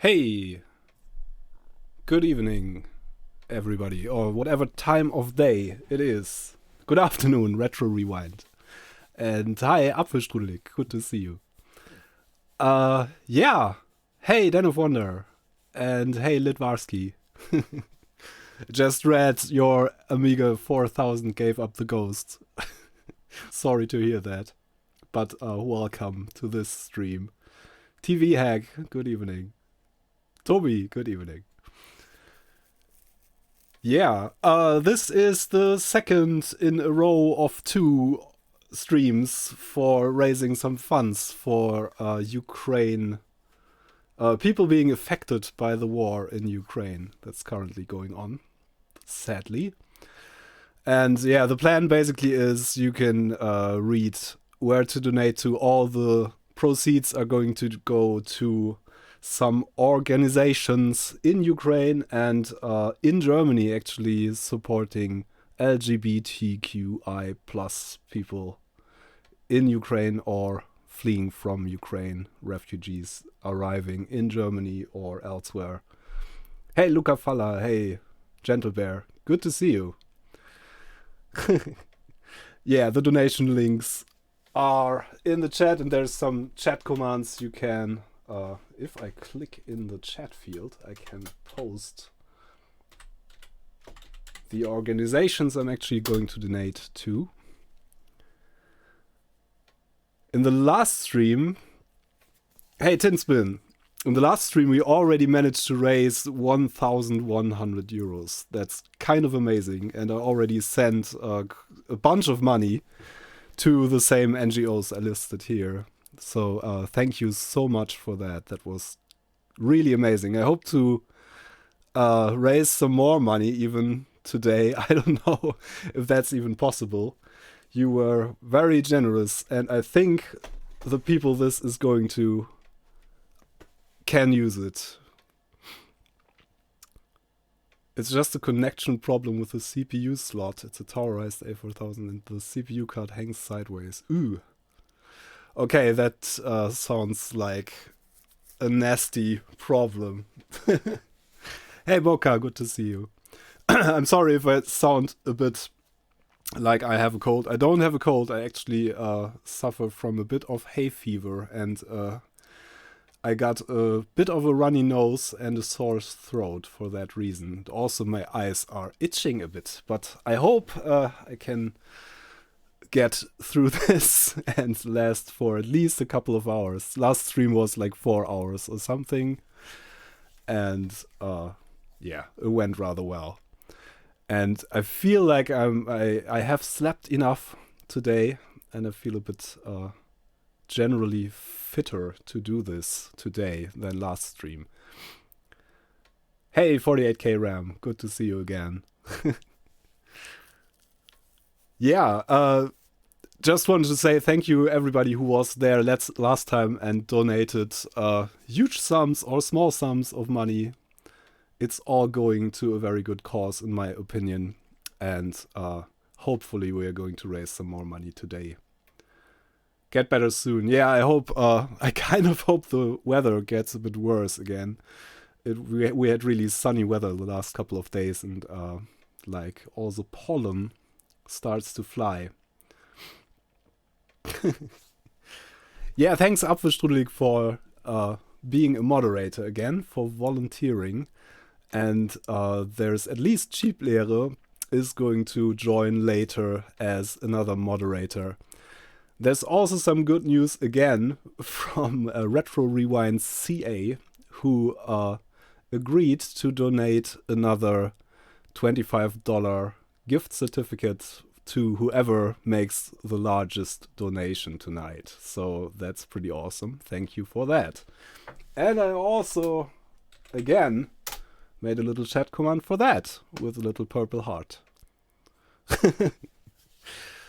Hey, good evening, everybody, or whatever time of day it is. Good afternoon, Retro Rewind. And hi, Apfelstrudelig, good to see you. Yeah. Hey, Den of Wonder. And hey, Litvarsky. Just read your Amiga 4000 gave up the ghost. Sorry to hear that. But welcome to this stream. TV Hack, good evening. Toby, good evening. Yeah, this is the second in a row of two streams for raising some funds for Ukraine, people being affected by the war in Ukraine that's currently going on, sadly. And yeah, the plan basically is you can read where to donate to. All the proceeds are going to go to some organizations in Ukraine and in Germany, actually supporting LGBTQI plus people in Ukraine or fleeing from Ukraine, refugees arriving in Germany or elsewhere. Hey, Luca Falla. Hey, Gentle Bear. Good to see you. Yeah, the donation links are in the chat, and there's some chat commands you can if I click in the chat field, I can post the organizations I'm actually going to donate to. In the last stream, hey Tinspin, in the last stream we already managed to raise 1,100 euros. That's kind of amazing, and I already sent a bunch of money to the same NGOs I listed here. So thank you so much for that. That was really amazing. I hope to raise some more money even today. I don't know if that's even possible. You were very generous, and I think the people this is going to can use it. It's just a connection problem with the CPU slot. It's a towerized A4000 and the CPU card hangs sideways. Ooh. Okay, that sounds like a nasty problem. Hey Boca, good to see you. I'm sorry if I sound a bit like I have a cold. I don't have a cold. I actually suffer from a bit of hay fever, and I got a bit of a runny nose and a sore throat for that reason. Also, my eyes are itching a bit, but I hope I can get through this and last for at least a couple of hours. Last stream was like 4 hours or something, and yeah, it went rather well. And I feel like I have slept enough today, and I feel a bit generally fitter to do this today than last stream. Hey, 48k RAM, good to see you again. Yeah, just wanted to say thank you everybody who was there last time and donated huge sums or small sums of money. It's all going to a very good cause in my opinion, and hopefully we are going to raise some more money today. Get better soon. Yeah, I hope, I kind of hope the weather gets a bit worse again. We had really sunny weather the last couple of days, and like all the pollen starts to fly. Yeah, thanks Apfelstrudelig for being a moderator again, for volunteering. And there's at least Cheaplehre is going to join later as another moderator. There's also some good news again from Retro Rewind CA, who agreed to donate another $25 gift certificate to whoever makes the largest donation tonight. So that's pretty awesome. Thank you for that. And I also, again, made a little chat command for that with a little purple heart.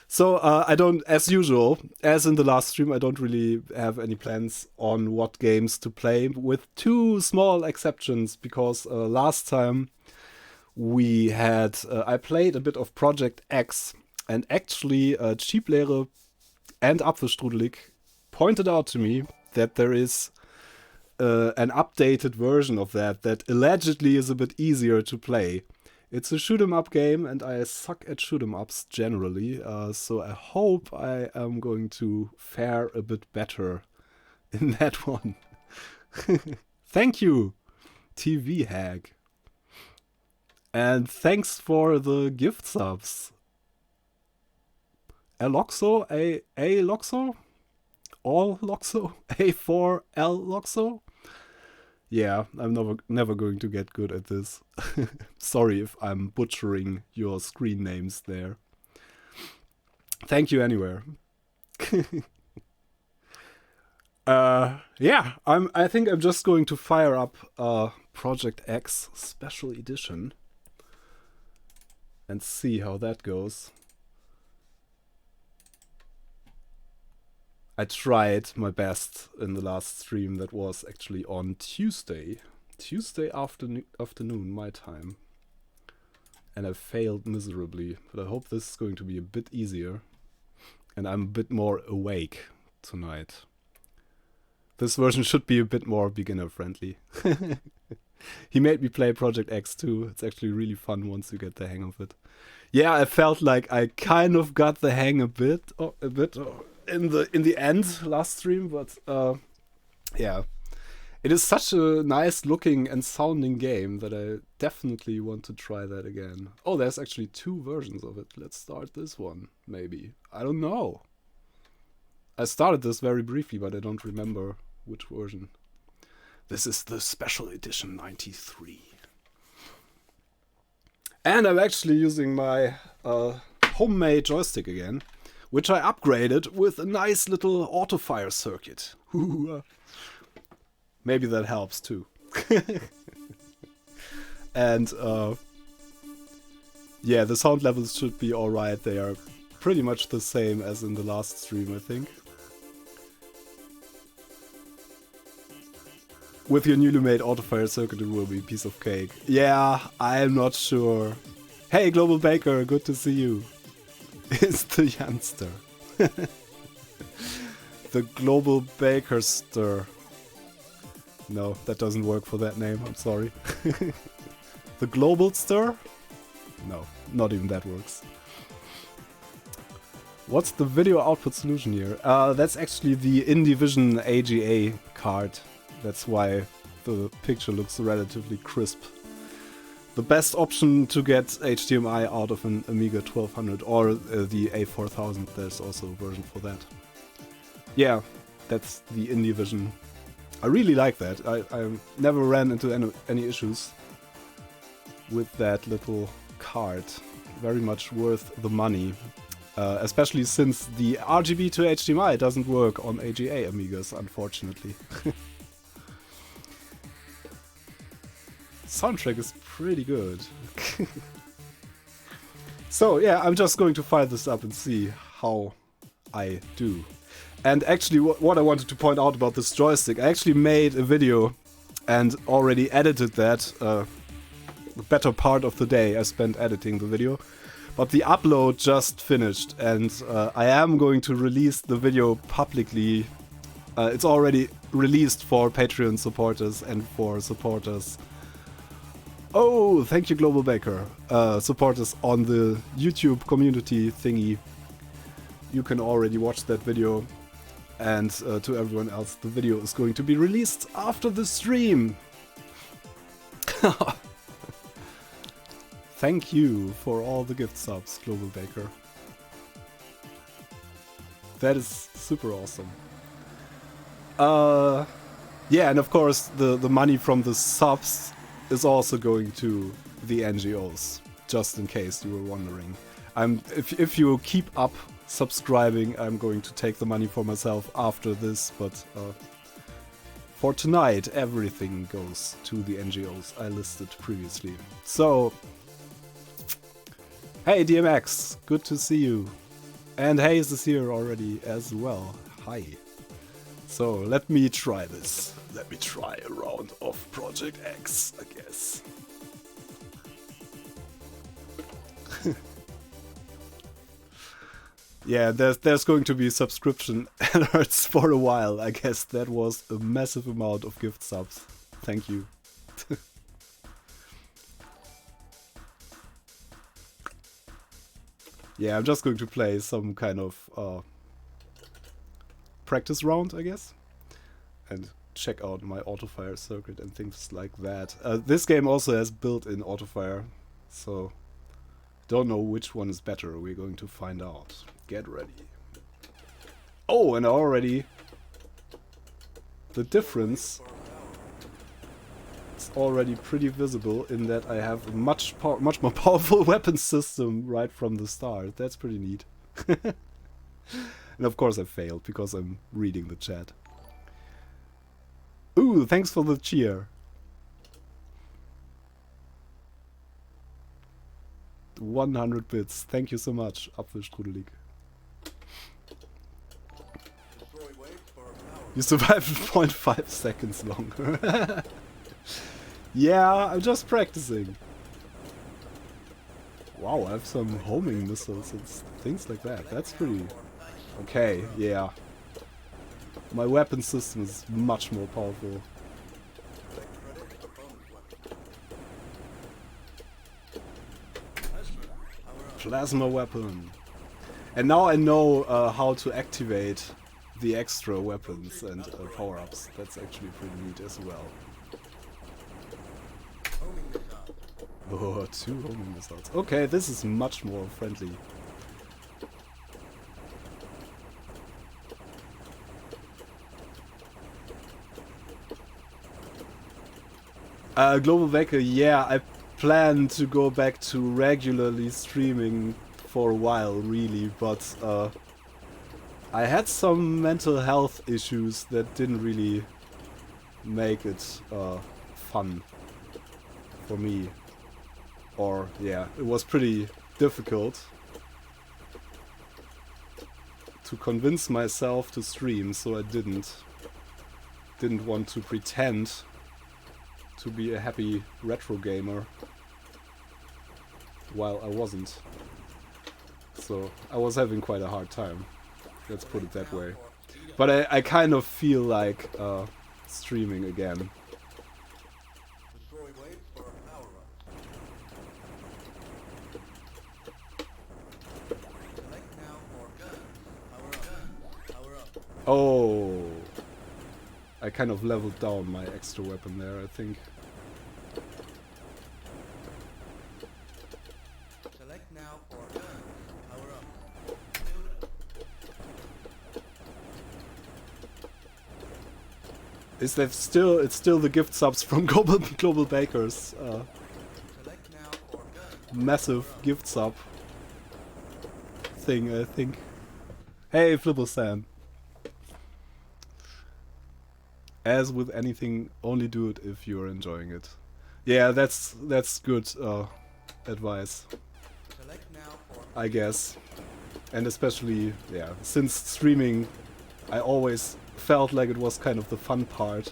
So I don't, as usual, as in the last stream, I don't really have any plans on what games to play, with two small exceptions, because last time we had, I played a bit of Project X, and actually Cheaplehre and Apfelstrudelig pointed out to me that there is an updated version of that allegedly is a bit easier to play. It's a shoot 'em up game, and I suck at shoot 'em ups generally, so I hope I am going to fare a bit better in that one. Thank you, TV Hag. And thanks for the gift subs. Aloxo, A Loxo? All Loxo? A4L Loxo? Yeah, I'm never going to get good at this. Sorry if I'm butchering your screen names there. Thank you anyway. Yeah, I think I'm just going to fire up Project X Special Edition and see how that goes. I tried my best in the last stream that was actually on Tuesday afternoon my time, and I failed miserably, but I hope this is going to be a bit easier and I'm a bit more awake tonight. This version should be a bit more beginner friendly. He made me play Project X too. It's actually really fun once you get the hang of it. Yeah, I felt like I kind of got the hang a bit in the end last stream, but yeah, it is such a nice looking and sounding game that I definitely want to try that again. Oh, there's actually 2 versions of it. Let's start this one, maybe. I don't know. I started this very briefly, but I don't remember which version. This is the Special Edition 93. And I'm actually using my homemade joystick again, which I upgraded with a nice little auto-fire circuit. Maybe that helps too. And yeah, the sound levels should be alright. They are pretty much the same as in the last stream, I think. With your newly made auto-fire circuit, it will be a piece of cake. Yeah, I'm not sure. Hey, Global Baker, good to see you. It's the youngster. The Global Bakerster. No, that doesn't work for that name, I'm sorry. The Globalster? No, not even that works. What's the video output solution here? That's actually the InDivision AGA card. That's why the picture looks relatively crisp. The best option to get HDMI out of an Amiga 1200 or the A4000, there's also a version for that. Yeah, that's the InDivision. I really like that. I never ran into any issues with that little card. Very much worth the money. Especially since the RGB to HDMI doesn't work on AGA Amigas, unfortunately. Soundtrack is pretty good. So yeah, I'm just going to fire this up and see how I do. And actually what I wanted to point out about this joystick, I actually made a video and already edited that. The better part of the day I spent editing the video. But the upload just finished, and I am going to release the video publicly. It's already released for Patreon supporters and for supporters. Oh, thank you, Global Baker. Supporters on the YouTube community thingy. You can already watch that video. And to everyone else, the video is going to be released after the stream. Thank you for all the gift subs, Global Baker. That is super awesome. Yeah, and of course the money from the subs is also going to the NGOs, just in case you were wondering. If you keep up subscribing, I'm going to take the money for myself after this, but for tonight everything goes to the NGOs I listed previously. So, hey DMX, good to see you. And Hayes is here already as well. Hi. So let me try this. Let me try a round of Project X, I guess. Yeah, there's going to be subscription alerts for a while. I guess that was a massive amount of gift subs. Thank you. Yeah, I'm just going to play some kind of practice round, I guess, and check out my autofire circuit and things like that. This game also has built-in autofire, so don't know which one is better. We're going to find out. Get ready. Oh, and already the difference is already pretty visible in that I have a much more powerful weapon system right from the start. That's pretty neat. And of course I failed because I'm reading the chat. Ooh, thanks for the cheer. 100 bits. Thank you so much, Apfelstrudelig. You survived 0.5 seconds longer. Yeah, I'm just practicing. Wow, I have some homing missiles and things like that. That's pretty... Okay, yeah. My weapon system is much more powerful. Plasma weapon. And now I know how to activate the extra weapons and power-ups. That's actually pretty neat as well. Oh, 2 homing missiles. Okay, this is much more friendly. Global Baker, yeah, I plan to go back to regularly streaming for a while, really, but I had some mental health issues that didn't really make it fun for me. Or, yeah, it was pretty difficult to convince myself to stream, so I didn't want to pretend to be a happy retro gamer while I wasn't. So I was having quite a hard time, let's put it that way. But I kind of feel like streaming again. Oh, I kind of leveled down my extra weapon there, I think. Select now for power up. Is that still? It's still the gift subs from Global Bakers. Massive gift sub thing, I think. Hey, Flipper-san. As with anything, only do it if you're enjoying it. Yeah, that's good advice, I guess. And especially, yeah, since streaming, I always felt like it was kind of the fun part.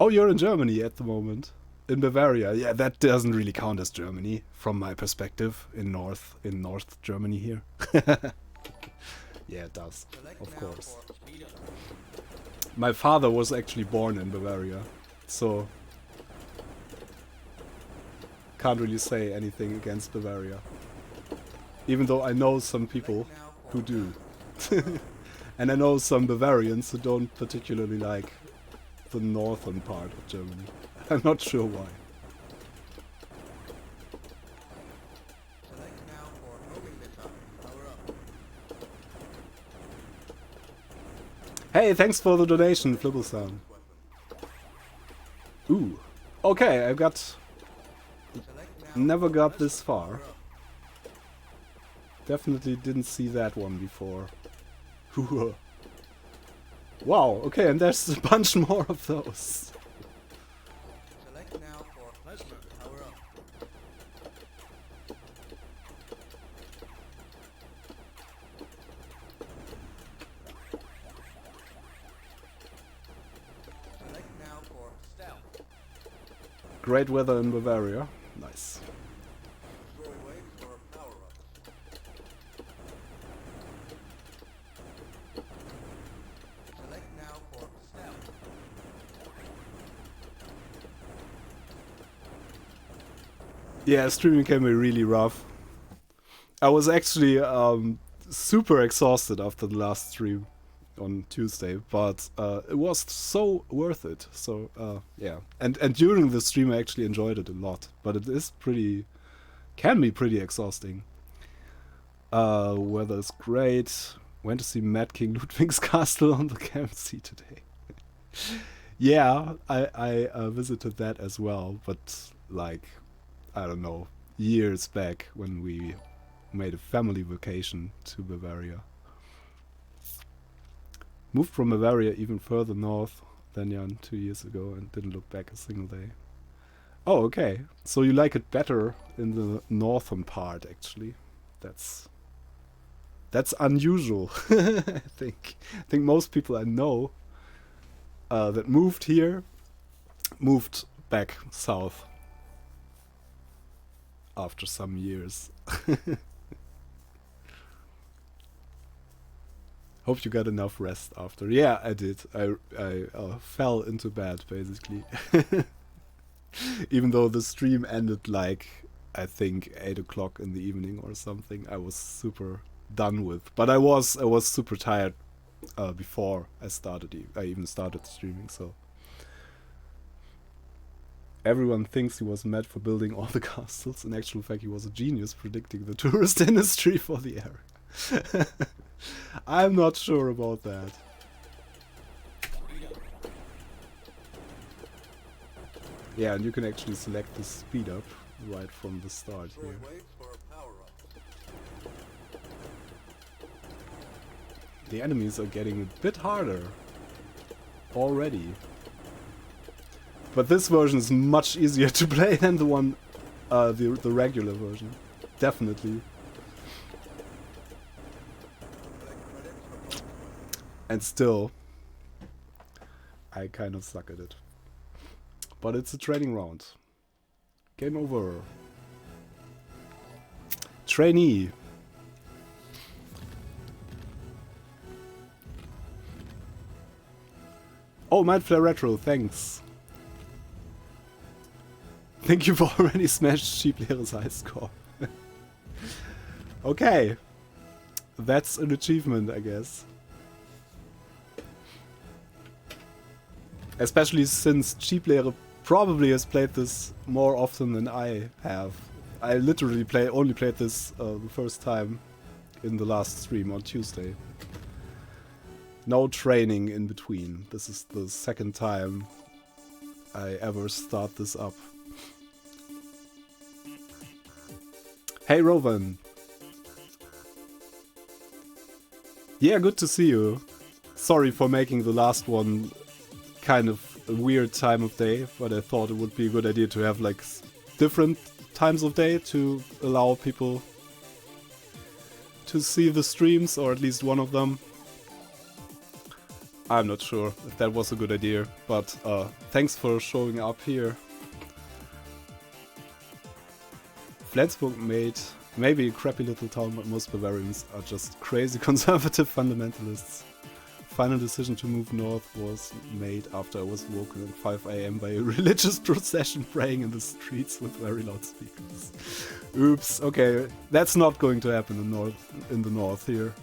Oh, you're in Germany at the moment. In Bavaria. Yeah, that doesn't really count as Germany from my perspective in North Germany here. Yeah, it does. Of course. My father was actually born in Bavaria, so can't really say anything against Bavaria. Even though I know some people who do. And I know some Bavarians who don't particularly like the northern part of Germany. I'm not sure why. Hey, thanks for the donation, Flibble-san. Ooh. Okay, never got this far. Definitely didn't see that one before. Wow, okay, and there's a bunch more of those. Great weather in Bavaria. Nice. Yeah, streaming can be really rough. I was actually super exhausted after the last stream on Tuesday, but it was so worth it. So yeah, and during the stream I actually enjoyed it a lot, but it is can be pretty exhausting. Weather's great. Went to see Mad King Ludwig's castle on the KMC today. Yeah, I visited that as well, but like, I don't know, years back when we made a family vacation to Bavaria. Moved from Bavaria even further north than Jan 2 years ago and didn't look back a single day. Oh, okay. So you like it better in the northern part, actually. That's unusual. I think most people I know that moved here moved back south after some years. Hope you got enough rest after. Yeah, I did. I fell into bed basically. Even though the stream ended like, I think 8 o'clock in the evening or something, I was super done with. But I was super tired before I even started streaming. So everyone thinks he was mad for building all the castles. In actual fact, he was a genius predicting the tourist industry for the area. I'm not sure about that. Yeah, and you can actually select the speed up right from the start here. The enemies are getting a bit harder already. But this version is much easier to play than the one, the regular version. Definitely. And still, I kind of suck at it. But it's a training round. Game over. Trainee. Oh, Mindflare Retro, thanks. Thank you for already smashed Cheap Lehrer's high score. Okay. That's an achievement, I guess. Especially since Cheap Lehrer probably has played this more often than I have. I literally only played this the first time in the last stream on Tuesday. No training in between. This is the second time I ever start this up. Hey Rovan! Yeah, good to see you. Sorry for making the last one kind of a weird time of day, but I thought it would be a good idea to have like different times of day to allow people to see the streams, or at least one of them. I'm not sure if that was a good idea, but thanks for showing up here. Flensburg maybe a crappy little town, but most Bavarians are just crazy conservative fundamentalists. Final decision to move north was made after I was woken at 5 AM by a religious procession praying in the streets with very loud speakers. Oops, okay, that's not going to happen in the north here.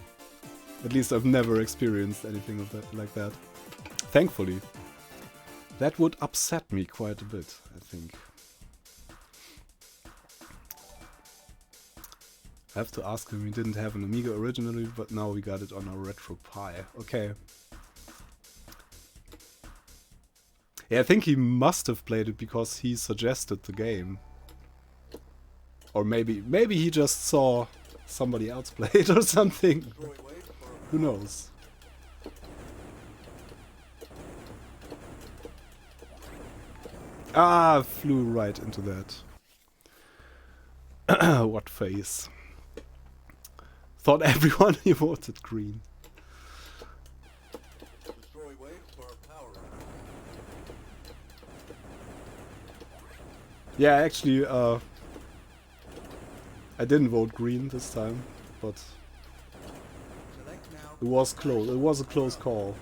At least I've never experienced anything of that like that. Thankfully. That would upset me quite a bit, I think. I have to ask him, we didn't have an Amiga originally, but now we got it on our Retro Pi. Okay. Yeah, I think he must have played it because he suggested the game. Or maybe he just saw somebody else play it or something. Who knows? Ah, flew right into that. What face. Thought everyone he voted green. Yeah, actually, I didn't vote green this time, but it was close. It was a close call.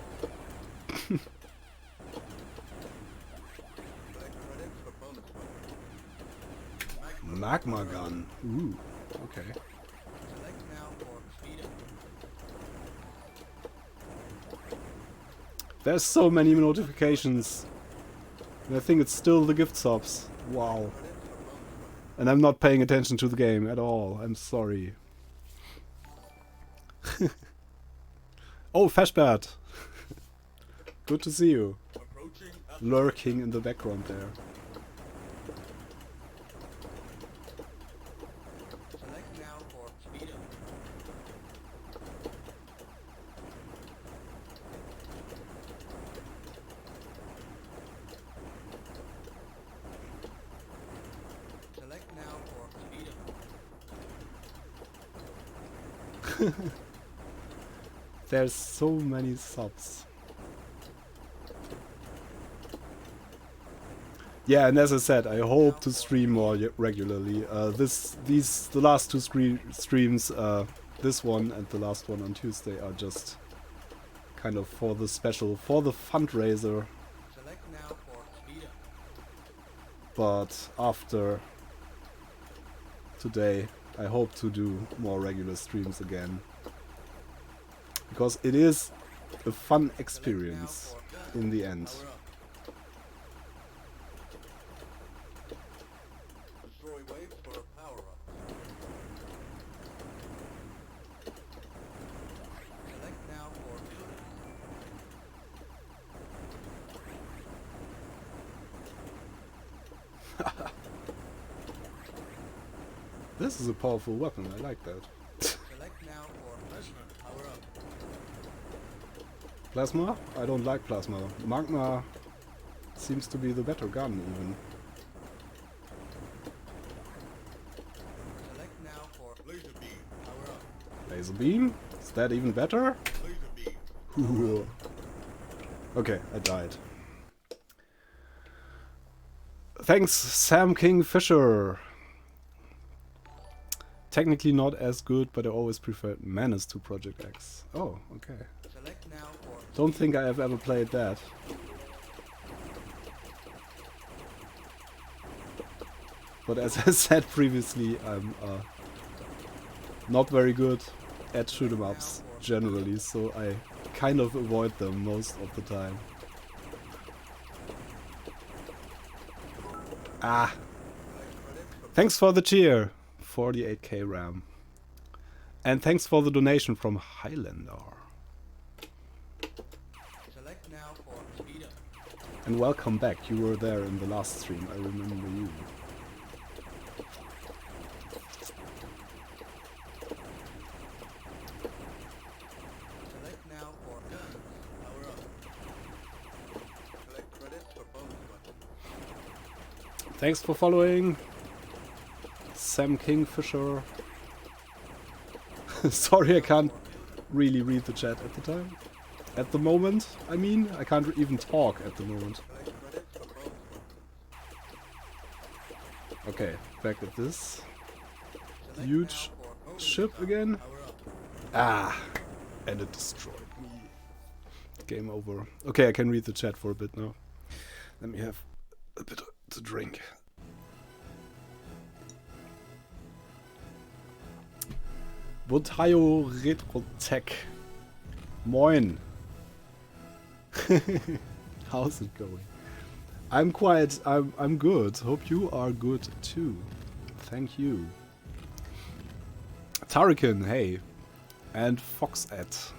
Magma gun. Ooh, okay. There's so many notifications. And I think it's still the gift subs. Wow. And I'm not paying attention to the game at all. I'm sorry. Oh, Fashbat. Good to see you. Lurking in the background there. There's so many subs. Yeah, and as I said, I hope to stream more regularly. The last two streams, this one and the last one on Tuesday, are just kind of for the special, for the fundraiser. But after today, I hope to do more regular streams again. Because it is a fun experience in the end. This is a powerful weapon, I like that. Plasma? I don't like plasma. Magma seems to be the better gun even. Laser beam? Is that even better? Okay, I died. Thanks, Sam King Fisher. Technically not as good, but I always preferred Menace to Project X. Oh, okay. Don't think I have ever played that. But as I said previously, I'm not very good at shoot 'em ups generally, so I kind of avoid them most of the time. Ah! Thanks for the cheer! 48k RAM. And thanks for the donation from Highlander. And welcome back, you were there in the last stream, I remember you. Thanks for following, Sam Kingfisher. Sorry I can't really read the chat at the time. At the moment, I mean, I can't even talk at the moment. Okay, back at this huge ship again. Ah, and it destroyed me. Game over. Okay, I can read the chat for a bit now. Let me have a bit to drink. Botayo Retrotech. Moin. How's it going? I'm good. Hope you are good too. Thank you. Tarikin, hey. And Foxette.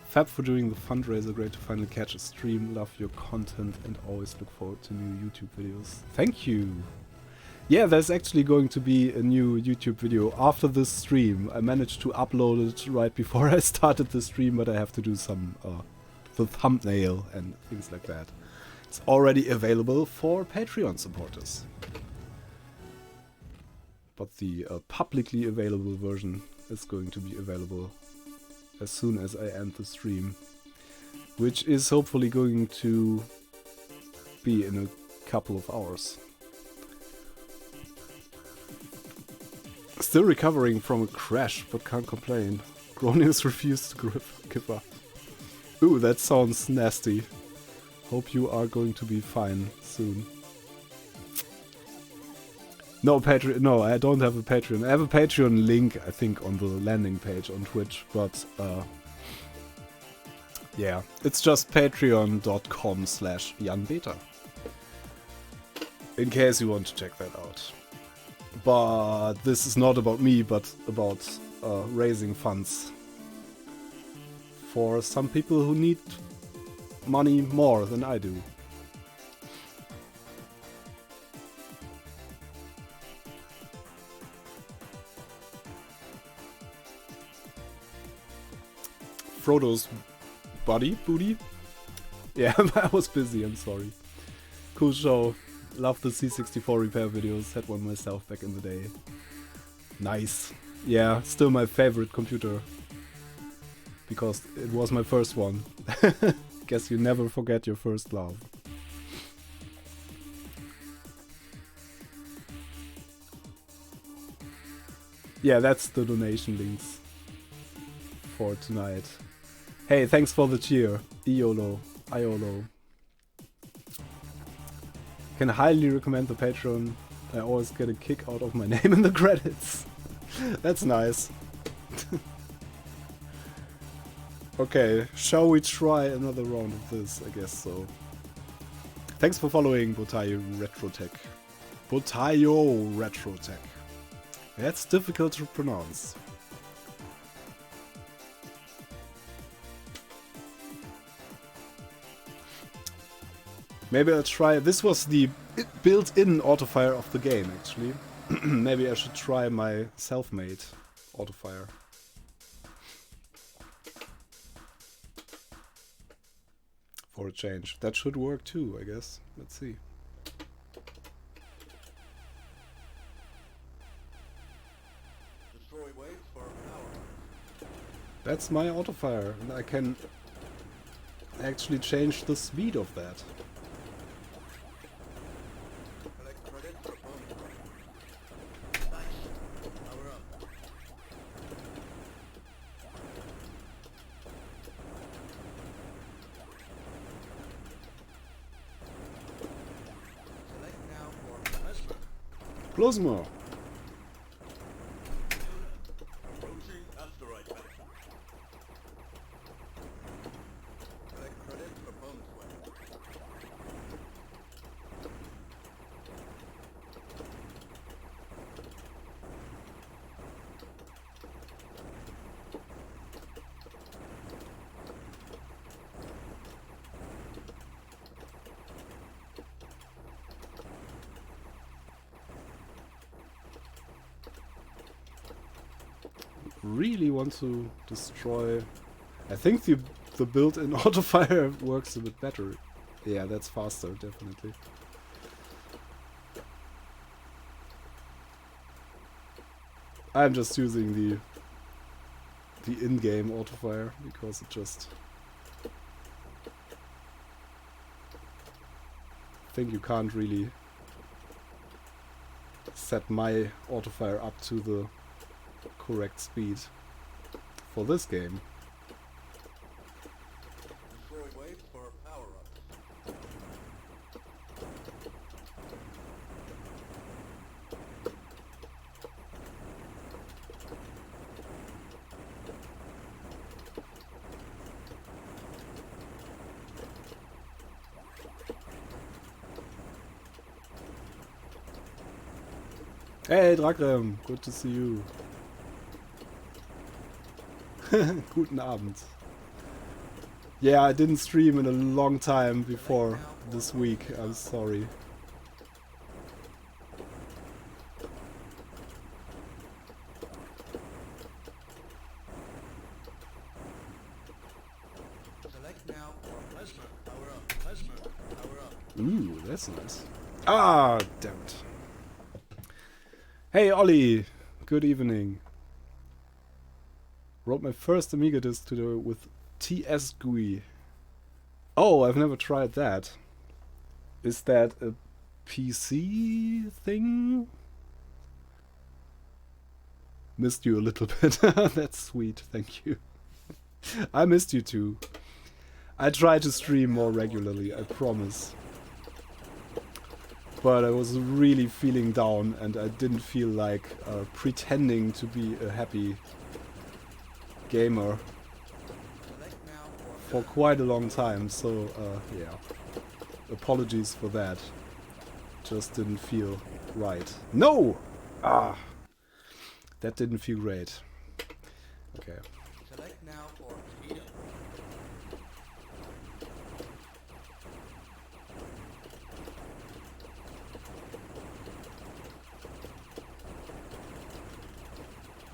Fab for doing the fundraiser. Great to finally catch a stream. Love your content and always look forward to new YouTube videos. Thank you. Yeah, there's actually going to be a new YouTube video after this stream. I managed to upload it right before I started the stream, but I have to do some the thumbnail and things like that. It's already available for Patreon supporters. But the publicly available version is going to be available as soon as I end the stream, which is hopefully going to be in a couple of hours. Still recovering from a crash, but can't complain. Gronius refused to give up. Ooh, that sounds nasty. Hope you are going to be fine soon. No Patreon. No, I don't have a Patreon. I have a Patreon link, I think, on the landing page on Twitch, but yeah, it's just patreon.com/janbeta. In case you want to check that out. But this is not about me, but about raising funds for some people who need money more than I do. Frodo's booty? Yeah, I was busy, I'm sorry. Cool show. Love the C64 repair videos. Had one myself back in the day. Nice. Yeah, still my favorite computer. Because it was my first one. Guess you never forget your first love. Yeah, that's the donation links for tonight. Hey, thanks for the cheer. Iolo. Can highly recommend the Patreon. I always get a kick out of my name in the credits. That's nice. Okay, shall we try another round of this? I guess so. Thanks for following Botayo Retrotech. Botayo Retrotech. That's difficult to pronounce. Maybe I'll try. This was the built-in autofire of the game, actually. Maybe I should try my self-made autofire. For a change. That should work too, I guess. Let's see. Destroy waves for power. That's my autofire, and I can actually change the speed of that. Collect credit for bonus. Nice. Power up. Select now for plasma. Plasma. Approaching asteroid belt. Collect credit for bonus wave. Really want to destroy. I think the built-in autofire works a bit better. Yeah, that's faster, definitely. I'm just using the in-game autofire because it just. I think you can't really set my autofire up to the correct speed for this game. Destroy waves for power up. Hey Drakrem, good to see you. Guten Abend. Yeah, I didn't stream in a long time before this week. I'm sorry. Select now for plasma. Power up. Plasma. Power up. Ooh, that's nice. Ah, damn it. Hey Ollie, good evening. Wrote my first Amiga disc today with TS GUI. Oh, I've never tried that. Is that a PC thing. Missed you a little bit. That's sweet, thank you. I missed you too. I try to stream more regularly, I promise. But I was really feeling down and I didn't feel like pretending to be a happy gamer for quite a long time, so yeah. Apologies for that. Just didn't feel right. No! Ah! That didn't feel great. Okay. Select now for speed up.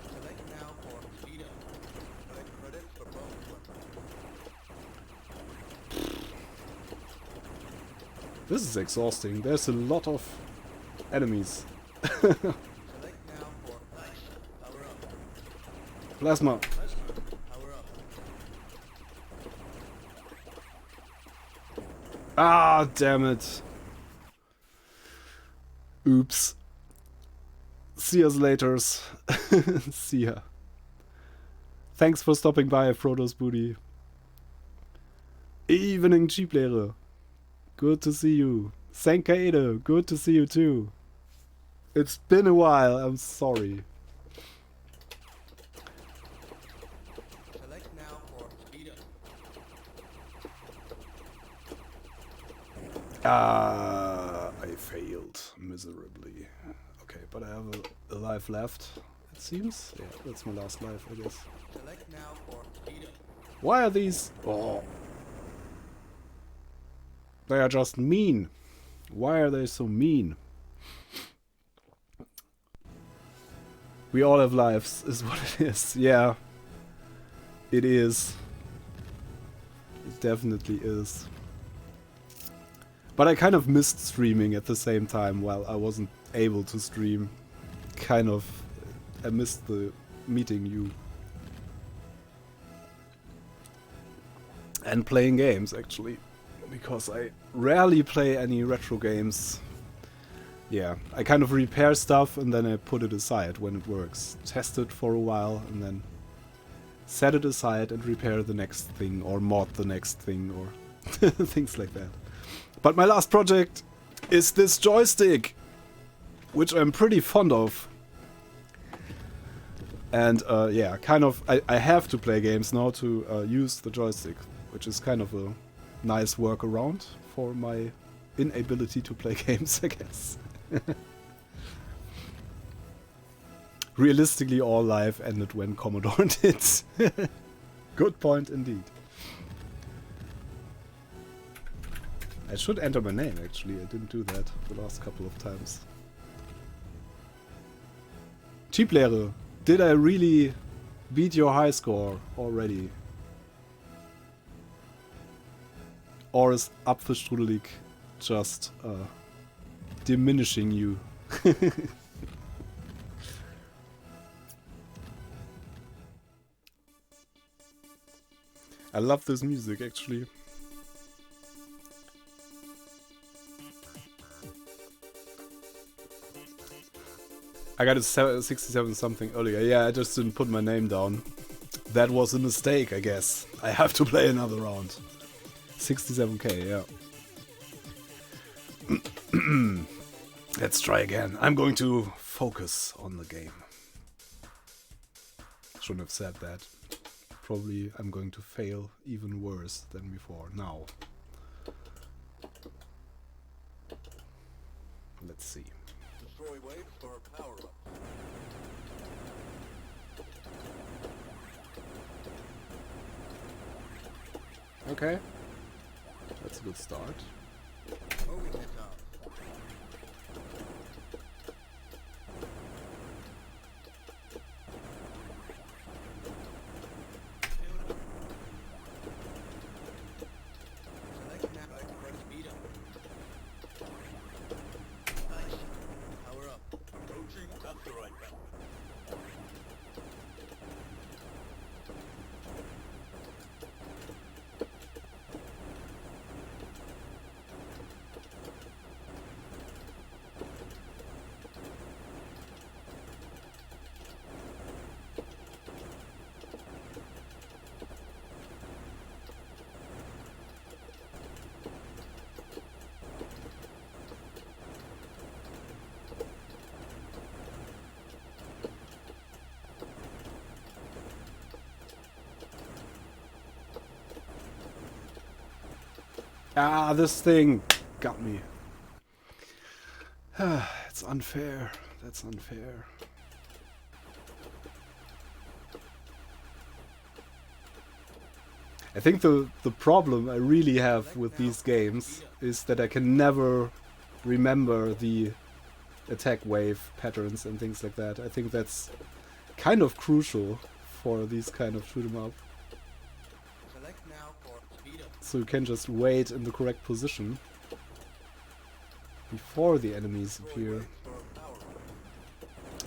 Select now for speed up. Collect credits for both weapons. This is exhausting. There's a lot of enemies. Select now for power up. Plasma. Power up. Ah, damn it. Oops. See us laters. See ya. Thanks for stopping by, Frodo's Booty. Evening Cheaplehre. Good to see you. Senkaede, good to see you too. It's been a while, I'm sorry. Select now for speed up. I failed miserably. Okay, but I have a life left, it seems. Yeah, that's my last life, I guess. Select now for speed up. Why are these... Oh. They are just mean. Why are they so mean? We all have lives, is what it is. Yeah. It is. It definitely is. But I kind of missed streaming at the same time while I wasn't able to stream. Kind of. I missed the meeting you. And playing games, actually. Because I rarely play any retro games. Yeah, I kind of repair stuff and then I put it aside when it works. Test it for a while and then set it aside and repair the next thing or mod the next thing or things like that. But my last project is this joystick, which I'm pretty fond of. And yeah, kind of, I have to play games now to use the joystick, which is kind of a nice workaround for my inability to play games, I guess. Realistically, all life ended when Commodore did. Good point indeed. I should enter my name, actually. I didn't do that the last couple of times. Cheaplehre, did I really beat your high score already? Or is Apfelstrudelig just diminishing you? I love this music, actually. I got a 67 something earlier. Yeah, I just didn't put my name down. That was a mistake, I guess. I have to play another round. 67k, yeah. Let's try again. I'm going to focus on the game. Shouldn't have said that. Probably I'm going to fail even worse than before. Now. Let's see. Destroy waves for power up. Okay. That's a good start. Moving it up. Select now for speed up. Nice. Power up. Approaching asteroid belt. Ah, this thing got me. It's unfair. That's unfair. I think the problem I really have with these games is that I can never remember the attack wave patterns and things like that. I think that's kind of crucial for these kind of shoot 'em up. Select now for speed up. So you can just wait in the correct position before the enemies appear. Wait for power up.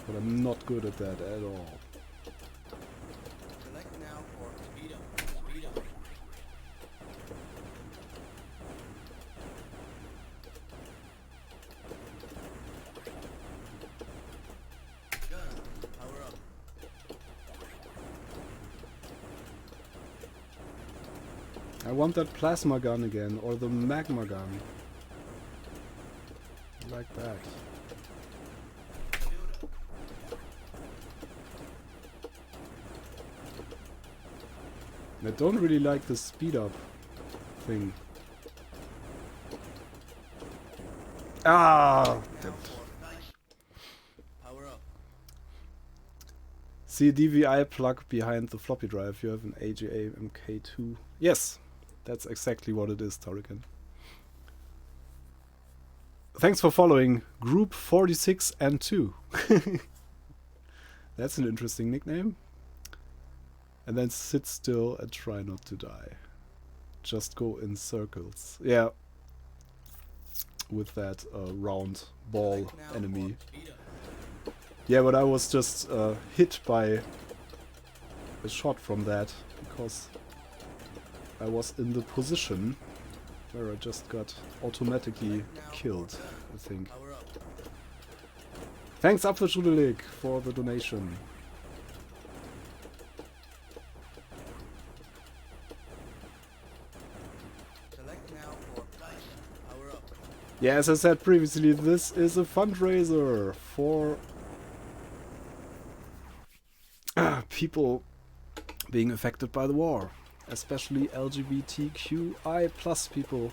But I'm not good at that at all. Select now for speed up. Speed up. Gun. Power up. I want that plasma gun again, or the magma gun. Like that. Build up. I don't really like the speed up thing. Ah! Now Damn. for nice. Power up. See a DVI plug behind the floppy drive. You have an AGA MK2. Yes! That's exactly what it is, Tarikan. Thanks for following Group 46 and 2. That's an interesting nickname. And then sit still and try not to die. Just go in circles. Yeah. With that round ball Select now enemy. for speed up. Yeah, but I was just hit by a shot from that because I was in the position where I just got automatically killed, I think. Power up. Thanks, Apfelschudelig, for the donation. Select now for nice. Power up. Yeah, as I said previously, this is a fundraiser for people being affected by the war, especially LGBTQI plus people.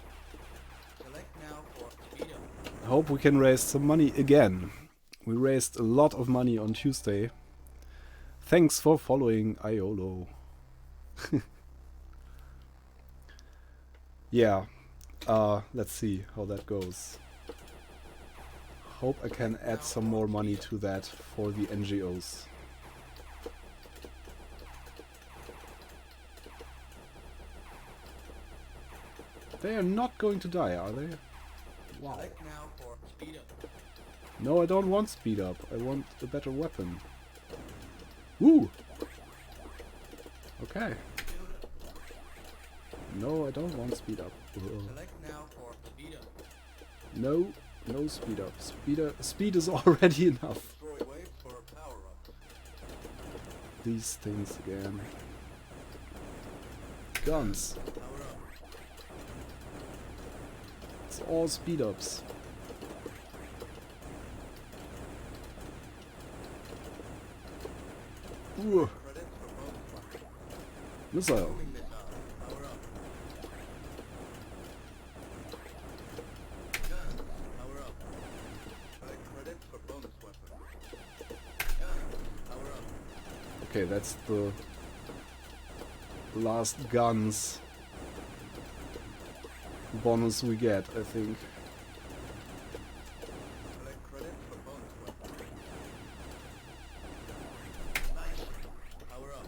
Select now for speed up. I hope we can raise some money again. We raised a lot of money on Tuesday. Thanks for following Iolo. Yeah, let's see how that goes. Hope I can add some more money to that for the NGOs. They are not going to die, are they? Wow. Select now for speed up. No, I don't want speed up. I want a better weapon. Woo! Okay. Build up. No, I don't want speed up. Ugh. Select now for speed up. No, no speed up. Speed is already enough. Destroy wave for power up. These things again. Guns. Power up. It's all speed ups. Ooh, Credits for bonus weapon. missile. Homing missile. Power up. Gun. Power up. Collect credits for bonus weapon. Gun. Power up. Okay, that's the last guns bonus we get, I think. Collect credits for bonus weapon. Nice. Power up.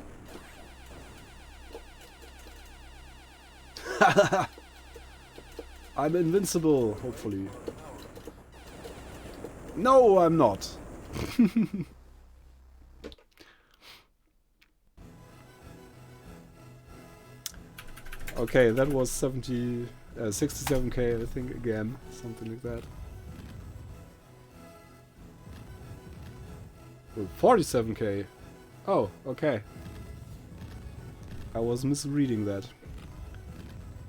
I'm invincible, hopefully. For power up. No, I'm not. Okay, that was 67k, I think, again. Something like that. Oh, 47k. Oh, okay. I was misreading that.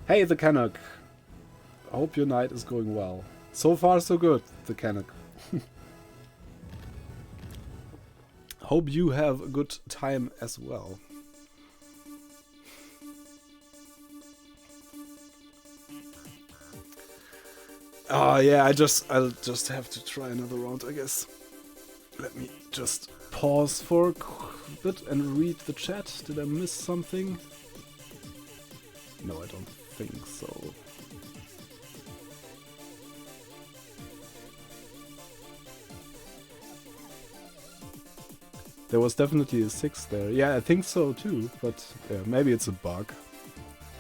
Hey, the Canuck. I hope your night is going well. So far, so good, the Canuck. Hope you have a good time as well. Oh yeah, I'll just have to try another round, I guess. Let me just pause for a bit and read the chat. Did I miss something? No, I don't think so. There was definitely a 6 there. Yeah, I think so too, but yeah, maybe it's a bug.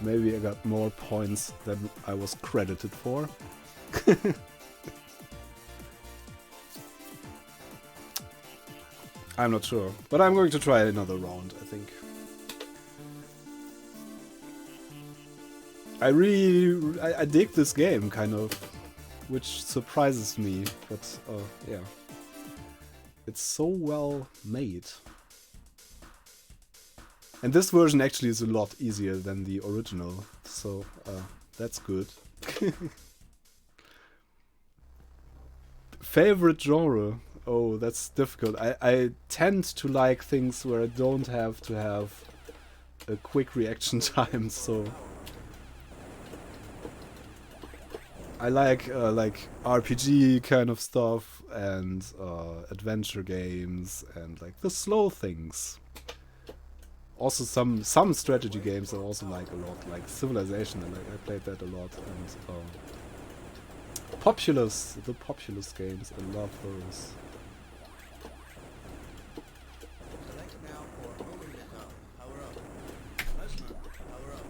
Maybe I got more points than I was credited for. I'm not sure, but I'm going to try another round, I think. I dig this game, kind of, which surprises me, but yeah. It's so well made. And this version actually is a lot easier than the original, so that's good. Favorite genre? Oh, that's difficult. I tend to like things where I don't have to have a quick reaction time, so I like RPG kind of stuff and adventure games and like the slow things. Also some strategy games I also like a lot, like Civilization. I played that a lot, and the Populous games. I love those. Select now for moving this up. Power up. Listener, power up.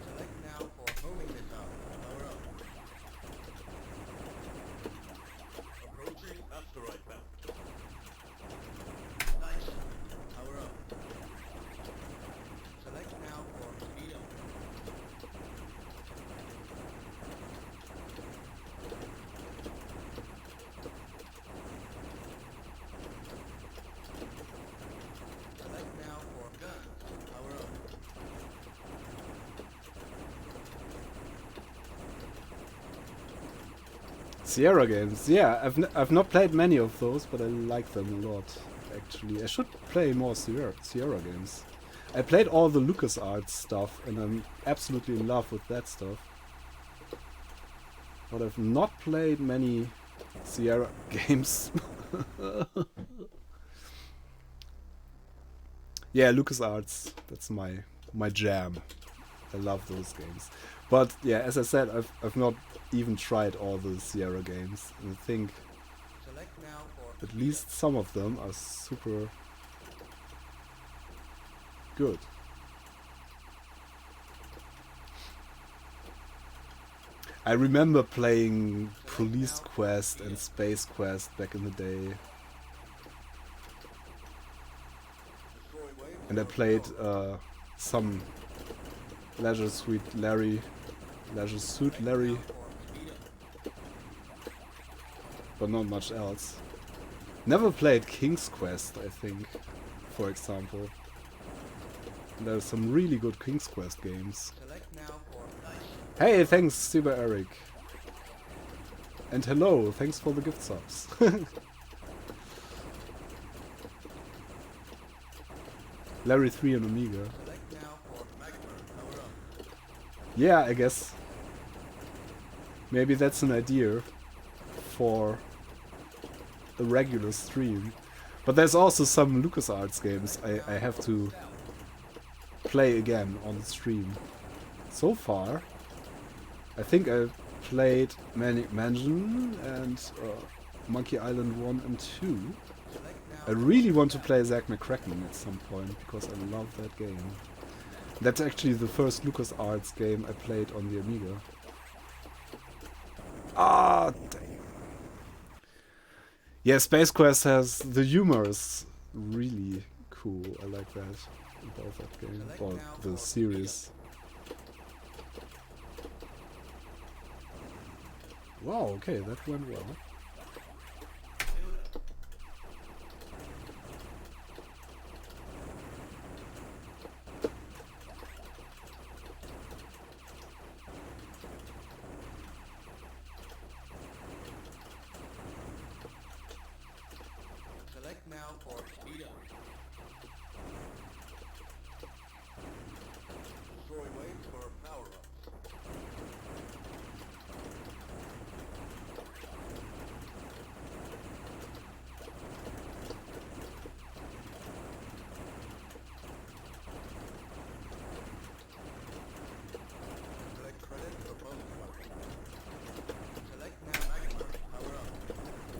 Select now for moving this up. Power up. Approaching asteroid belt. Nice. Power up. Select now for speed up. Select now for guns. Power up. Sierra games, yeah, I've not played many of those, but I like them a lot. Actually, I should play more Sierra games. I played all the LucasArts stuff, and I'm absolutely in love with that stuff. But I've not played many Sierra games. Yeah, LucasArts, that's my jam. I love those games. But yeah, as I said, I've not even tried all the Sierra games, and I think Select now for at least some of them are super good. I remember playing Police Quest and Space Quest back in the day, destroy wave. and I played some Leisure Suit Larry, but not much else. Never played King's Quest, I think, for example. There's some really good King's Quest games. Select now for nice. Hey, thanks, Super Eric. And hello, thanks for the gift subs. Larry 3 on Amiga. Select now for magma. Power up. Yeah, I guess. Maybe that's an idea for a regular stream. But there's also some LucasArts games I have to play again on the stream. So far, I think I played Manic Mansion and Monkey Island 1 and 2. I really want to play Zack McCracken at some point because I love that game. That's actually the first LucasArts game I played on the Amiga. Ah, damn. Yeah, Space Quest has the humor is really cool. I like that about that game, or the series. Wow, okay, that went well. Select now for speed up.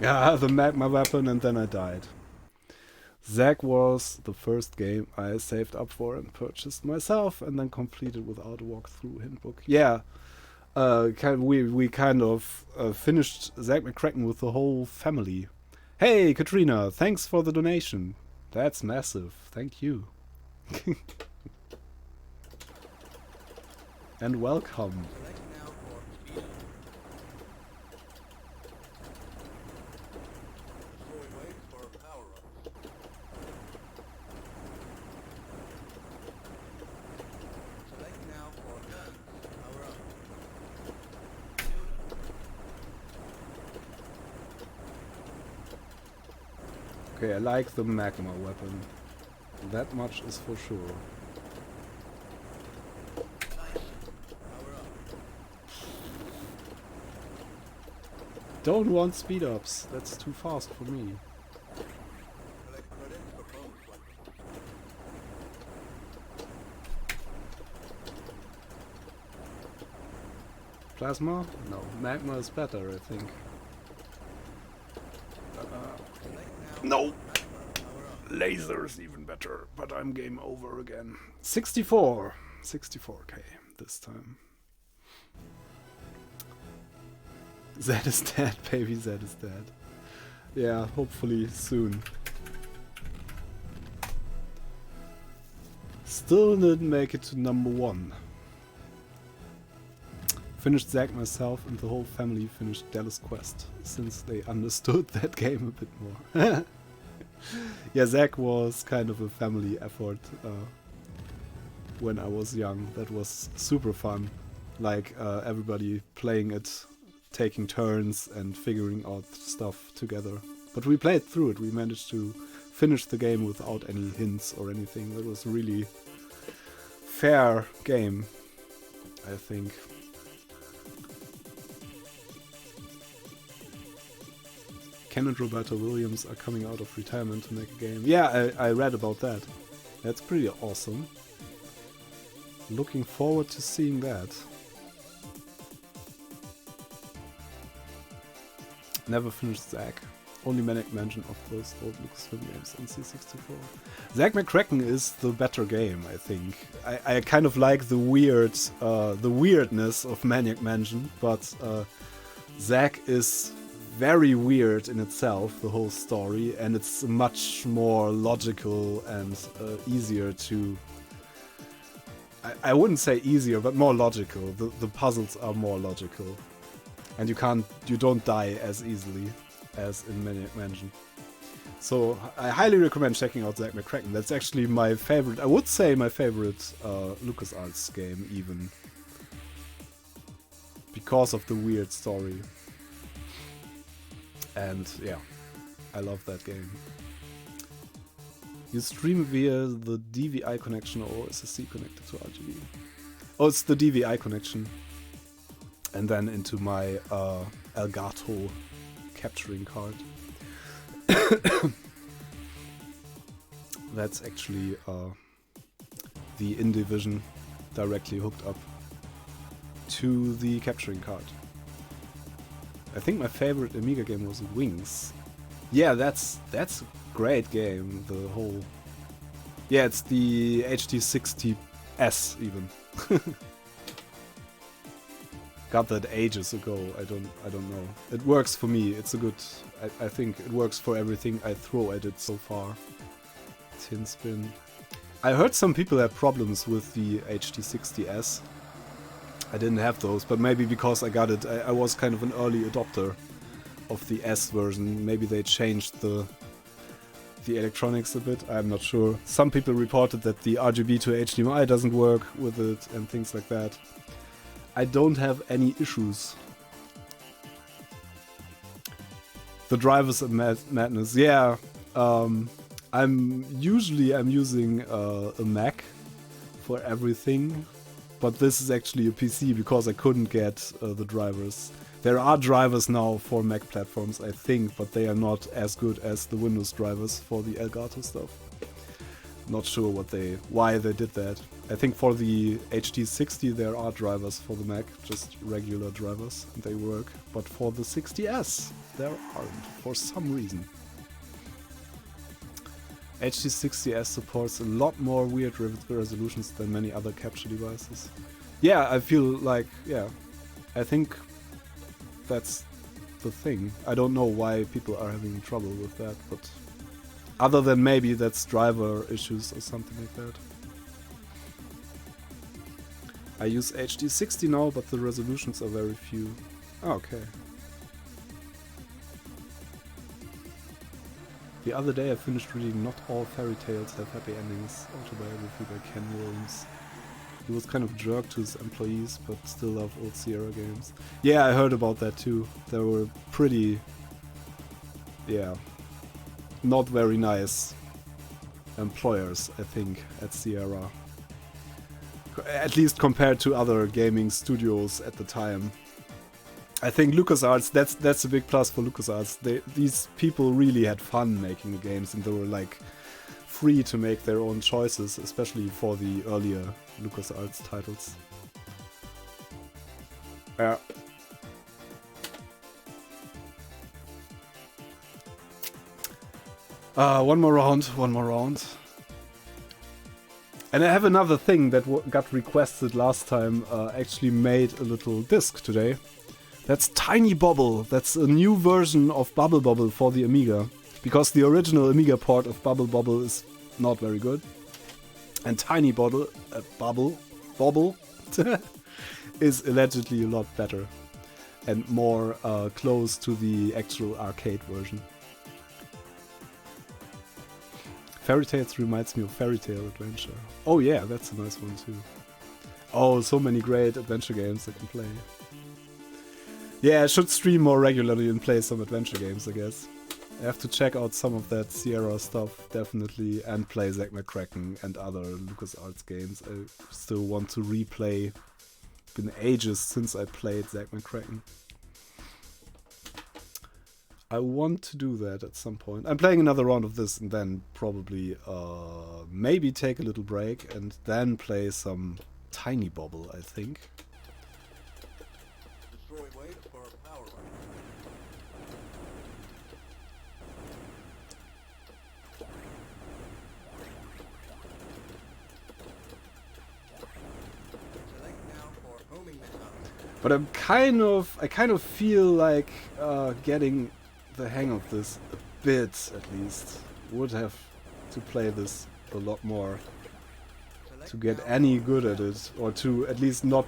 Yeah, the magma weapon, and then I died. Zack was the first game I saved up for and purchased myself, and then completed without a walkthrough handbook. Yeah, we kind of finished Zack McCracken with the whole family. Hey, Katrina, thanks for the donation. That's massive. Thank you. And welcome. Select now for speed up. So we wait for power ups. Select now for guns. Power up. Okay, I like the magma weapon. That much is for sure. Power up. Don't want speed ups. That's too fast for me. Collect credits for bonus weapon. Plasma? No, magma is better, I think. Select now No! for magma. Power up. Laser is even better, but I'm game over again. 64! 64k this time. Zed is dead, baby, Zed is dead. Yeah, hopefully soon. Still didn't make it to number 1. Finished Zack myself, and the whole family finished Dallas Quest, since they understood that game a bit more. Yeah, Zack was kind of a family effort when I was young. That was super fun. Like everybody playing it, taking turns and figuring out stuff together. But we played through it. We managed to finish the game without any hints or anything. That was a really fair game, I think. Ken and Roberta Williams are coming out of retirement to make a game. Yeah, I read about that. That's pretty awesome. Looking forward to seeing that. Never finished Zack. Only Manic Mansion of those old Lucasfilm games on C64. Zack McCracken is the better game, I think. I kind of like the weirdness of Maniac Mansion, but Zack is very weird in itself, the whole story, and it's much more logical and easier to... I wouldn't say easier, but more logical. The puzzles are more logical. And you don't die as easily as in Maniac Mansion. So I highly recommend checking out Zack McCracken. That's actually my favorite, I would say my favorite LucasArts game even. Because of the weird story. And yeah, I love that game. You stream via the DVI connection or SSC connected to RGB? Oh, it's the DVI connection. And then into my Elgato capturing card. That's actually the InDivision directly hooked up to the capturing card. I think my favorite Amiga game was Wings. Yeah, that's a great game. The whole... Yeah, it's the HD60S even. Got that ages ago. I don't know. It works for me. It's a good... I think it works for everything I throw at it so far. Tin spin. I heard some people have problems with the HD60S. I didn't have those, but maybe because I got it, I was kind of an early adopter of the S version. Maybe they changed the electronics a bit. I'm not sure. Some people reported that the RGB to HDMI doesn't work with it and things like that. I don't have any issues. The drivers of madness. Yeah, I'm using a Mac for everything, but this is actually a PC because I couldn't get the drivers. There are drivers now for Mac platforms, I think, but they are not as good as the Windows drivers for the Elgato stuff. Not sure why they did that. I think for the HD60 there are drivers for the Mac, just regular drivers, and they work. But for the 60S, there aren't, for some reason. HD60S supports a lot more weird resolutions than many other capture devices. Yeah, I feel like, yeah, I think that's the thing. I don't know why people are having trouble with that, but other than maybe that's driver issues or something like that. I use HD60 now, but the resolutions are very few. Oh, okay. The other day I finished reading Not All Fairy Tales Have Happy Endings, autobiography by Ken Williams. He was kind of a jerk to his employees, but still loved old Sierra games. Yeah, I heard about that too. They were pretty... yeah, not very nice employers, I think, at Sierra. At least compared to other gaming studios at the time. I think LucasArts, that's a big plus for LucasArts. These people really had fun making the games, and they were like free to make their own choices, especially for the earlier LucasArts titles. Yeah. One more round. And I have another thing that got requested last time, actually made a little disc today. That's Tiny Bobble. That's a new version of Bubble Bobble for the Amiga. Because the original Amiga port of Bubble Bobble is not very good. And Tiny Bobble, Bobble is allegedly a lot better. And more close to the actual arcade version. Fairy Tales reminds me of Fairy Tale Adventure. Oh yeah, that's a nice one too. Oh, so many great adventure games I can play. Yeah, I should stream more regularly and play some adventure games, I guess. I have to check out some of that Sierra stuff, definitely, and play Zack McCracken and other LucasArts games. I still want to replay. Been ages since I played Zack McCracken. I want to do that at some point. I'm playing another round of this and then probably maybe take a little break and then play some Tiny Bobble, I think. Destroy waves for a power up. Select now for homing missile. But I kind of feel like getting the hang of this a bit, at least. Would have to play this a lot more to get any good at it, or to at least not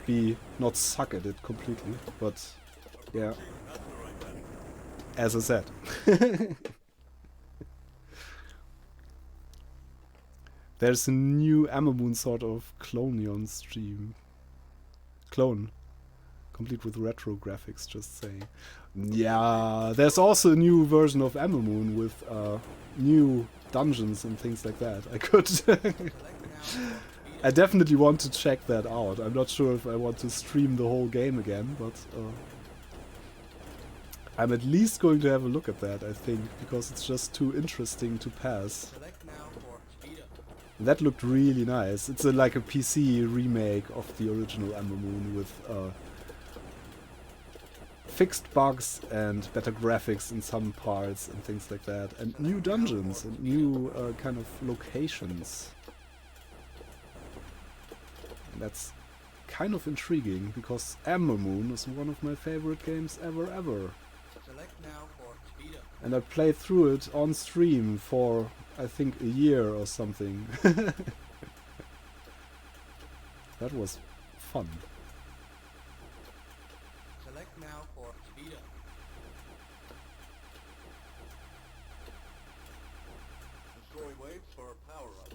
suck at it completely. But yeah, as I said. There's a new Amamoon sort of Clonion stream. Clone. Complete with retro graphics, just saying. Yeah, there's also a new version of Amamoon with new dungeons and things like that. I could... I definitely want to check that out. I'm not sure if I want to stream the whole game again, but I'm at least going to have a look at that, I think, because it's just too interesting to pass. That looked really nice. It's like a PC remake of the original Amamoon with fixed bugs and better graphics in some parts and things like that, and new dungeons and new kind of locations. And that's kind of intriguing because Amamoon is one of my favorite games ever. And I played through it on stream for I think a year or something. That was fun. Select now for speed up. Destroy waves for power up.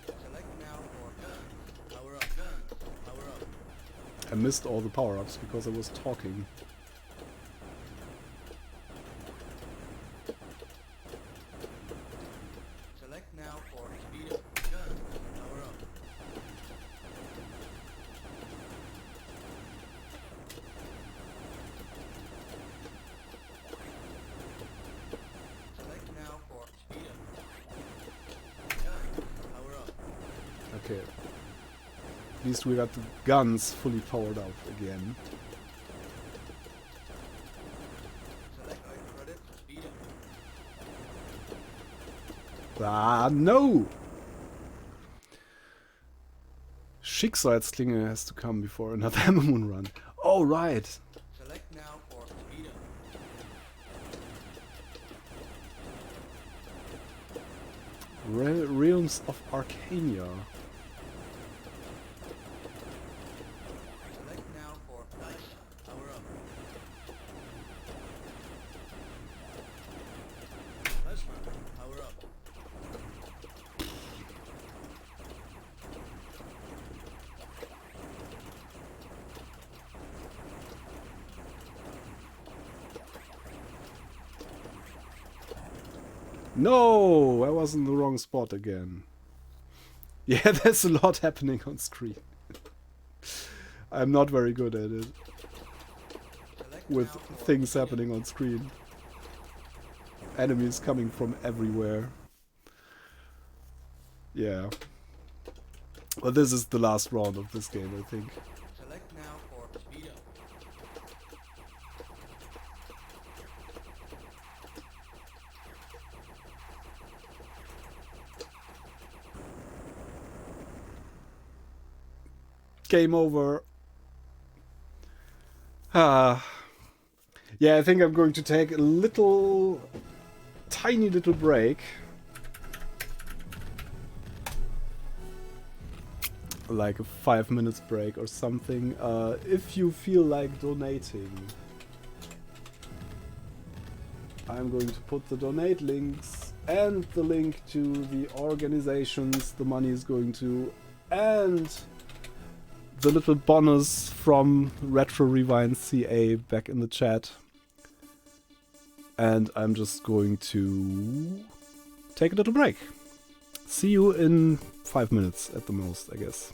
Select now for guns. Power up, guns. Power up. I missed all the power-ups because I was talking. Select now for speed up. Guns. Power up. Select now for speed up. Guns. Power up. Okay. least we got the guns fully powered up again. Select our credit. Speed up. Ah, no! Schicksalsklinge has to come before another Hammer Moon run. Oh, right. Select now for speed up. Realms of Arcania. Select now for plasma. Power up. Plasma. Power up. No! I was in the wrong spot again. Yeah, there's a lot happening on screen. I'm not very good at it. Select With now for things speed up. happening on screen. Enemies coming from everywhere. Yeah. But this is the last round of this game, I think. Select now for speed up. Game over. Ah. Yeah, I think I'm going to take a little... tiny little break. Like a 5 minutes break or something. If you feel like donating, I'm going to put the donate links and the link to the organizations the money is going to, and the little bonus from Retro Rewind CA back in the chat. And I'm just going to take a little break. See you in 5 minutes at the most, I guess.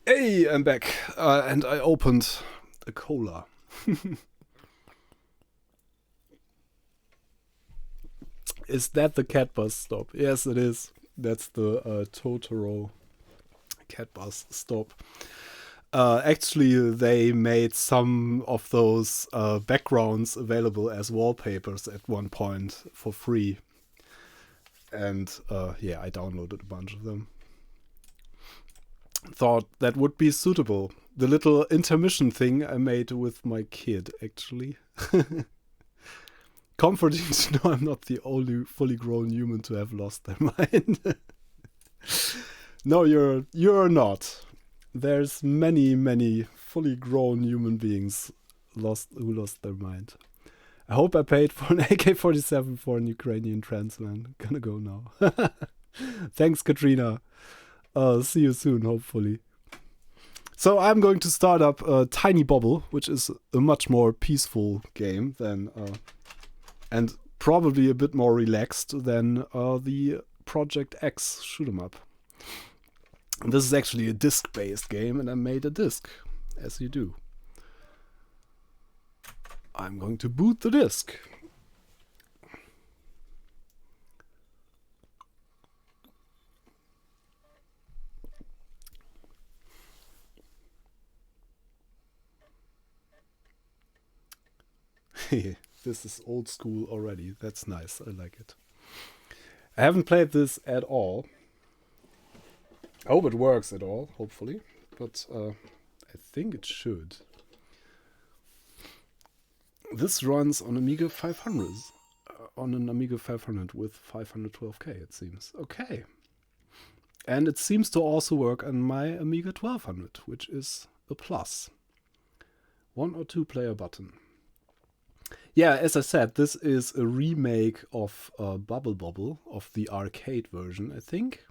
Hey, I'm back. And I opened a cola. Is that the cat bus stop? Yes, it is. That's the Totoro cat bus stop. Actually, they made some of those backgrounds available as wallpapers at one point for free. And yeah, I downloaded a bunch of them. Thought that would be suitable. The little intermission thing I made with my kid, actually. Comforting to know I'm not the only fully grown human to have lost their mind. No, you're not. There's many fully grown human beings who lost their mind. I hope I paid for an AK-47 for an Ukrainian trans man. Gonna go now. Thanks, Katrina. See you soon, hopefully. So I'm going to start up Tiny Bobble, which is a much more peaceful game than, and probably a bit more relaxed than the Project X shoot 'em up. This is actually a disc-based game, and I made a disc, as you do. I'm going to boot the disc. This is old school already. That's nice. I like it. I haven't played this at all. I hope it works at all, hopefully. But I think it should. This runs on Amiga 500s. On an Amiga 500 with 512K, it seems. Okay. And it seems to also work on my Amiga 1200, which is a plus. 1 or 2 player button. Yeah, as I said, this is a remake of Bubble Bobble, of the arcade version, I think.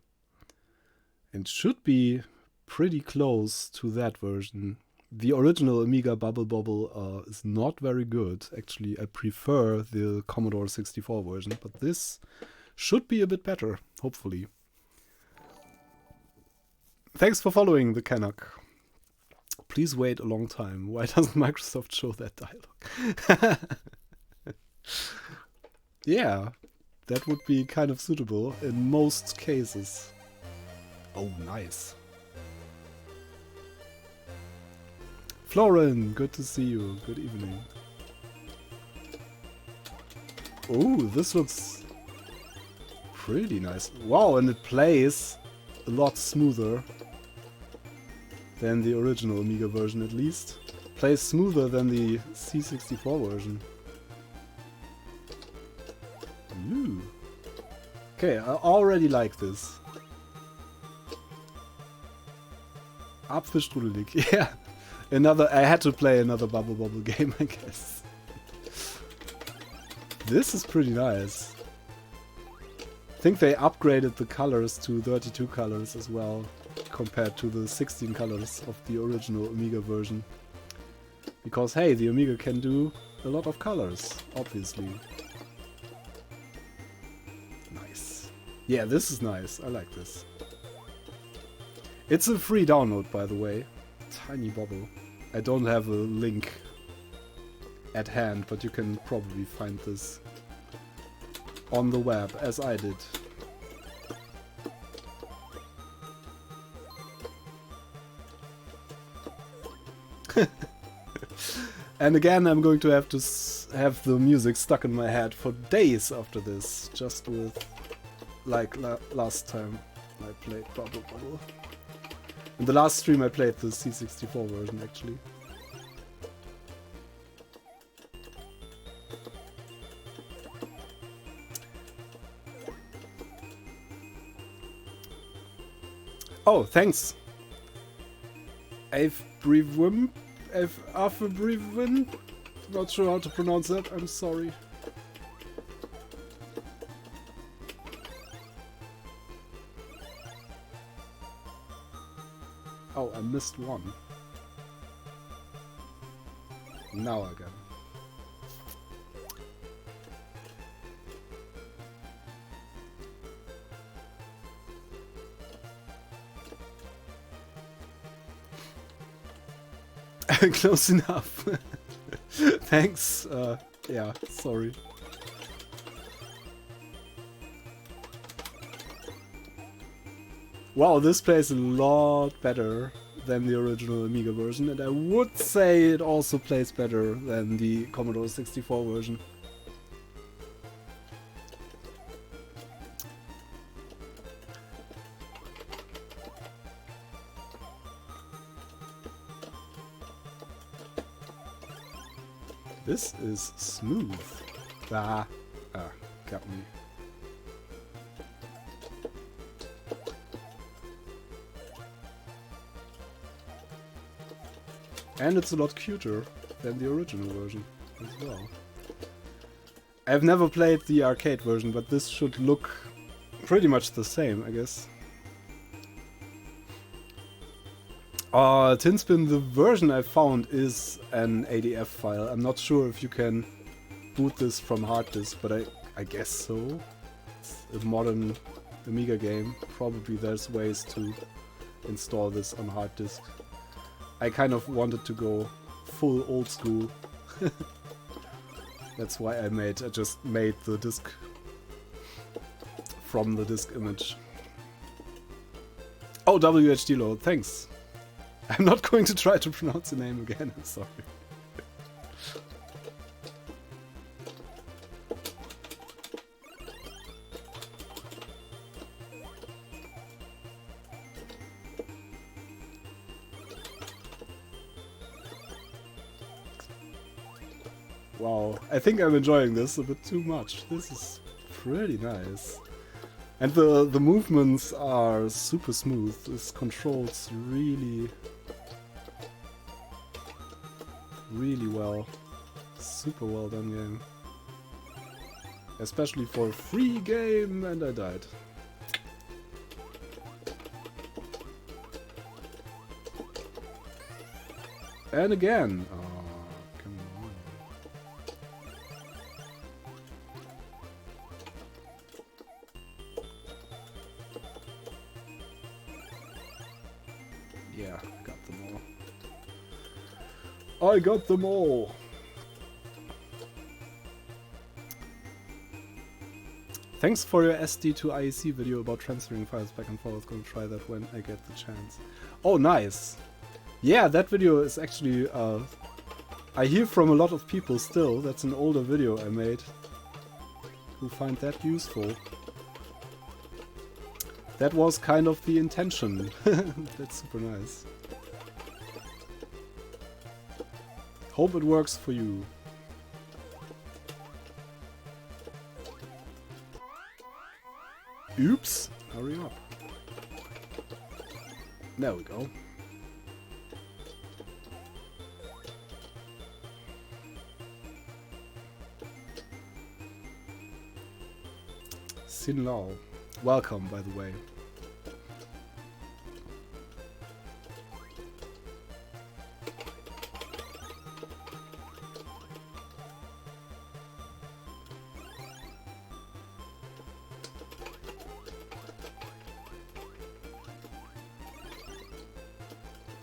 And should be pretty close to that version. The original Amiga Bubble Bobble is not very good. Actually, I prefer the Commodore 64 version, but this should be a bit better, hopefully. Thanks for following, the Canuck. Please wait a long time. Why doesn't Microsoft show that dialogue? Yeah, that would be kind of suitable in most cases. Oh, nice. Florin, good to see you. Good evening. Oh, this looks pretty nice. Wow, and it plays a lot smoother than the original Amiga version, at least. Plays smoother than the C64 version. Ooh. Okay, I already like this. Apfelstrudelig, yeah. I had to play another Bubble Bobble game, I guess. This is pretty nice. I think they upgraded the colors to 32 colors as well, compared to the 16 colors of the original Amiga version. Because hey, the Amiga can do a lot of colors, obviously. Nice. Yeah, this is nice. I like this. It's a free download, by the way. Tiny Bobble. I don't have a link at hand, but you can probably find this on the web, as I did. And again, I'm going to have the music stuck in my head for days after this, just with, like last time I played Bubble Bobble. In the last stream I played the C64 version, actually. Oh, thanks. Afbrivwin? Not sure how to pronounce that, I'm sorry. Oh, I missed one. Now again. Close enough. Thanks. Yeah, sorry. Wow, this plays a lot better than the original Amiga version, and I would say it also plays better than the Commodore 64 version. This is smooth. Got me. And it's a lot cuter than the original version as well. I've never played the arcade version, but this should look pretty much the same, I guess. Tinspin, the version I found is an ADF file. I'm not sure if you can boot this from hard disk, but I guess so. It's a modern Amiga game. Probably there's ways to install this on hard disk. I kind of wanted to go full old school. That's why I just made the disk from the disk image. Oh, WHD load, thanks. I'm not going to try to pronounce the name again, I'm sorry. Wow, I think I'm enjoying this a bit too much. This is pretty nice. And the movements are super smooth. This controls really well. Super well done game. Especially for a free game, and I died. And again. Oh, come on. Yeah, I got them all. I got them all! Thanks for your SD to IEC video about transferring files back and forth. Gonna try that when I get the chance. Oh, nice! Yeah, that video is actually, I hear from a lot of people still, that's an older video I made, who find that useful. That was kind of the intention. That's super nice. Hope it works for you. Oops! Hurry up. There we go. Sin Lao. Welcome, by the way.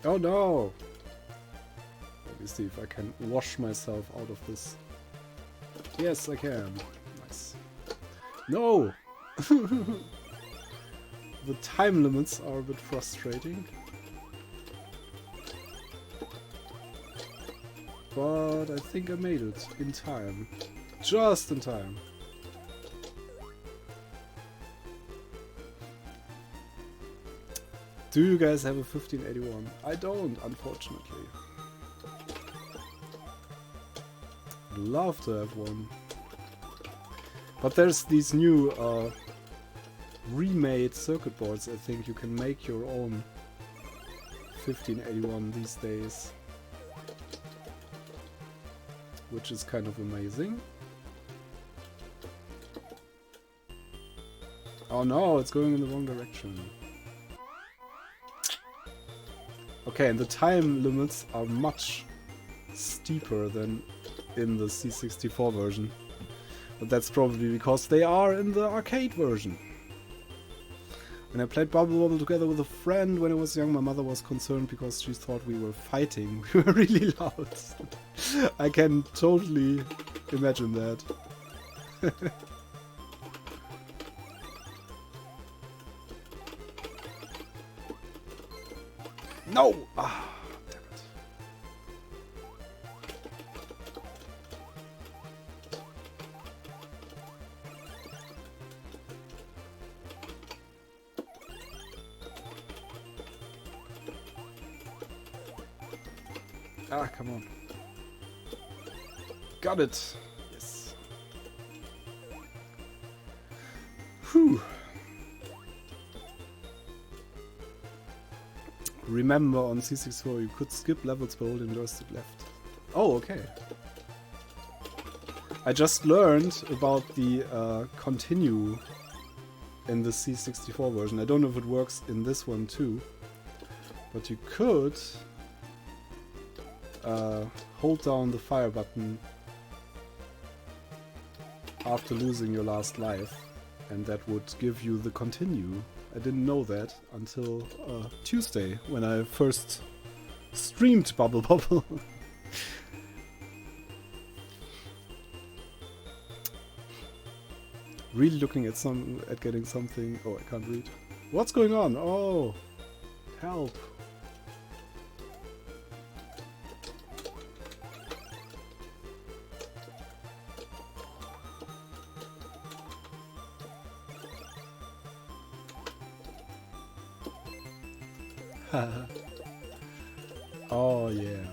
Oh no! Let me see if I can wash myself out of this. Yes, I can. Nice. No! The time limits are a bit frustrating. But I think I made it in time. Just in time. Do you guys have a 1581? I don't, unfortunately. I'd love to have one. But there's these new remade circuit boards. I think you can make your own 1581 these days. Which is kind of amazing. Oh no, it's going in the wrong direction. Okay, and the time limits are much steeper than in the C64 version. But that's probably because they are in the arcade version. When I played Bubble Bobble together with a friend when I was young, my mother was concerned because she thought we were fighting. We were really loud. I can totally imagine that. No! Ah, damn it. Ah, come on. Got it. Yes. Whew. Remember, on C64 you could skip levels by holding joystick left. Oh, okay. I just learned about the continue in the C64 version. I don't know if it works in this one too, but you could hold down the fire button after losing your last life, and that would give you the continue. I didn't know that until Tuesday, when I first streamed Bubble Bobble. Really looking at getting something. Oh, I can't read. What's going on? Oh, help! Oh yeah.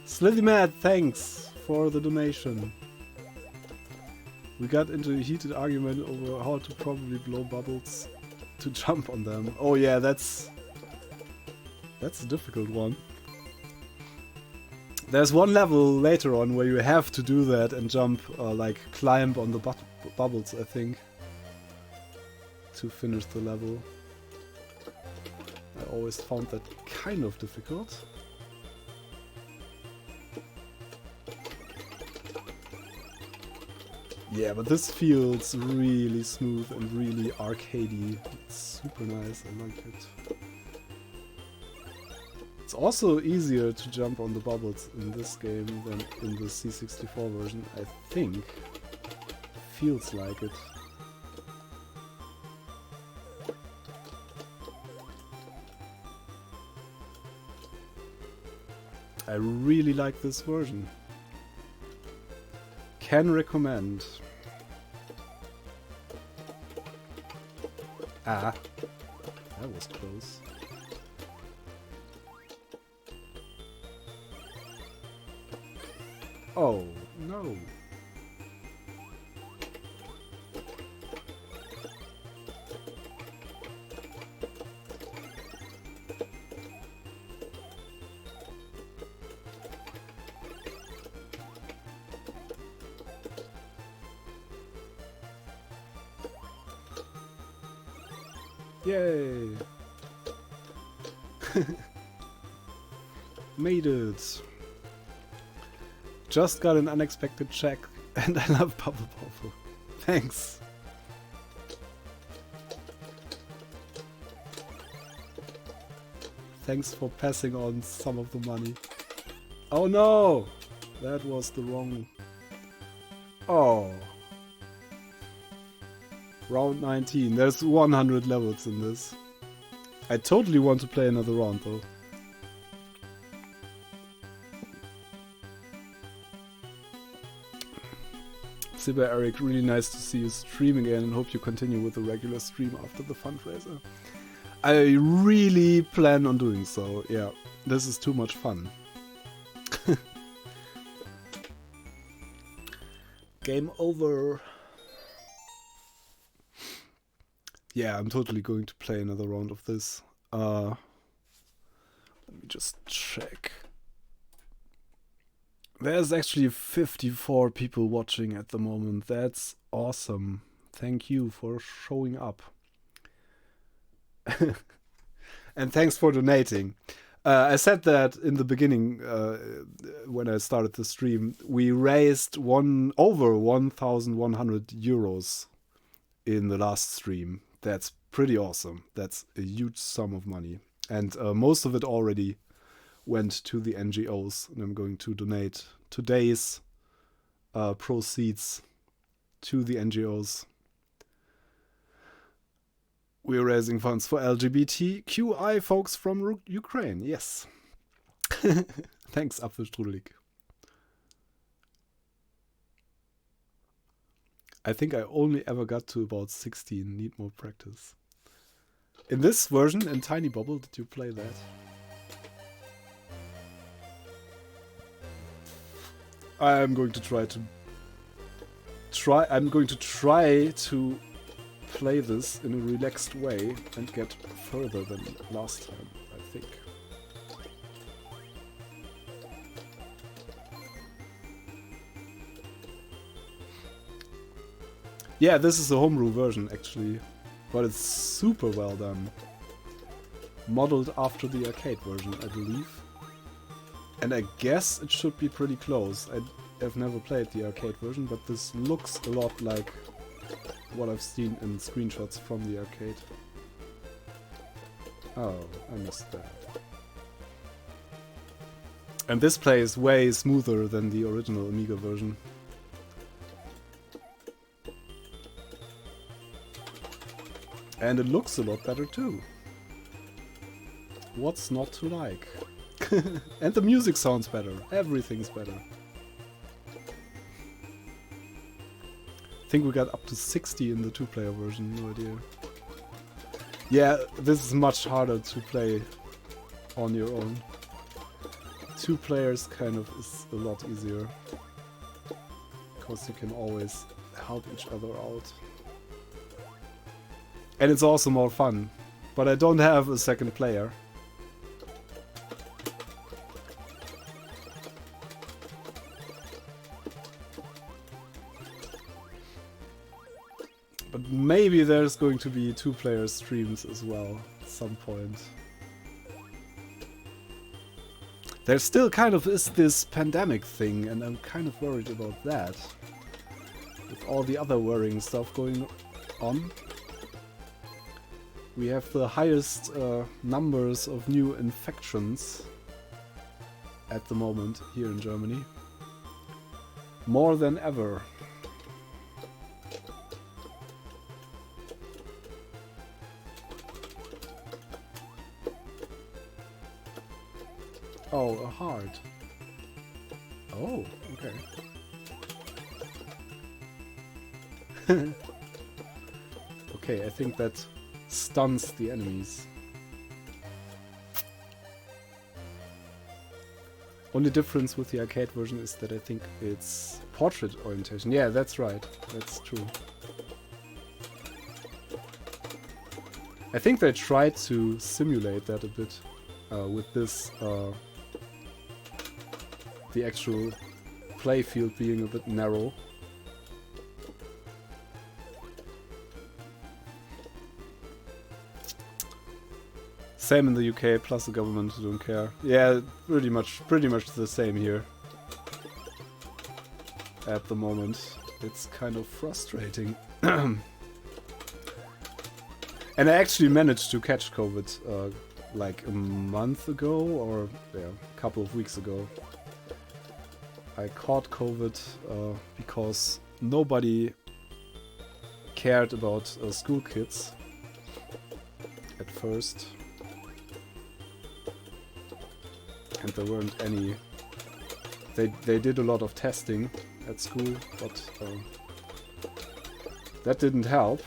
Slithy Mad, thanks for the donation. We got into a heated argument over how to probably blow bubbles to jump on them. Oh yeah, that's a difficult one. There's one level later on where you have to do that and jump, like climb on the bubbles, I think, to finish the level. I always found that kind of difficult. Yeah, but this feels really smooth and really arcadey. It's super nice, I like it. It's also easier to jump on the bubbles in this game than in the C64 version, I think. Feels like it. I really like this version. Can recommend. Ah, that was close. Oh, no. Yay! Made it! Just got an unexpected check, and I love Bubble Bobble. Thanks! Thanks for passing on some of the money. Oh no! That was the wrong... Oh. Round 19. There's 100 levels in this. I totally want to play another round though. Sibber Eric, really nice to see you stream again and hope you continue with the regular stream after the fundraiser. I really plan on doing so, yeah. This is too much fun. Game over. Yeah, I'm totally going to play another round of this. Let me just check. There's actually 54 people watching at the moment. That's awesome. Thank you for showing up. And thanks for donating. I said that in the beginning when I started the stream. We raised over 1,100 euros in the last stream. That's pretty awesome. That's a huge sum of money. And most of it already went to the NGOs. And I'm going to donate today's proceeds to the NGOs. We're raising funds for LGBTQI folks from Ukraine. Yes. Thanks, Apfelstrudelig. I think I only ever got to about 16. Need more practice. In this version, in Tiny Bubble, did you play that? I'm going to try to play this in a relaxed way and get further than last time, I think. Yeah, this is a homebrew version actually, but it's super well done. Modeled after the arcade version, I believe. And I guess it should be pretty close. I have never played the arcade version, but this looks a lot like what I've seen in screenshots from the arcade. Oh, I missed that. And this plays way smoother than the original Amiga version. And it looks a lot better too. What's not to like? And the music sounds better. Everything's better. I think we got up to 60 in the 2-player version, no idea. Yeah, this is much harder to play on your own. 2 players kind of is a lot easier. Because you can always help each other out. And it's also more fun. But I don't have a second player. But maybe there's going to be 2-player streams as well at some point. There still kind of is this pandemic thing, and I'm kind of worried about that. With all the other worrying stuff going on. We have the highest numbers of new infections at the moment here in Germany. More than ever. Oh, a heart. Oh, okay. Okay, I think that stuns the enemies. Only difference with the arcade version is that I think it's portrait orientation. Yeah, that's right. That's true. I think they tried to simulate that a bit with this, the actual play field being a bit narrow. Same in the UK, plus the government who don't care. Yeah, pretty much the same here. At the moment. It's kind of frustrating. And I actually managed to catch COVID like a month ago, or yeah, a couple of weeks ago. I caught COVID because nobody cared about school kids at first. And there weren't any. They did a lot of testing at school, but that didn't help.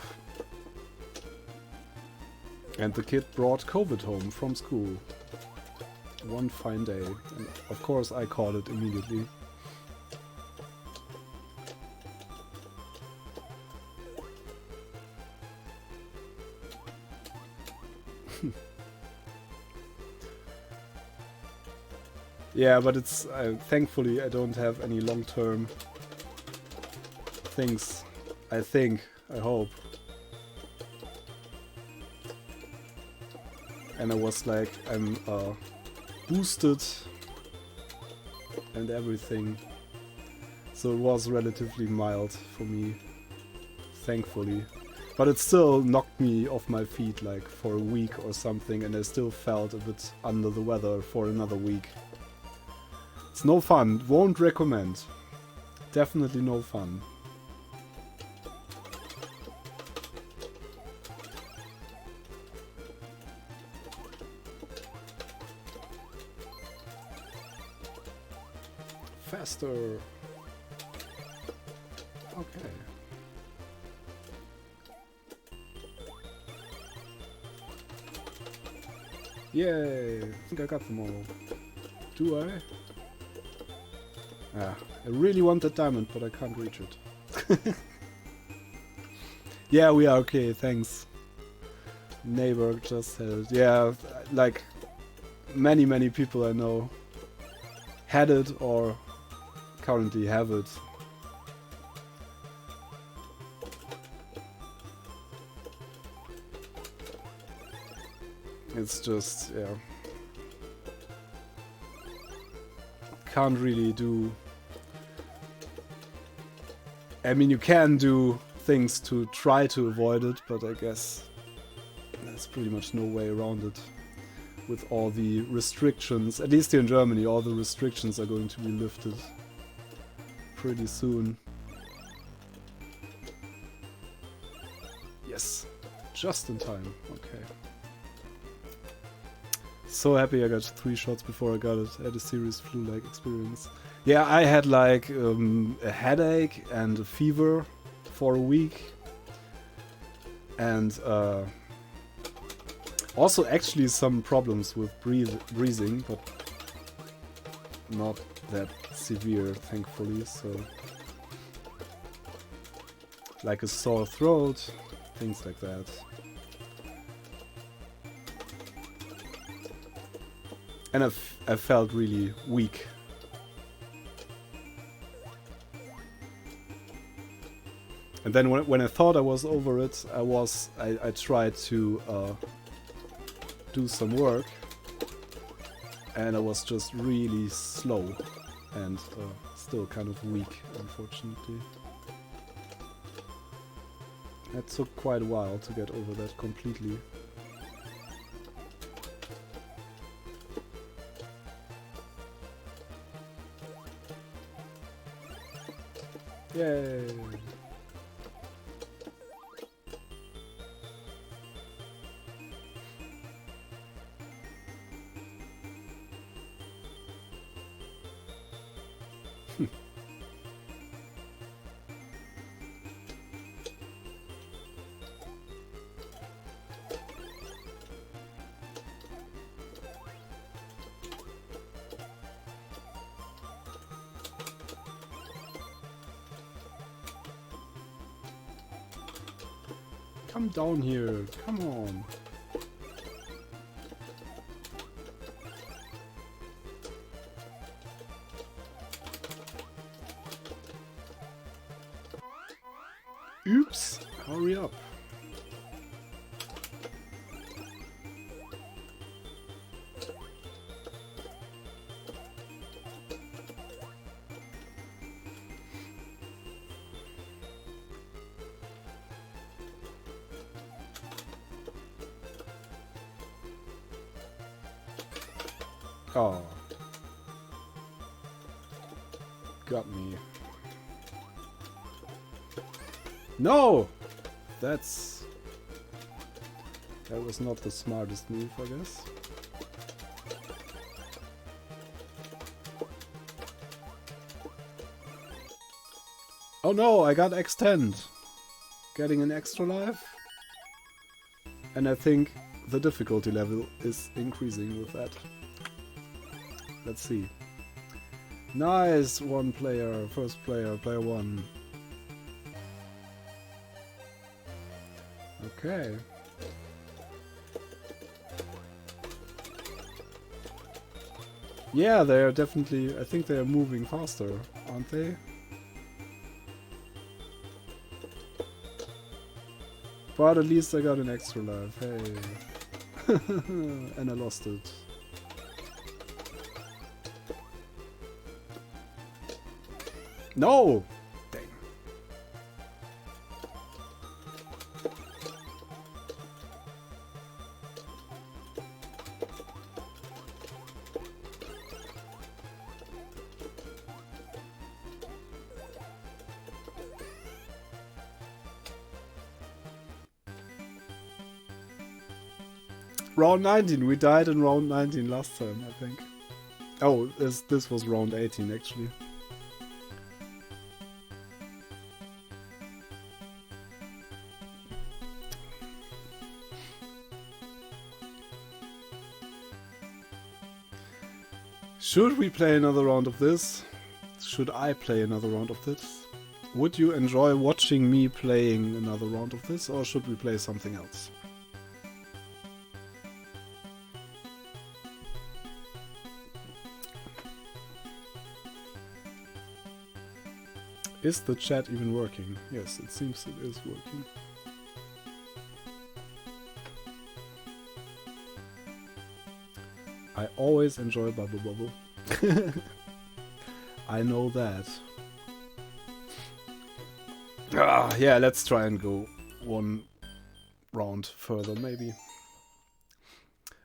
And the kid brought COVID home from school one fine day. And of course I caught it immediately. Yeah, but it's thankfully I don't have any long-term things. I hope. And I was like, I'm boosted and everything. So it was relatively mild for me, thankfully. But it still knocked me off my feet like for a week or something, and I still felt a bit under the weather for another week. It's no fun, won't recommend. Definitely no fun. Faster. Okay. Yay! I think I got them all. Do I? Ah, I really want that diamond, but I can't reach it. Yeah, we are okay, thanks. Neighbor just said, yeah, like many people I know had it or currently have it. It's just, yeah. Can't really do... I mean, you can do things to try to avoid it, but I guess there's pretty much no way around it. With all the restrictions, at least here in Germany, all the restrictions are going to be lifted pretty soon. Yes, just in time, okay. So happy I got 3 shots before I got it. I had a serious flu-like experience. Yeah, I had like a headache and a fever for a week. And also actually some problems with breathing, but not that severe, thankfully, so... Like a sore throat, things like that. And I felt really weak. And then when I thought I was over it, I tried to do some work, and I was just really slow and still kind of weak, unfortunately. It took quite a while to get over that completely. Yay! Come down here, come on. Oops, hurry up. Oh. Got me. No! That was not the smartest move, I guess. Oh no, I got extend. Getting an extra life. And I think the difficulty level is increasing with that. Let's see. Nice! One player, first player, player 1. Okay. Yeah, they are definitely... I think they are moving faster, aren't they? But at least I got an extra life, hey. And I lost it. No! Dang. Round 19. We died in round 19 last time, I think. Oh, this was round 18 actually. Should we play another round of this? Should I play another round of this? Would you enjoy watching me playing another round of this, or should we play something else? Is the chat even working? Yes, it seems it is working. I always enjoy Bubble Bubble. I know that. Yeah, let's try and go one round further, maybe.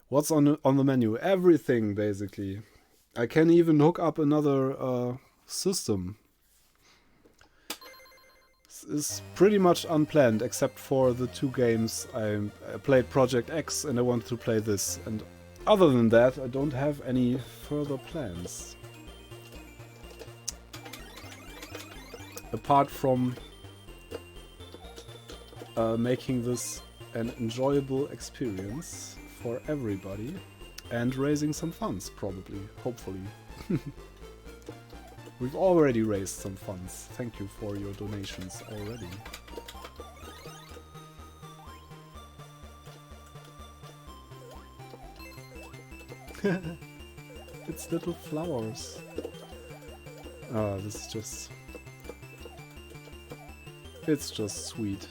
What's on the menu? Everything, basically. I can even hook up another system. This is pretty much unplanned, except for the 2 games. I played Project X and I wanted to play this. And other than that, I don't have any further plans. Apart from making this an enjoyable experience for everybody and raising some funds, probably, hopefully. We've already raised some funds. Thank you for your donations already. It's little flowers. Ah, this is just... It's just sweet.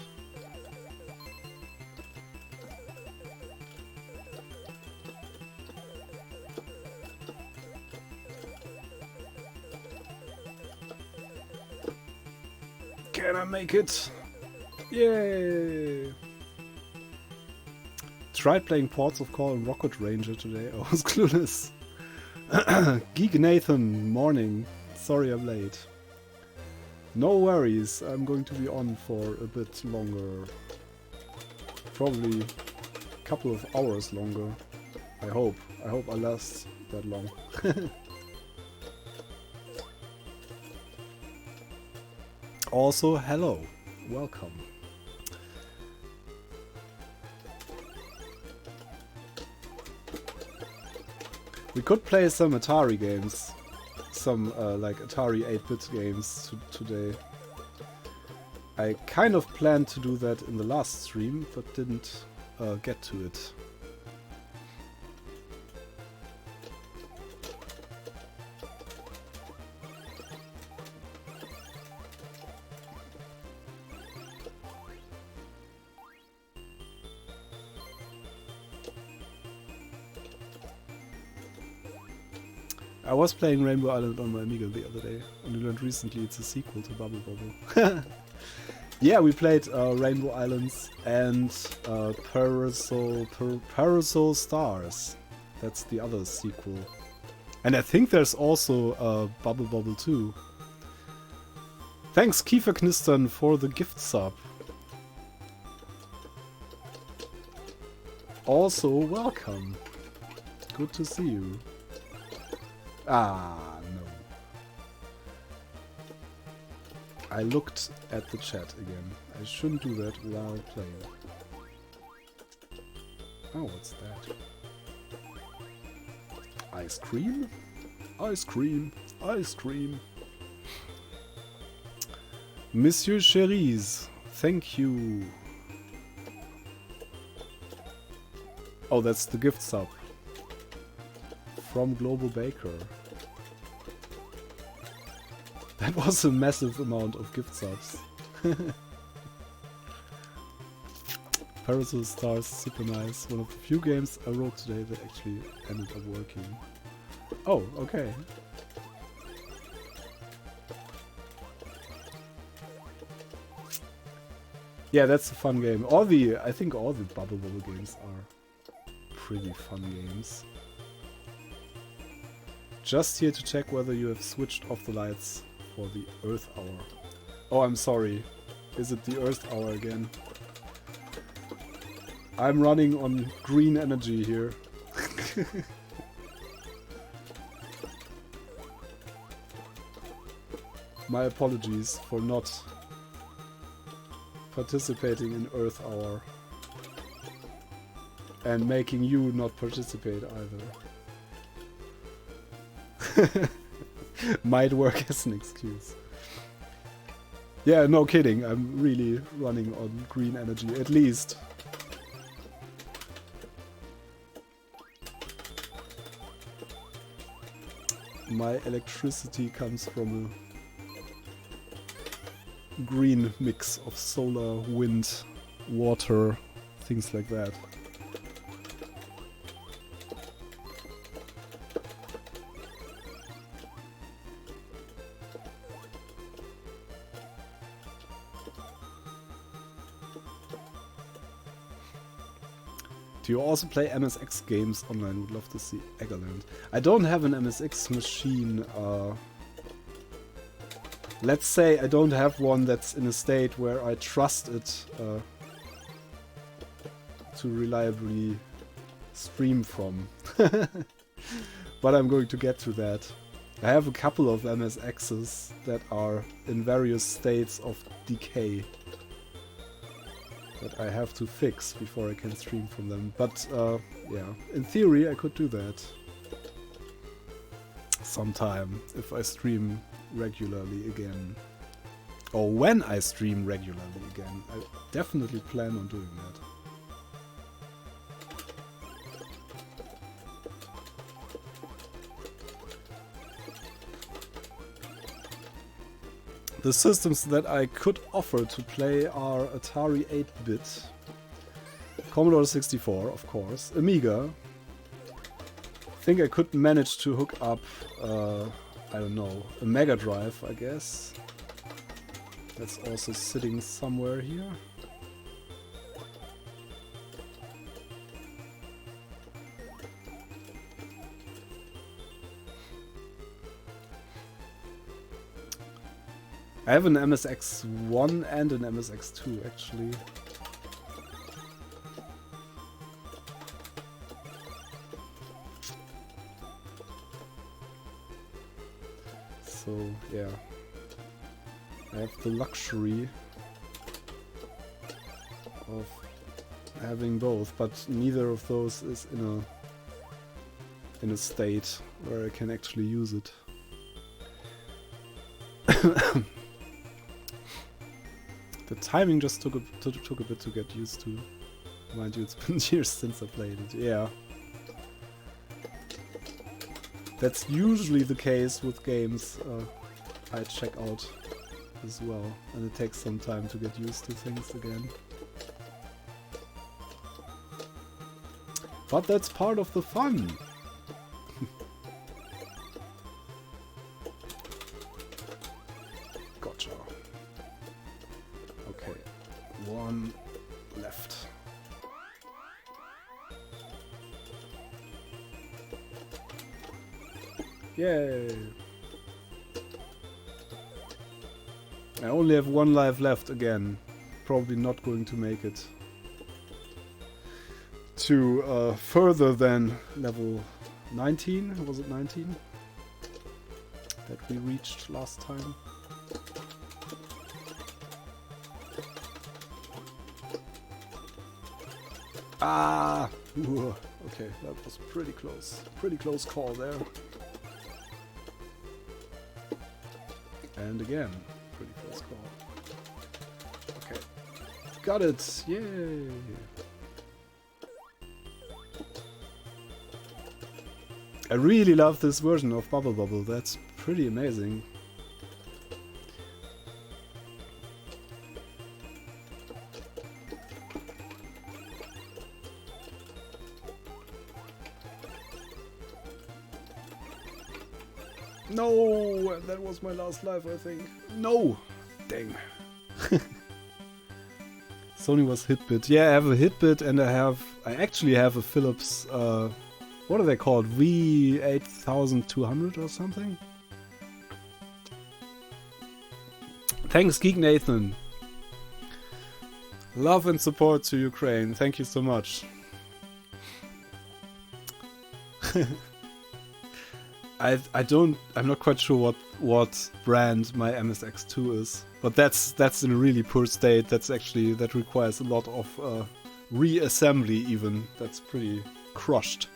Can I make it? Yay! Tried playing Ports of Call and Rocket Ranger today. I was clueless. Geek Nathan, morning. Sorry I'm late. No worries, I'm going to be on for a bit longer. Probably a couple of hours longer. I hope. I hope I last that long. Also, hello. Welcome. We could play some Atari games. Some like Atari 8-bit games today. I kind of planned to do that in the last stream, but didn't get to it. I was playing Rainbow Island on my Amiga the other day, and we learned recently it's a sequel to Bubble Bobble. Yeah, we played Rainbow Islands and Parasol Stars. That's the other sequel. And I think there's also Bubble Bobble 2. Thanks, Kiefer Knistern, for the gift sub. Also, welcome. Good to see you. Ah, no. I looked at the chat again. I shouldn't do that while playing. Oh, what's that? Ice cream? Ice cream. Ice cream. Monsieur Cherise, thank you. Oh, that's the gift sub. From Global Baker. That was a massive amount of gift subs. Parasol Stars, super nice. One of the few games I wrote today that actually ended up working. Oh, okay. Yeah, that's a fun game. I think all the Bubble Bobble games are pretty fun games. Just here to check whether you have switched off the lights for the Earth Hour. Oh, I'm sorry. Is it the Earth Hour again? I'm running on green energy here. My apologies for not participating in Earth Hour. And making you not participate either. Might work as an excuse. Yeah, no kidding. I'm really running on green energy, at least. My electricity comes from a green mix of solar, wind, water, things like that. Do you also play MSX games online? Would love to see Eggerland. I don't have an MSX machine. Let's say I don't have one that's in a state where I trust it to reliably stream from. But I'm going to get to that. I have a couple of MSXs that are in various states of decay that I have to fix before I can stream from them. But yeah, in theory I could do that sometime if I stream regularly again. Or when I stream regularly again. I definitely plan on doing that. The systems that I could offer to play are Atari 8-bit, Commodore 64, of course, Amiga. I think I could manage to hook up, I don't know, a Mega Drive, I guess. That's also sitting somewhere here. I have an MSX1 and an MSX2 actually. So yeah, I have the luxury of having both, but neither of those is in a state where I can actually use it. The timing just took a bit to get used to. Mind you, it's been years since I played it. Yeah. That's usually the case with games I check out as well. And it takes some time to get used to things again. But that's part of the fun. Gotcha. Okay, one left. Yay! I only have one life left again. Probably not going to make it to further than level 19. Was it 19? That we reached last time. Ah! Ooh, okay, that was pretty close. Pretty close call there. And again, pretty close call. Okay. Got it! Yay! I really love this version of Bubble Bobble. That's pretty amazing. No! That was my last life, I think. No! Dang. Sony was Hitbit. Yeah, I have a Hitbit and I actually have a Philips, what are they called? V8200 or something? Thanks, Geek Nathan. Love and support to Ukraine. Thank you so much. I'm not quite sure what brand my MSX2 is, but that's in a really poor state. That requires a lot of reassembly even. That's pretty crushed.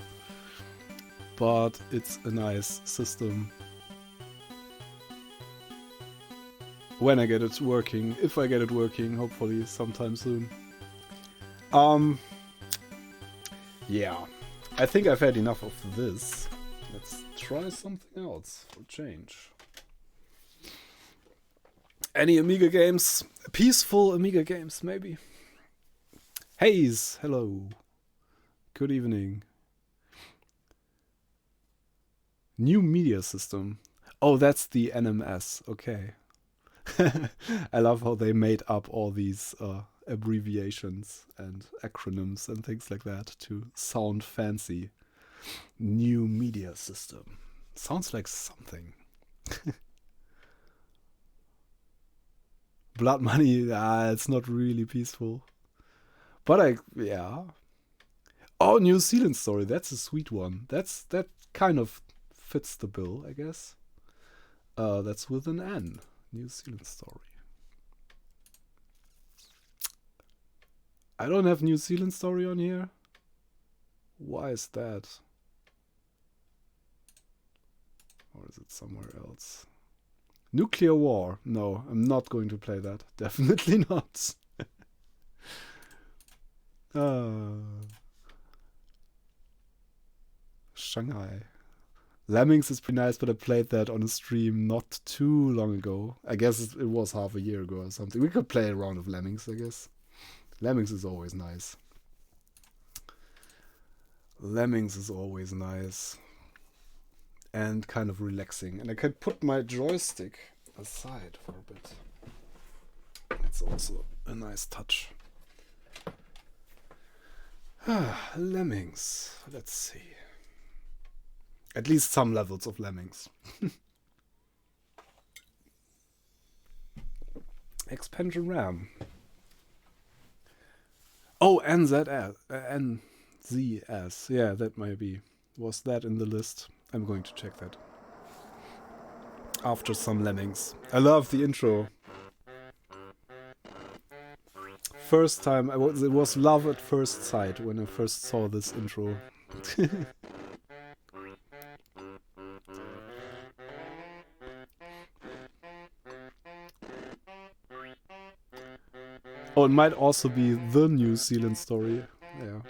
But it's a nice system. When I get it working, if I get it working, hopefully sometime soon. Yeah. I think I've had enough of this. Let's try something else for change. Any Amiga games? Peaceful Amiga games, maybe? Haze, hello. Good evening. New media system. Oh, that's the NMS. Okay. I love how they made up all these abbreviations and acronyms and things like that to sound fancy. New media system. Sounds like something. Blood Money, it's not really peaceful. But yeah. Oh, New Zealand Story, that's a sweet one. That kind of fits the bill, I guess. That's with an N. New Zealand Story. I don't have New Zealand Story on here. Why is that? Or is it somewhere else? Nuclear War. No, I'm not going to play that. Definitely not. Shanghai. Lemmings is pretty nice, but I played that on a stream not too long ago. I guess it was half a year ago or something. We could play a round of Lemmings, I guess. Lemmings is always nice. Lemmings is always nice. And kind of relaxing. And I can put my joystick aside for a bit. That's also a nice touch. Lemmings. Let's see. At least some levels of Lemmings. Expansion RAM. Oh, NZS. NZS. Yeah, that might be. Was that in the list? I'm going to check that. After some Lemmings. I love the intro. First time, it was love at first sight when I first saw this intro. Oh, it might also be the New Zealand Story. Yeah.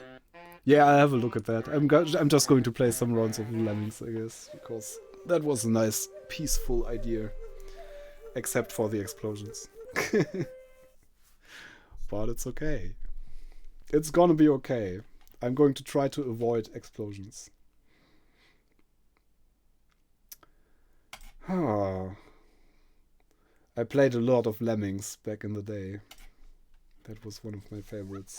Yeah, I'll have a look at that. I'm just going to play some rounds of Lemmings, I guess, because that was a nice, peaceful idea. Except for the explosions. But it's okay. It's gonna be okay. I'm going to try to avoid explosions. I played a lot of Lemmings back in the day. That was one of my favorites.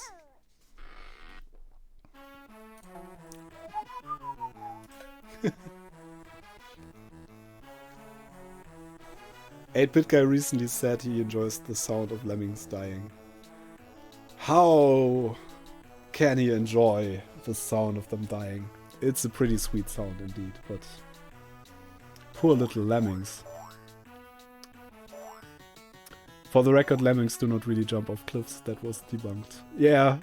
Eight-Bit Guy recently said he enjoys the sound of lemmings dying. How can he enjoy the sound of them dying? It's a pretty sweet sound indeed, but poor little lemmings. For the record, lemmings do not really jump off cliffs. That was debunked. Yeah,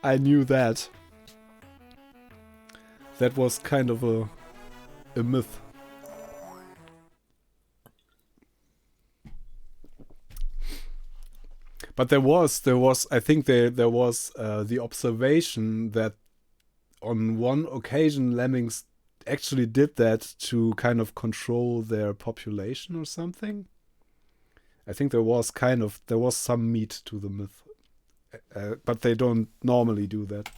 I knew that. That was kind of a myth. But there was, I think there was the observation that on one occasion lemmings actually did that to kind of control their population or something. I think there was some meat to the myth, but they don't normally do that.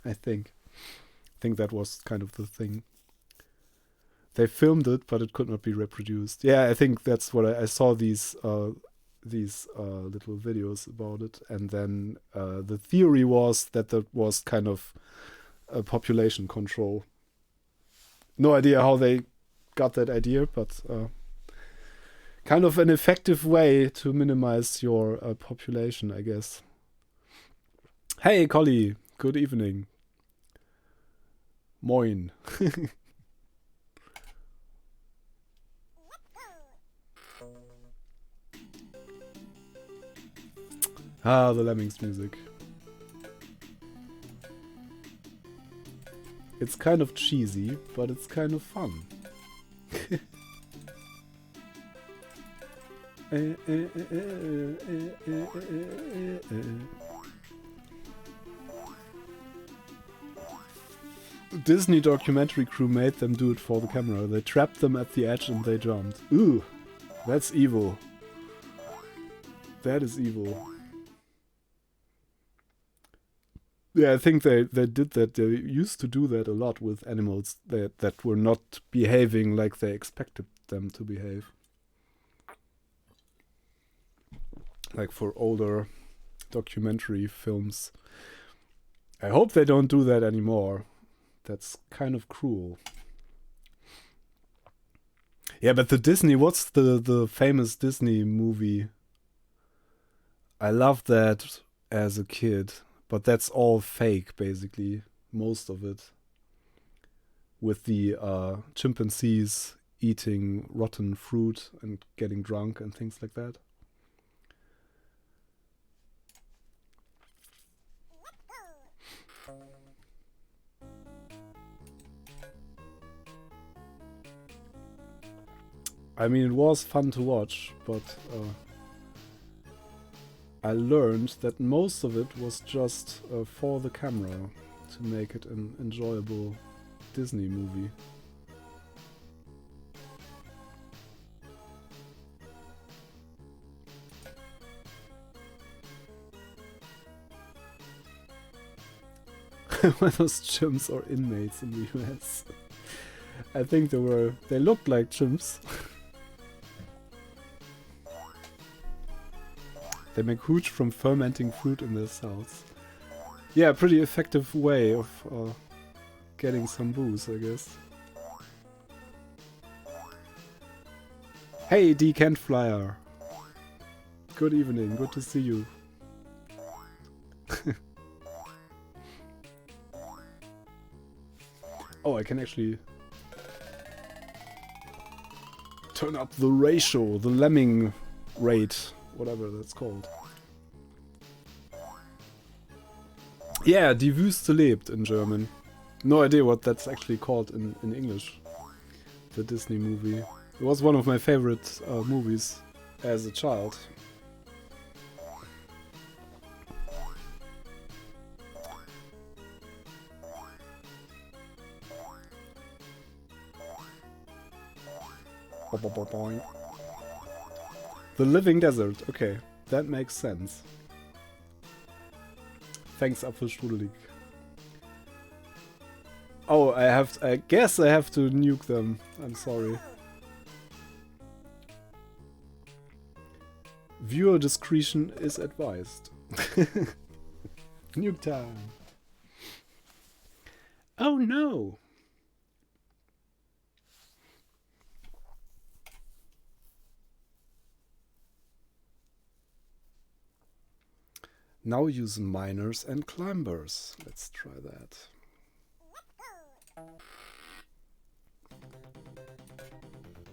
I think that was kind of the thing. They filmed it, but it could not be reproduced. Yeah, I think that's what I saw. These these little videos about it, and then the theory was that was kind of a population control. No idea how they got that idea, but kind of an effective way to minimize your population, I guess. Hey, Collie, good evening. Moin. Ah, the Lemmings music. It's kind of cheesy, but it's kind of fun. Disney documentary crew made them do it for the camera. They trapped them at the edge and they jumped. Ooh, that's evil. That is evil. Yeah, I think they did that. They used to do that a lot with animals that were not behaving like they expected them to behave. Like for older documentary films. I hope they don't do that anymore. That's kind of cruel. Yeah, but the Disney, what's the famous Disney movie? I loved that as a kid. But that's all fake, basically. Most of it. With the chimpanzees eating rotten fruit and getting drunk and things like that. I mean, it was fun to watch, but I learned that most of it was just for the camera to make it an enjoyable Disney movie. Were those chimps or inmates in the US? I think they looked like chimps. They make hooch from fermenting fruit in their cells. Yeah, pretty effective way of getting some booze, I guess. Hey, D. Kent Flyer. Good evening, good to see you. Oh, I can actually turn up the ratio, the lemming rate. Whatever that's called. Yeah, Die Wüste lebt in German. No idea what that's actually called in English. The Disney movie. It was one of my favorite movies as a child. The Living Desert, okay, that makes sense. Thanks, Apfelstrudelig. Oh, I guess I have to nuke them. I'm sorry. Viewer discretion is advised. Nuke time. Oh no! Now use miners and climbers. Let's try that.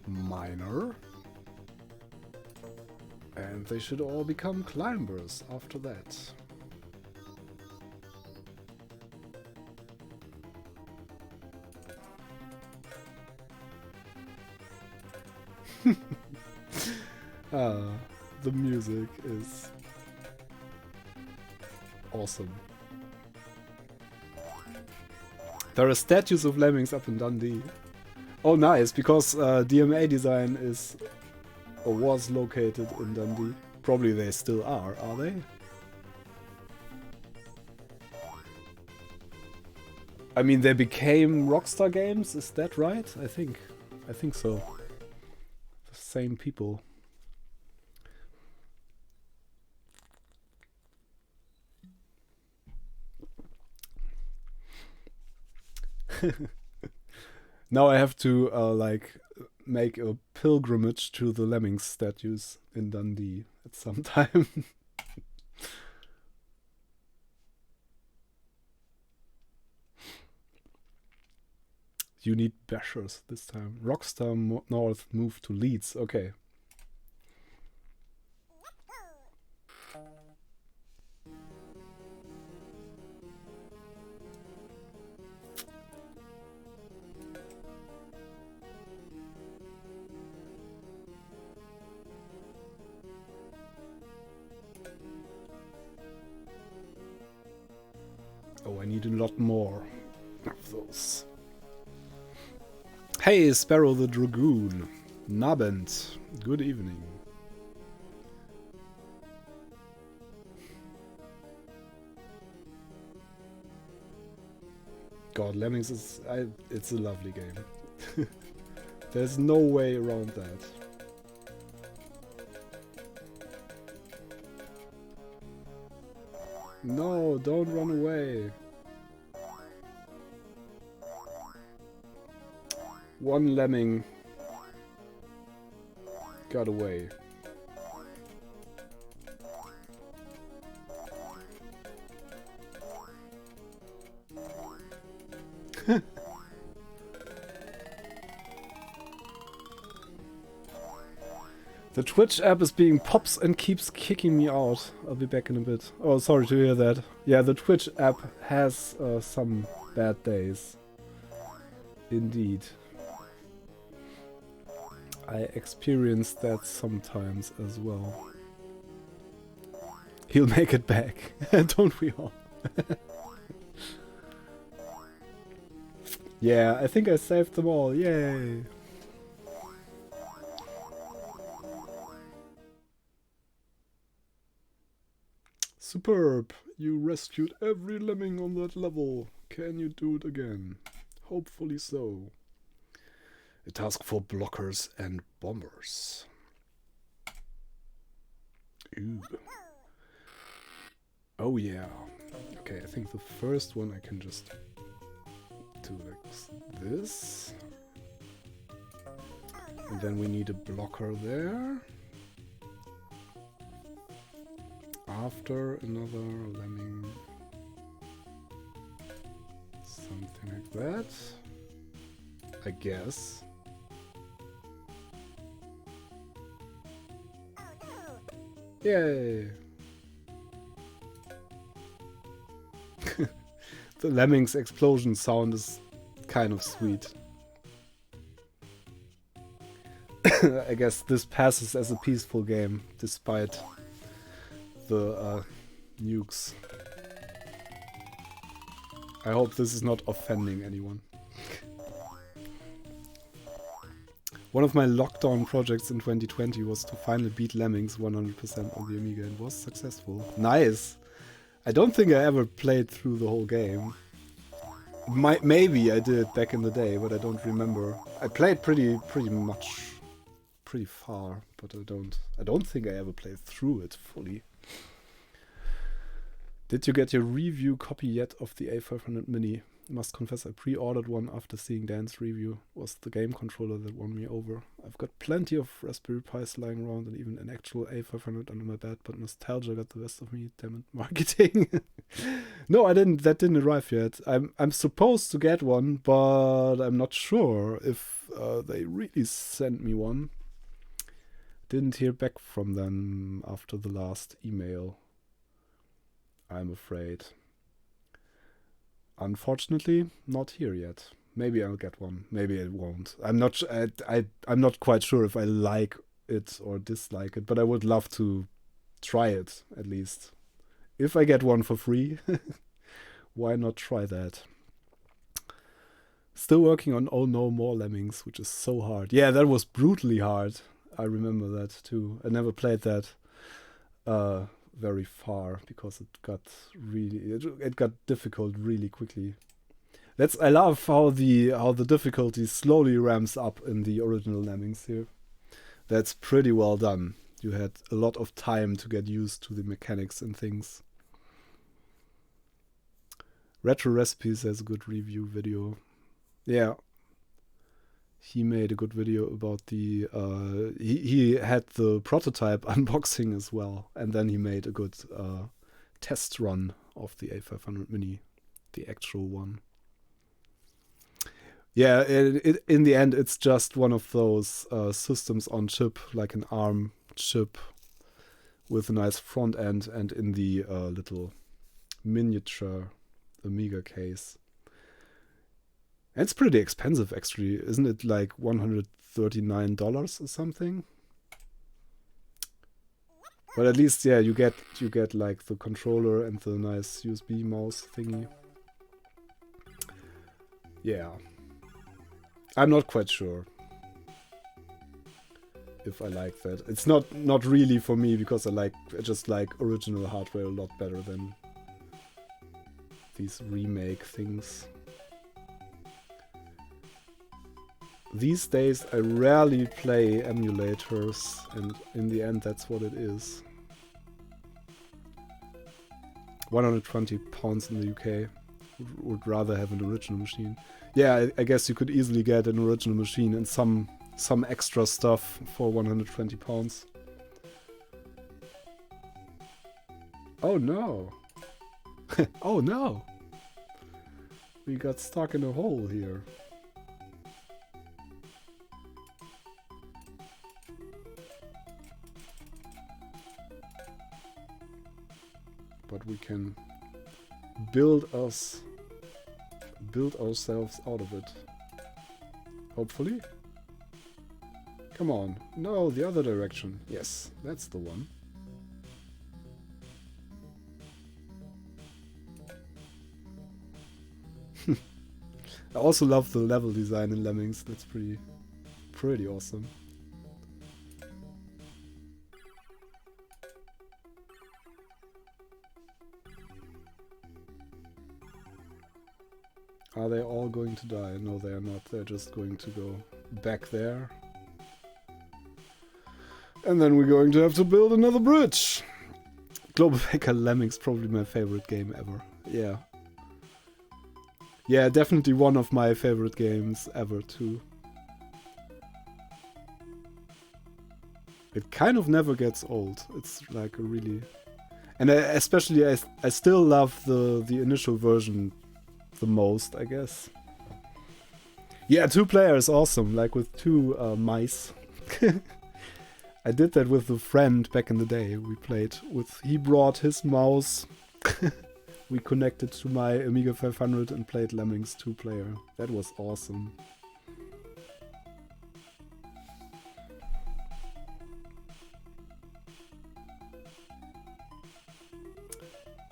Miner. And they should all become climbers after that. The music is awesome. There are statues of lemmings up in Dundee. Oh nice, because DMA Design is or was located in Dundee. Probably they still are they? I mean, they became Rockstar Games, is that right? I think so. The same people. Now I have to like make a pilgrimage to the Lemmings statues in Dundee at some time. You need bashers this time. Rockstar North moved to Leeds. Okay. Oh, I need a lot more of those. Hey, Sparrow the Dragoon. Nabend. Good evening. God, Lemmings is... it's a lovely game. There's no way around that. No, don't run away. One lemming got away. The Twitch app is being pops and keeps kicking me out. I'll be back in a bit. Oh, sorry to hear that. Yeah, the Twitch app has some bad days. Indeed. I experience that sometimes as well. He'll make it back. Don't we all? Yeah, I think I saved them all. Yay! Superb! You rescued every lemming on that level. Can you do it again? Hopefully so. A task for blockers and bombers. Ooh. Oh yeah. Okay, I think the first one I can just do like this. And then we need a blocker there. After another lemming. Something like that. I guess. Yay! The lemmings explosion sound is kind of sweet. I guess this passes as a peaceful game, despite the nukes. I hope this is not offending anyone. One of my lockdown projects in 2020 was to finally beat Lemmings 100% on the Amiga and was successful. Nice! I don't think I ever played through the whole game. Maybe I did back in the day, but I don't remember. I played pretty far, but I don't think I ever played through it fully. Did you get your review copy yet of the A500 Mini? Must confess I pre-ordered one after seeing Dan's review. Was the game controller that won me over. I've got plenty of Raspberry Pis lying around and even an actual A500 under my bed, but nostalgia got the best of me. Damn it, marketing. No, I didn't. That didn't arrive yet. I'm supposed to get one, but I'm not sure if they really sent me one. Didn't hear back from them after the last email. I'm afraid. Unfortunately, not here yet. Maybe I'll get one. Maybe I won't. I'm not. I'm not quite sure if I like it or dislike it, but I would love to try it at least. If I get one for free, why not try that? Still working on Oh No More Lemmings, which is so hard. Yeah, that was brutally hard. I remember that too. I never played that very far because it got difficult really quickly. I love how the difficulty slowly ramps up in the original Lemmings here. That's pretty well done. You had a lot of time to get used to the mechanics and things. Retro Recipes has a good review video. Yeah. He made a good video about the he had the prototype unboxing as well, and then he made a good test run of the A500 Mini, the actual one. Yeah, in the end, it's just one of those systems on chip, like an ARM chip with a nice front end, and in the little miniature Amiga case. And it's pretty expensive, actually, isn't it? Like $139 or something. But at least, yeah, you get like the controller and the nice USB mouse thingy. Yeah. I'm not quite sure if I like that. It's not really for me, because I just like original hardware a lot better than these remake things. These days I rarely play emulators, and in the end that's what it is. £120 in the UK. Would rather have an original machine. Yeah, I guess you could easily get an original machine and some extra stuff for £120. Oh no! Oh no! We got stuck in a hole here. But we can build ourselves out of it. Hopefully. Come on. No, the other direction. Yes, that's the one. I also love the level design in Lemmings. That's pretty awesome. Are they all going to die? No, they are not. They're just going to go back there. And then we're going to have to build another bridge. Global Baker Lemmings, probably my favorite game ever. Yeah. Yeah, definitely one of my favorite games ever too. It kind of never gets old. It's like a really... And especially I still love the initial version the most, I guess. Yeah, 2-player is awesome, like with 2 mice. I did that with a friend back in the day. We played with... He brought his mouse. We connected to my Amiga 500 and played Lemmings 2-player. That was awesome.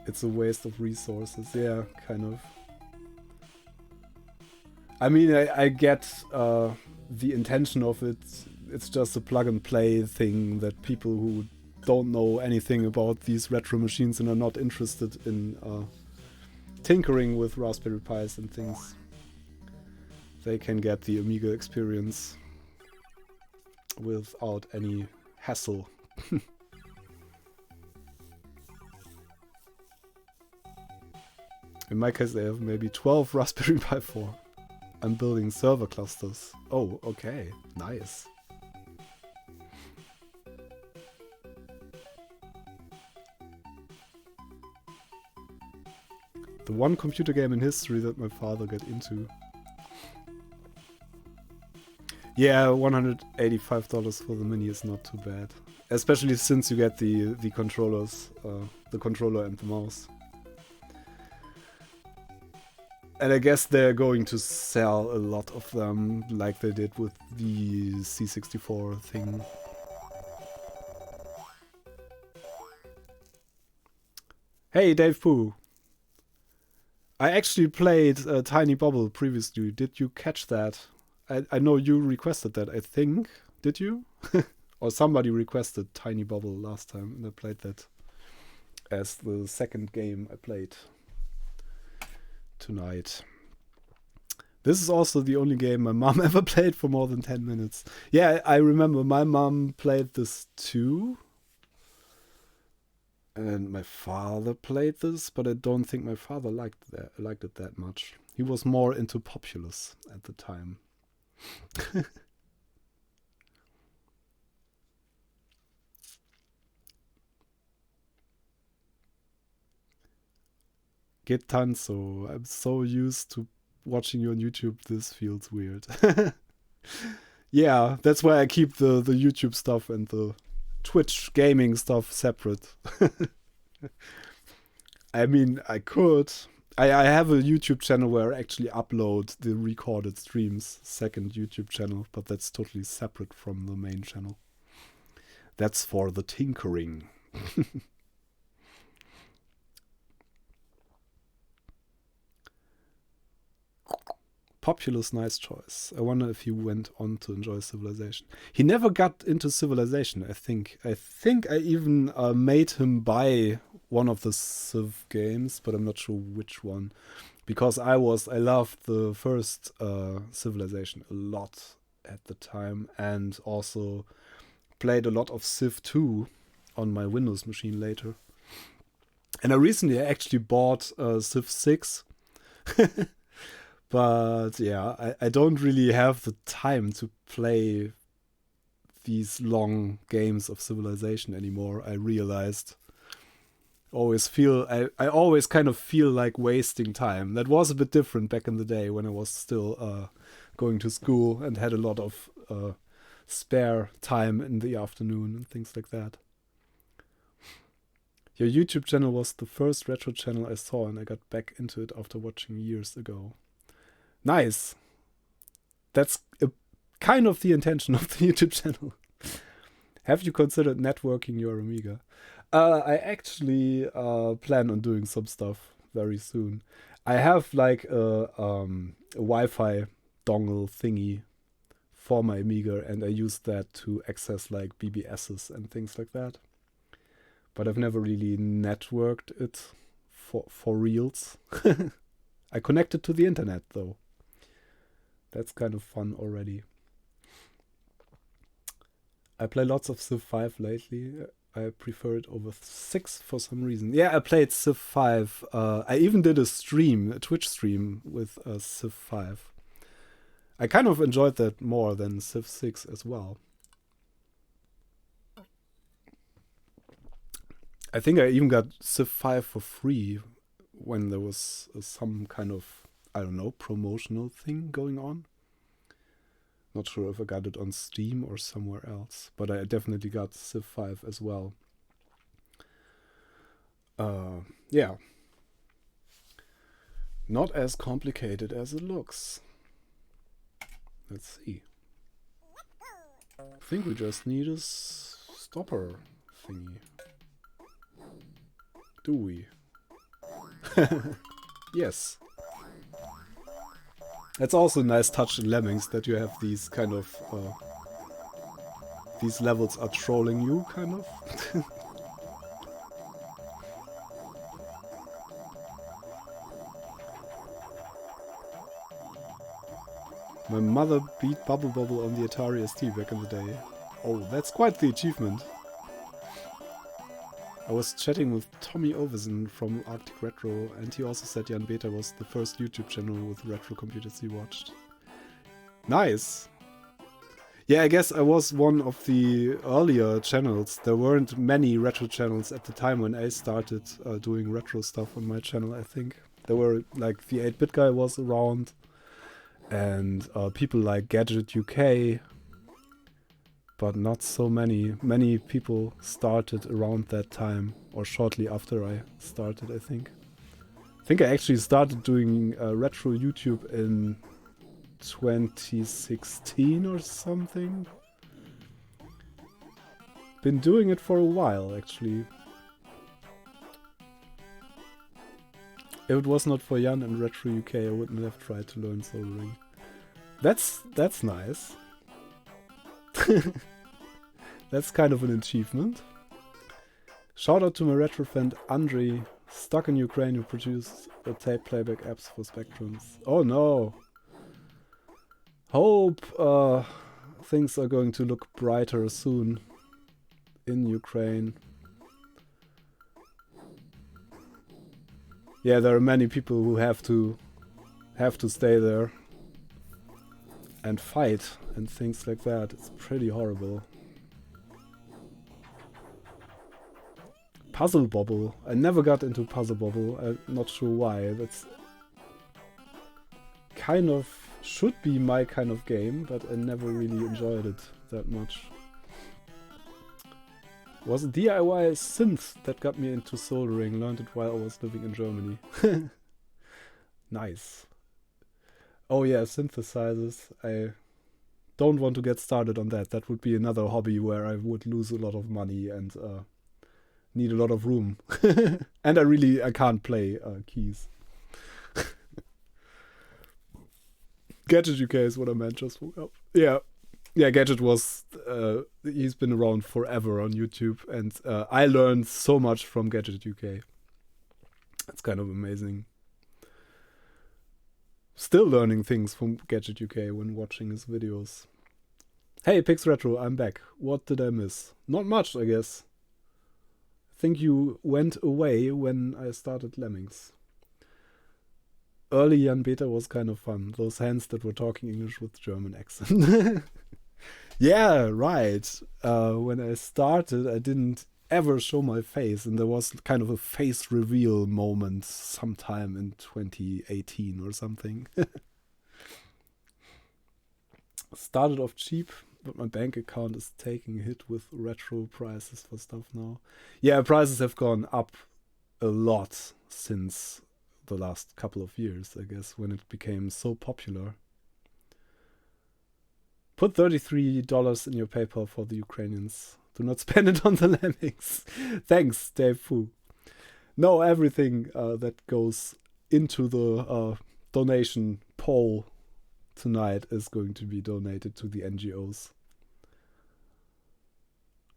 It's a waste of resources, yeah, kind of. I mean, I get the intention of it. It's just a plug and play thing that people who don't know anything about these retro machines and are not interested in tinkering with Raspberry Pis and things, they can get the Amiga experience without any hassle. In my case, they have maybe 12 Raspberry Pi 4. I'm building server clusters. Oh, okay. Nice. The one computer game in history that my father got into. Yeah, $185 for the Mini is not too bad. Especially since you get the controllers, the controller and the mouse. And I guess they're going to sell a lot of them, like they did with the C64 thing. Hey, Dave Pooh. I actually played Tiny Bubble previously. Did you catch that? I know you requested that, I think. Did you? Or somebody requested Tiny Bubble last time, and I played that as the second game I played tonight. This is also the only game my mom ever played for more than 10 minutes. Yeah, I remember my mom played this too. And my father played this, but I don't think my father liked it that much. He was more into Populous at the time. Get Tanso. I'm so used to watching you on YouTube. This feels weird. Yeah, that's why I keep the YouTube stuff and the Twitch gaming stuff separate. I mean, I could. I have a YouTube channel where I actually upload the recorded streams, second YouTube channel, but that's totally separate from the main channel. That's for the tinkering. Populous, nice choice. I wonder if he went on to enjoy Civilization. He never got into Civilization, I think. I think I even made him buy one of the Civ games, but I'm not sure which one. Because I loved the first Civilization a lot at the time, and also played a lot of Civ 2 on my Windows machine later. And I recently actually bought Civ 6. But yeah, I don't really have the time to play these long games of Civilization anymore. I realized I always kind of feel like wasting time. That was a bit different back in the day when I was still going to school and had a lot of spare time in the afternoon and things like that. Your YouTube channel was the first retro channel I saw, and I got back into it after watching years ago. Nice. That's kind of the intention of the YouTube channel. Have you considered networking your Amiga? I actually plan on doing some stuff very soon. I have like a Wi-Fi dongle thingy for my Amiga, and I use that to access like BBSs and things like that. But I've never really networked it for reals. I connected to the internet though. That's kind of fun already. I play lots of Civ 5 lately. I prefer it over 6 for some reason. Yeah, I played Civ 5. I even did a Twitch stream with Civ 5. I kind of enjoyed that more than Civ 6 as well. I think I even got Civ 5 for free when there was some kind of, I don't know, promotional thing going on. Not sure if I got it on Steam or somewhere else, but I definitely got Civ 5 as well. Yeah. Not as complicated as it looks. Let's see. I think we just need a stopper thingy. Do we? Yes. It's also a nice touch in Lemmings that you have these kind of these levels are trolling you, kind of. My mother beat Bubble Bobble on the Atari ST back in the day. Oh, that's quite the achievement. I was chatting with Tommy Overson from Arctic Retro, and he also said Jan Beta was the first YouTube channel with retro computers he watched. Nice! Yeah, I guess I was one of the earlier channels. There weren't many retro channels at the time when I started doing retro stuff on my channel, I think. There were, like, the 8-Bit Guy was around, and people like Gadget UK, but not so many. Many people started around that time, or shortly after I started, I think. I think I actually started doing retro YouTube in 2016 or something. Been doing it for a while, actually. If it was not for Jan and Retro UK, I wouldn't have tried to learn soldering. That's nice. That's kind of an achievement. Shout out to my retro friend Andrei, stuck in Ukraine, who produced the tape playback apps for Spectrums. Oh no! Hope things are going to look brighter soon in Ukraine. Yeah, there are many people who have to stay there and fight and things like that. It's pretty horrible. Puzzle Bobble. I never got into Puzzle Bobble. I'm not sure why. That's kind of should be my kind of game, but I never really enjoyed it that much. Was it DIY synth that got me into soldering? Learned it while I was living in Germany. Nice. Oh yeah, synthesizers. I don't want to get started on that. That would be another hobby where I would lose a lot of money and need a lot of room. And I can't play keys. Gadget UK is what I meant, just woke up. Yeah, Gadget was, he's been around forever on YouTube, and I learned so much from Gadget UK. It's kind of amazing. Still learning things from Gadget UK when watching his videos. Hey, Pix Retro, I'm back. What did I miss? Not much, I guess. I think you went away when I started Lemmings. Early Jan Beta was kind of fun. Those hands that were talking English with German accent. Yeah, right. When I started, I didn't ever show my face, and there was kind of a face reveal moment sometime in 2018 or something. Started off cheap, but my bank account is taking a hit with retro prices for stuff now. Yeah, prices have gone up a lot since the last couple of years, I guess, when it became so popular. Put $33 in your PayPal for the Ukrainians. Do not spend it on the Lemmings. Thanks, Dave Fu. No, everything that goes into the donation poll tonight is going to be donated to the NGOs.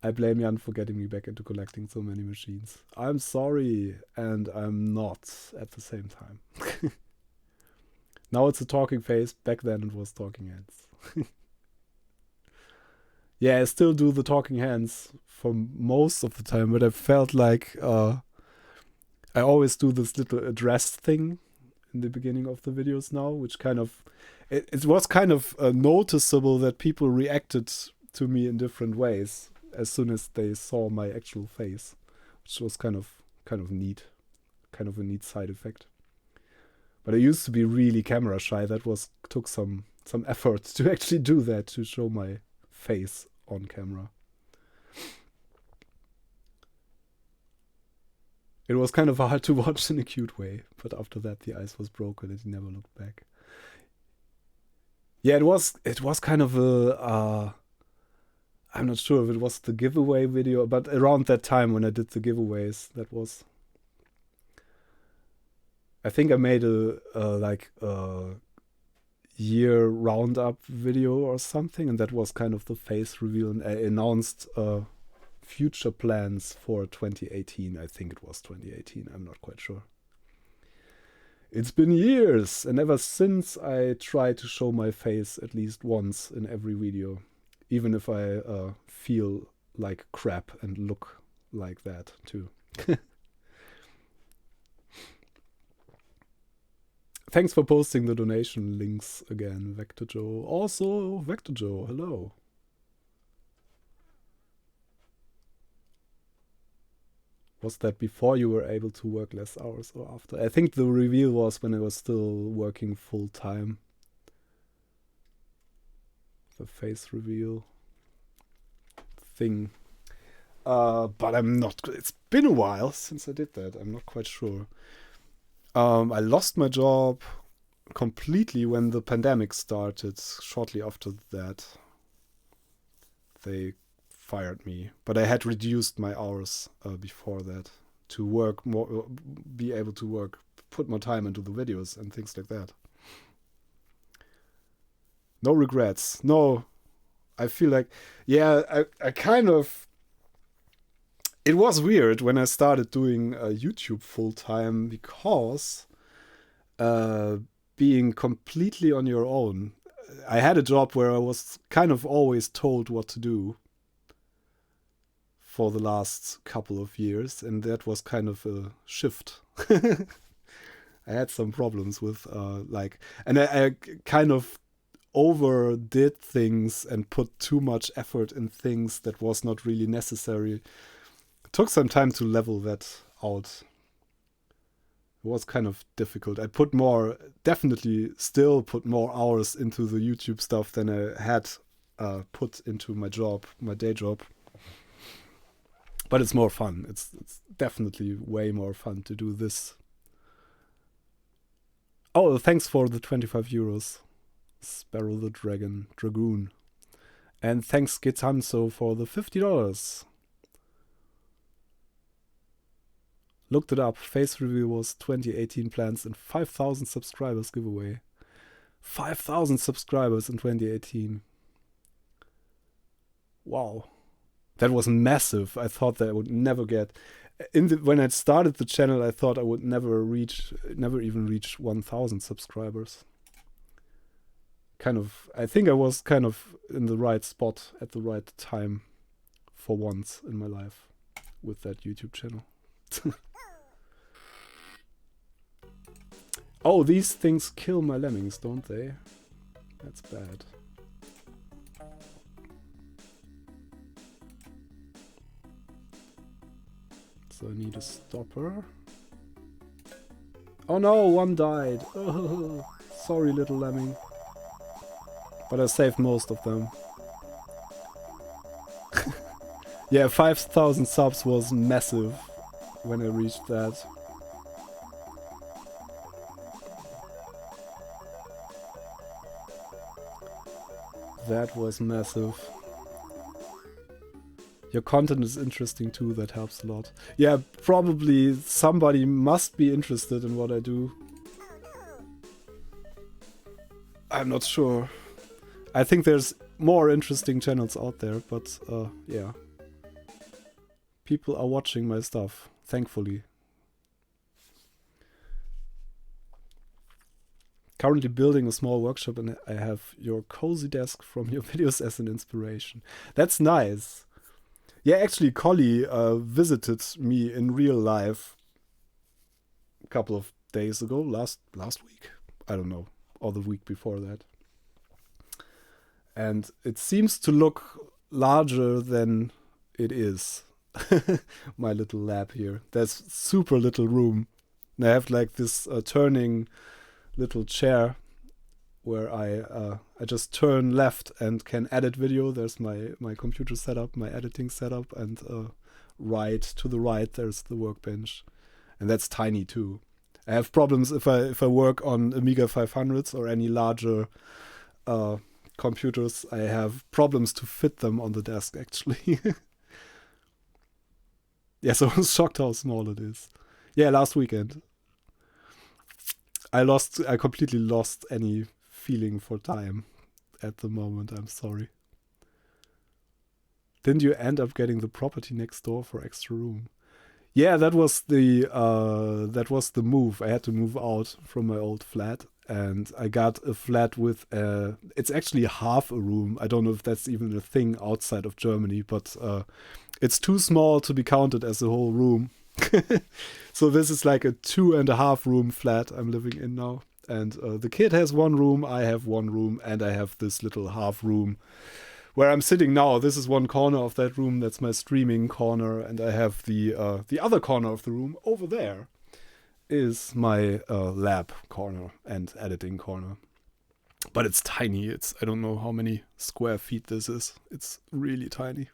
I blame Jan for getting me back into collecting so many machines. I'm sorry, and I'm not at the same time. Now it's a talking face. Back then it was talking hands. Yeah, I still do the talking hands for most of the time, but I felt like I always do this little address thing in the beginning of the videos now, which kind of it was kind of noticeable that people reacted to me in different ways as soon as they saw my actual face, which was kind of neat, kind of a neat side effect. But I used to be really camera shy. That took some effort to actually do that, to show my face on camera. It was kind of hard to watch in a cute way, but after that the ice was broken and he never looked back. Yeah, it was kind of a I'm not sure if it was the giveaway video, but around that time when I did the giveaways, that was, I think I made a year roundup video or something, and that was kind of the face reveal, and I announced future plans for 2018. I think it was 2018, I'm not quite sure. It's been years, and ever since I try to show my face at least once in every video, even if I feel like crap and look like that too. Thanks for posting the donation links again, Vector Joe. Also, Vector Joe, hello. Was that before you were able to work less hours or after? I think the reveal was when I was still working full time. The face reveal thing. But I'm not, it's been a while since I did that. I'm not quite sure. I lost my job completely when the pandemic started. Shortly after that, they fired me. But I had reduced my hours before that to work more, be able to work, put more time into the videos and things like that. No regrets. No, I feel like, yeah, I kind of, it was weird when I started doing YouTube full time, because being completely on your own, I had a job where I was kind of always told what to do for the last couple of years, and that was kind of a shift. I had some problems with and I kind of overdid things and put too much effort in things that was not really necessary. It took some time to level that out. It was kind of difficult. I definitely still put more hours into the YouTube stuff than I had put into my day job. But it's more fun. It's definitely way more fun to do this. Oh, thanks for the 25 euros. Sparrow the Dragoon. And thanks Getanso for the $50. Looked it up. Face reveal was 2018 plans and 5,000 subscribers giveaway. 5,000 subscribers in 2018. Wow. That was massive. I thought that I would never get. When I started the channel, I thought I would never even reach 1,000 subscribers. I think I was kind of in the right spot at the right time for once in my life with that YouTube channel. Oh, these things kill my lemmings, don't they? That's bad. So I need a stopper. Oh no, one died. Oh, sorry, little lemming. But I saved most of them. Yeah, 5,000 subs was massive when I reached that. That was massive. Your content is interesting too, that helps a lot. Yeah, probably somebody must be interested in what I do. I'm not sure. I think there's more interesting channels out there, but yeah. People are watching my stuff, thankfully. Currently building a small workshop and I have your cozy desk from your videos as an inspiration. That's nice. Yeah, actually, Collie visited me in real life a couple of days ago, last week. I don't know, or the week before that. And it seems to look larger than it is. My little lab here. There's super little room. And I have like this turning little chair where I just turn left and can edit video. There's my computer setup, my editing setup, and right to the right there's the workbench, and that's tiny too. I have problems if I work on Amiga 500s or any larger computers. I have problems to fit them on the desk actually. Yeah, so I was shocked how small it is. Yeah, last weekend. I completely lost any feeling for time at the moment. I'm sorry. Didn't you end up getting the property next door for extra room? Yeah, that was the move. I had to move out from my old flat, and I got a flat with it's actually half a room. I don't know if that's even a thing outside of Germany, but it's too small to be counted as a whole room. So this is like a 2.5 room flat I'm living in now. And the kid has one room, I have one room, and I have this little half room where I'm sitting now. This is one corner of that room. That's my streaming corner. And I have the other corner of the room over there is my lab corner and editing corner. But it's tiny. I don't know how many square feet this is. It's really tiny.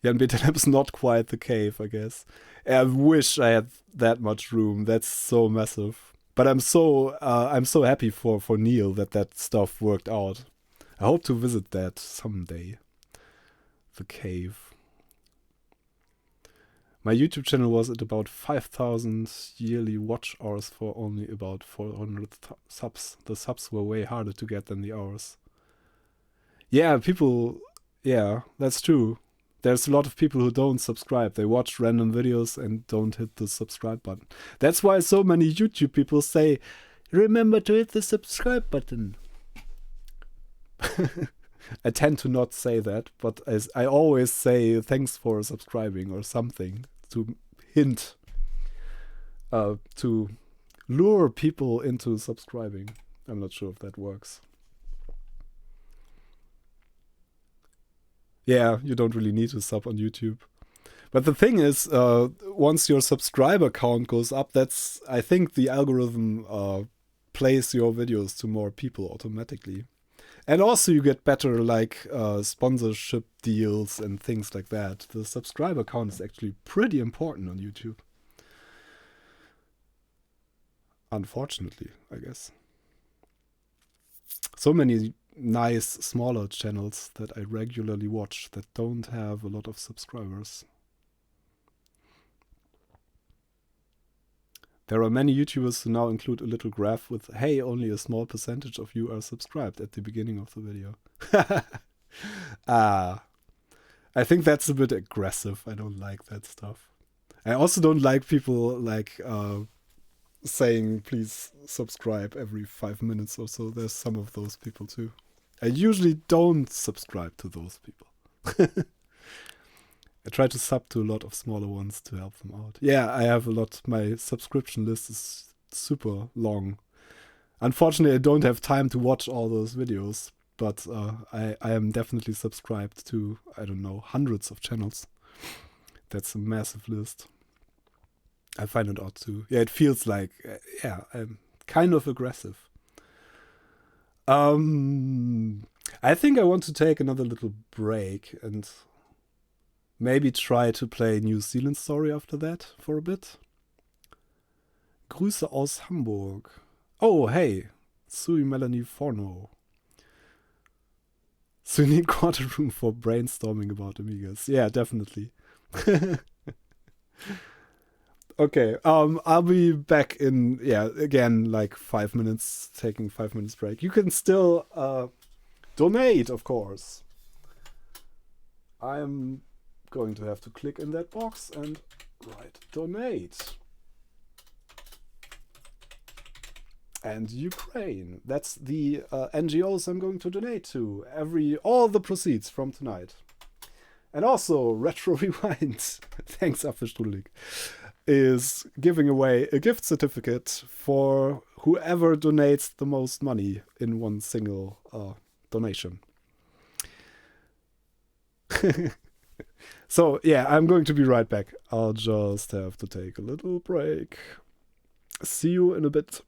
Jan Betelem is not quite the cave, I guess. I wish I had that much room. That's so massive. But I'm so happy for Neil that stuff worked out. I hope to visit that someday. The cave. My YouTube channel was at about 5,000 yearly watch hours for only about 400 subs. The subs were way harder to get than the hours. Yeah, that's true. There's a lot of people who don't subscribe. They watch random videos and don't hit the subscribe button. That's why so many YouTube people say, remember to hit the subscribe button. I tend to not say that, but I always say thanks for subscribing or something to hint. to lure people into subscribing. I'm not sure if that works. Yeah, you don't really need to sub on YouTube. But the thing is, once your subscriber count goes up, I think the algorithm plays your videos to more people automatically. And also you get better like sponsorship deals and things like that. The subscriber count is actually pretty important on YouTube. Unfortunately, I guess. So many nice smaller channels that I regularly watch that don't have a lot of subscribers. There are many YouTubers who now include a little graph with, hey, only a small percentage of you are subscribed at the beginning of the video. I think that's a bit aggressive. I don't like that stuff. I also don't like people like saying, please subscribe every 5 minutes or so. There's some of those people too. I usually don't subscribe to those people. I try to sub to a lot of smaller ones to help them out. Yeah, I have a lot. My subscription list is super long. Unfortunately, I don't have time to watch all those videos, but I am definitely subscribed to, I don't know, hundreds of channels. That's a massive list. I find it odd too. Yeah, it feels like, I'm kind of aggressive. I think I want to take another little break and maybe try to play New Zealand Story after that for a bit. Grüße aus Hamburg. Oh, hey. Sui Melanie Forno. So you need quarter room for brainstorming about Amigas. Yeah, definitely. Okay, I'll be back in, again, like 5 minutes, taking 5 minutes break. You can still donate, of course. I'm going to have to click in that box and write donate. And Ukraine. That's the NGOs I'm going to donate to. All the proceeds from tonight. And also, Retro Rewind, thanks Apfelstrudelig, is giving away a gift certificate for whoever donates the most money in one single donation. So, yeah, I'm going to be right back. I'll just have to take a little break. See you in a bit.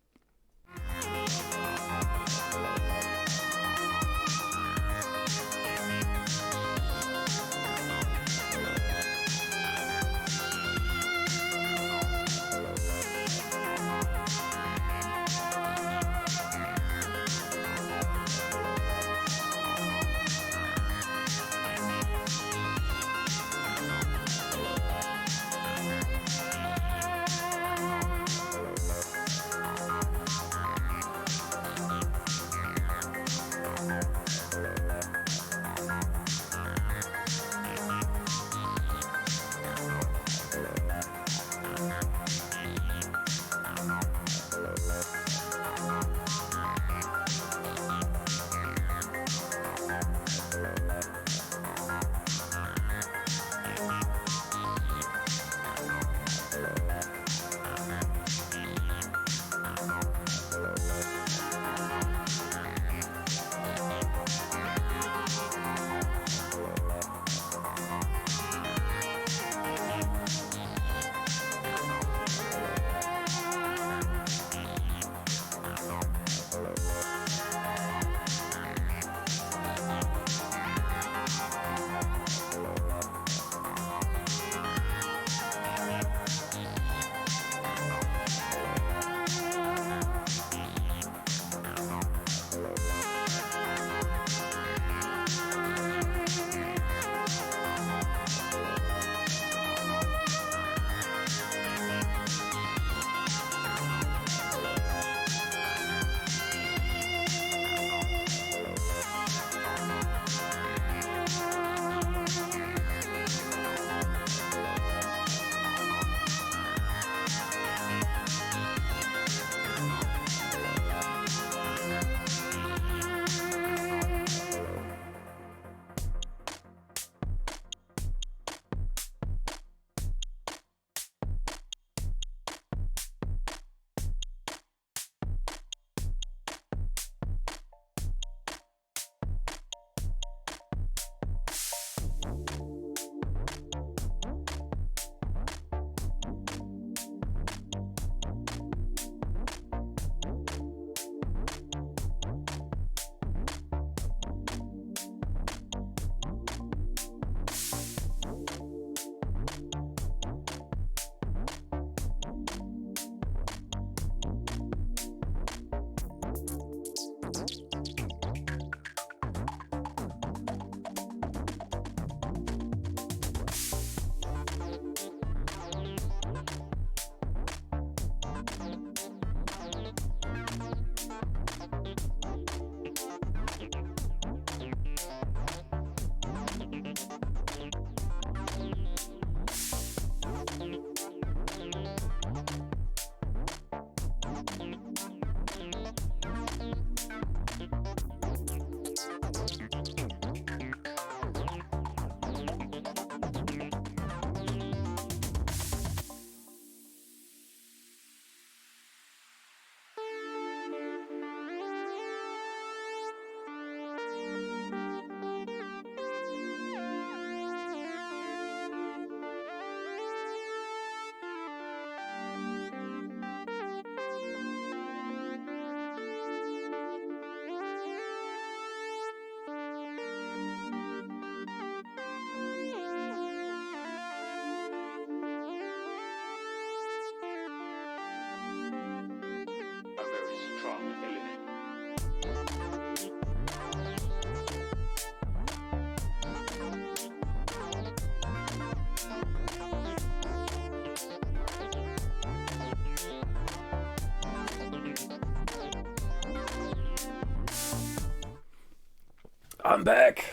I'm back!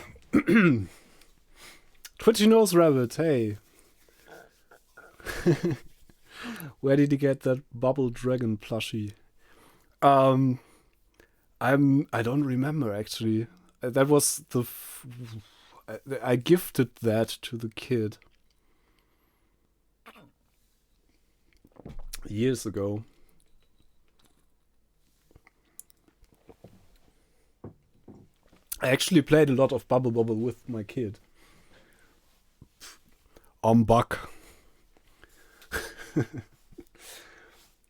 Twitchy Nose Rabbit, hey. Where did he get that Bubble Dragon plushie? I don't remember actually. That was I gifted that to the kid years ago. I actually played a lot of Bubble Bobble with my kid. Buck.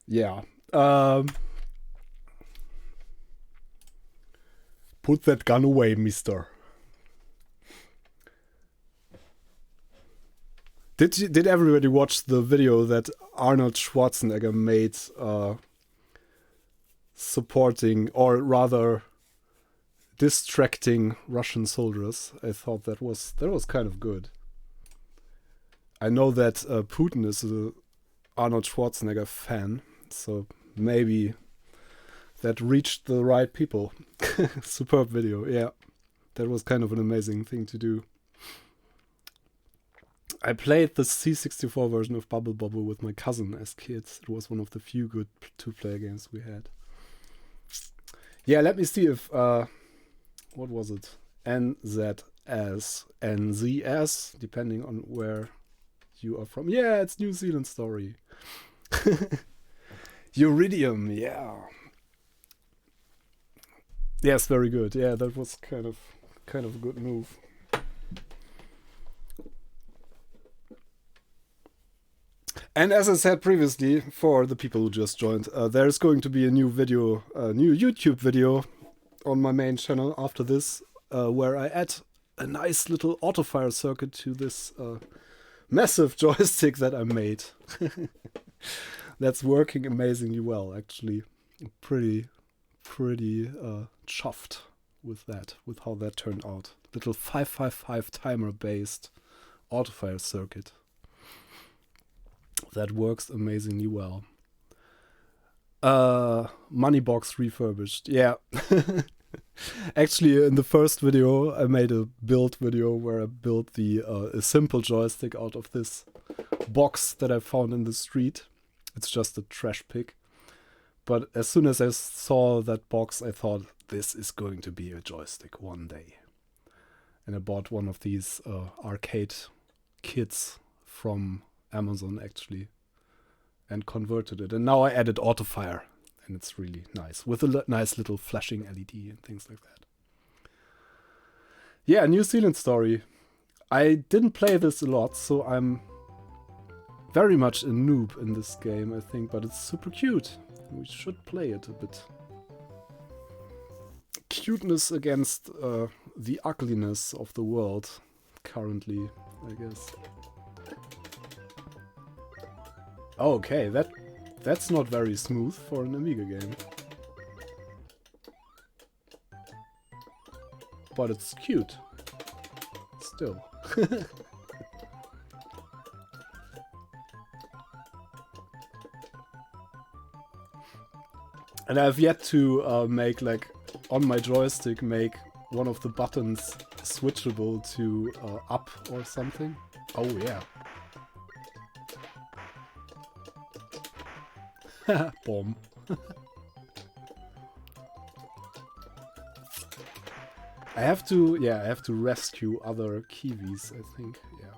Yeah. Put that gun away, mister. Did everybody watch the video that Arnold Schwarzenegger made supporting, or rather distracting Russian soldiers? I thought that was kind of good. I know that Putin is a Arnold Schwarzenegger fan, so maybe that reached the right people. Superb video, yeah. That was kind of an amazing thing to do. I played the C64 version of Bubble Bobble with my cousin as kids. It was one of the few good two-player games we had. Yeah, let me see if... what was it? NZS, NZS, depending on where you are from. Yeah, it's New Zealand story. Iridium, yeah. Yes, very good. Yeah, that was kind of a good move. And as I said previously, for the people who just joined, there's going to be a new video, a new YouTube video on my main channel after this, where I add a nice little autofire circuit to this massive joystick that I made. That's working amazingly well, actually. Pretty chuffed with that, with how that turned out. Little 555 timer based autofire circuit. That works amazingly well. Money box refurbished. Yeah. Actually, in the first video, I made a build video where I built a simple joystick out of this box that I found in the street. It's just a trash pick. But as soon as I saw that box, I thought, this is going to be a joystick one day. And I bought one of these arcade kits from Amazon, actually, and converted it. And now I added autofire, and it's really nice, with a nice little flashing LED and things like that. Yeah, New Zealand story. I didn't play this a lot, so I'm very much a noob in this game, I think, but it's super cute. We should play it a bit. Cuteness against the ugliness of the world currently, I guess. Okay, that's not very smooth for an Amiga game. But it's cute. Still. And I've yet to make, like, on my joystick, make one of the buttons switchable to up or something. Oh yeah. Bomb. I have to rescue other Kiwis, I think, yeah.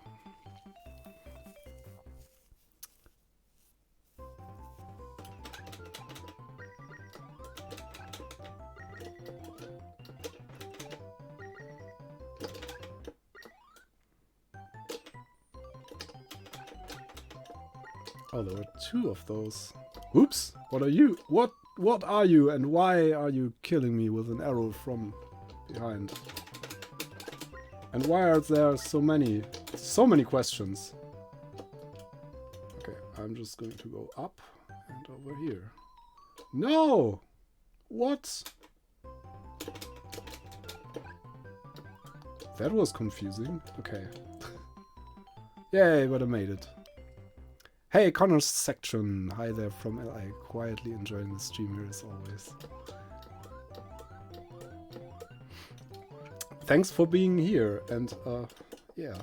Oh, there were two of those. Oops! What are you? What are you, and why are you killing me with an arrow from behind? And why are there so many questions? Okay, I'm just going to go up and over here. No! What? That was confusing. Okay. Yay, but I made it. Hey, Connor's section. Hi there from LA. Quietly enjoying the stream here as always. thanks for being here, and yeah.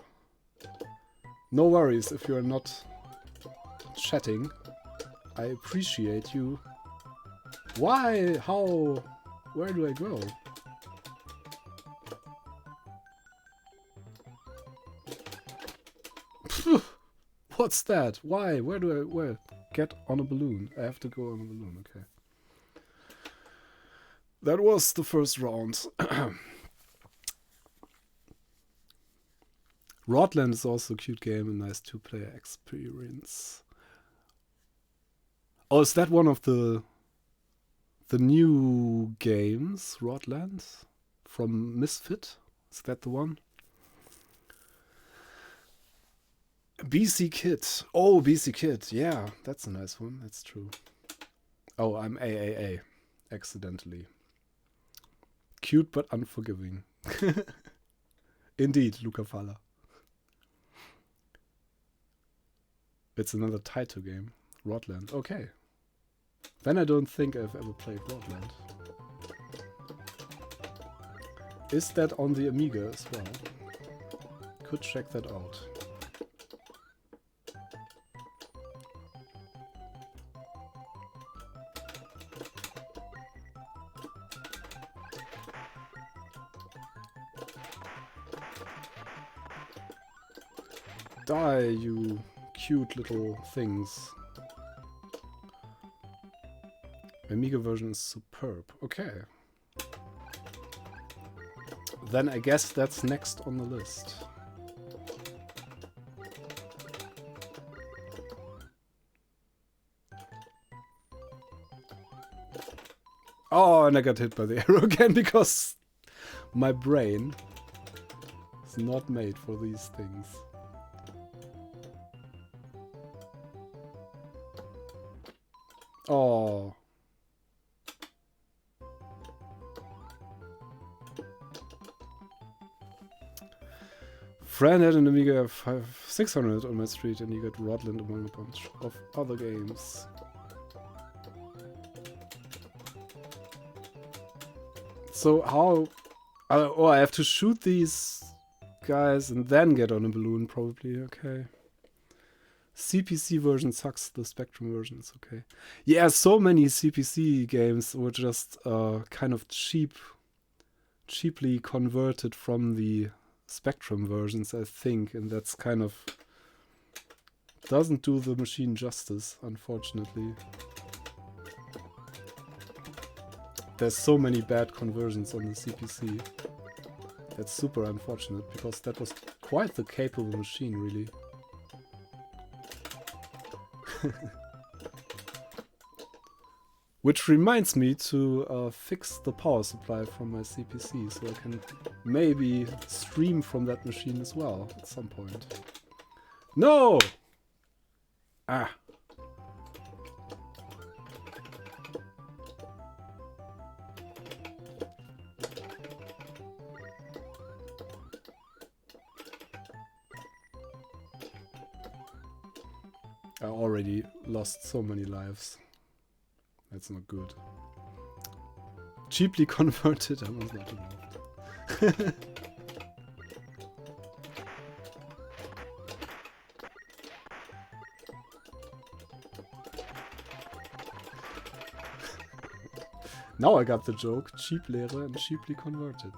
No worries if you're not chatting. I appreciate you. Why? How? Where do I go? What's that? Why? Where do I... Where? Get on a balloon. I have to go on a balloon, okay. That was the first round. Rodland is also a cute game, a nice two-player experience. Oh, is that one of the new games, Rodland? From Misfit? Is that the one? BC Kid. Oh, BC Kid. Yeah, that's a nice one. That's true. Oh, I'm AAA. Accidentally. Cute but unforgiving. Indeed, Luca Falla. It's another Taito game. Rodland. Okay. Then I don't think I've ever played Rodland. Is that on the Amiga as well? Could check that out. Die, you cute little things. Amiga version is superb. Okay. Then I guess that's next on the list. Oh, and I got hit by the arrow again because my brain is not made for these things. Oh. Friend had an Amiga 600 on my street and he got Rodland among a bunch of other games. So how... oh, I have to shoot these guys and then get on a balloon probably, okay. CPC version sucks, the Spectrum version is okay. Yeah, so many CPC games were just kind of cheaply converted from the Spectrum versions, I think, and that's kind of doesn't do the machine justice, unfortunately. There's so many bad conversions on the CPC. That's super unfortunate, because that was quite the capable machine, really. Which reminds me to fix the power supply from my CPC, so I can maybe stream from that machine as well at some point. No! Ah. I already lost so many lives. That's not good. Cheaply converted, I was not involved. Now I got the joke. Cheap Lehre and cheaply converted.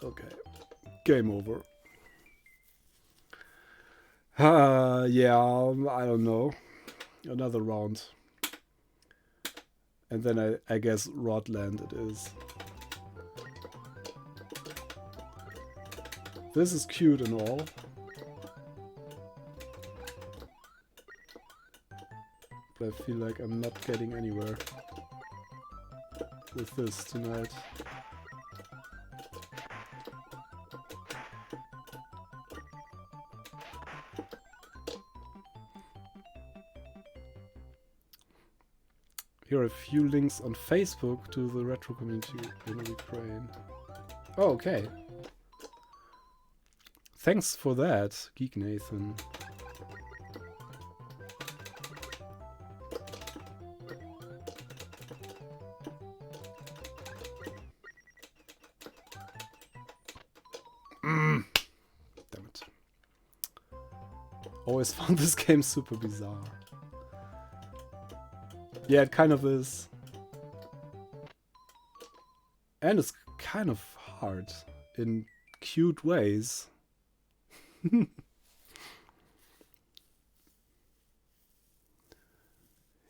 Okay. Game over. Yeah, I don't know. Another round. And then I guess Rodland it is. This is cute and all. But I feel like I'm not getting anywhere with this tonight. Here are a few links on Facebook to the retro community in Ukraine. Oh, okay. Thanks for that, Geek Nathan. Damn it. Always found this game super bizarre. Yeah, it kind of is. And it's kind of hard in cute ways.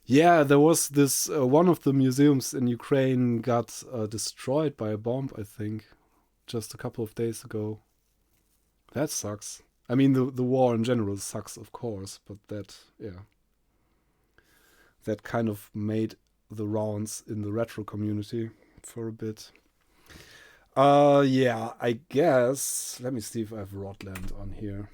Yeah, there was this one of the museums in Ukraine got destroyed by a bomb, I think, just a couple of days ago. That sucks. I mean, the war in general sucks, of course, but that, yeah, that kind of made the rounds in the retro community for a bit. Yeah, I guess. Let me see if I have Rodland on here.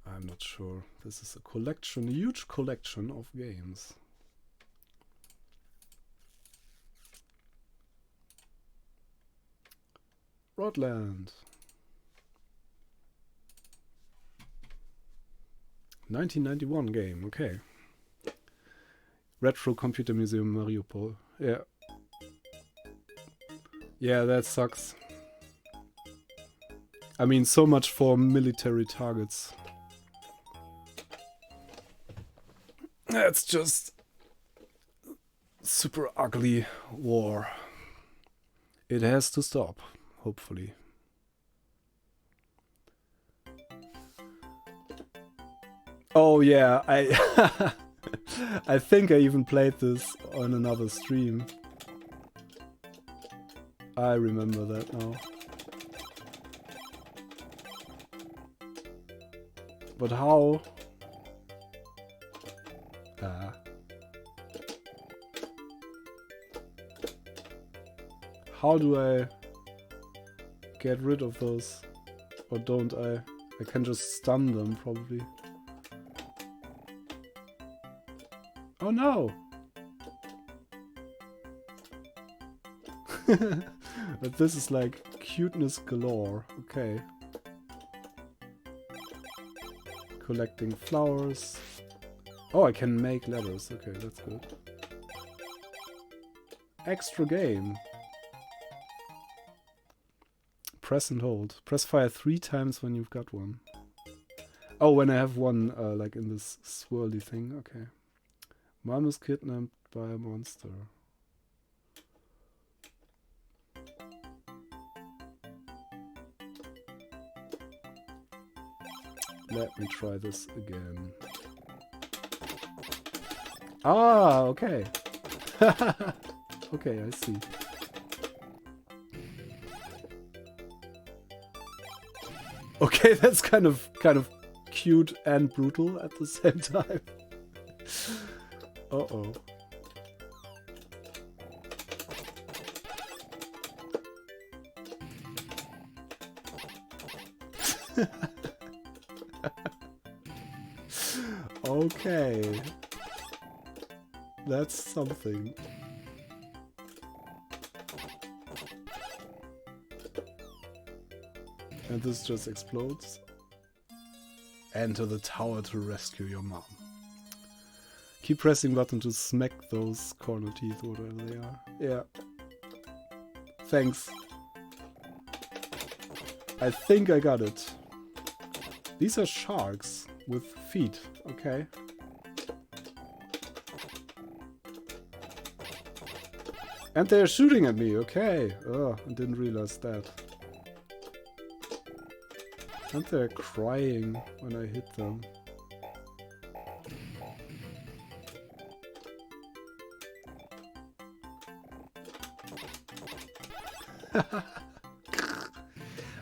I'm not sure. This is a collection, a huge collection of games. Rodland. 1991 game, okay. Retro Computer Museum Mariupol. Yeah. Yeah, that sucks. I mean, so much for military targets. That's just super ugly war. It has to stop, hopefully. Oh yeah, I think I even played this on another stream. I remember that now. But how? How do I get rid of those? Or don't I? I can just stun them, probably. Oh no! But this is like cuteness galore. Okay. Collecting flowers. Oh, I can make letters. Okay, that's good. Extra game. Press and hold. Press fire 3 times when you've got one. Oh, when I have one, like in this swirly thing. Okay. Mom is kidnapped by a monster. Let me try this again. Ah, okay. Okay, I see. Okay, that's kind of cute and brutal at the same time. Uh-oh. Okay. That's something. And this just explodes. Enter the tower to rescue your mom. Keep pressing button to smack those corner teeth, whatever they are. Yeah. Thanks. I think I got it. These are sharks with feet. Okay. And they're shooting at me. Okay. Oh, I didn't realize that. And they're crying when I hit them.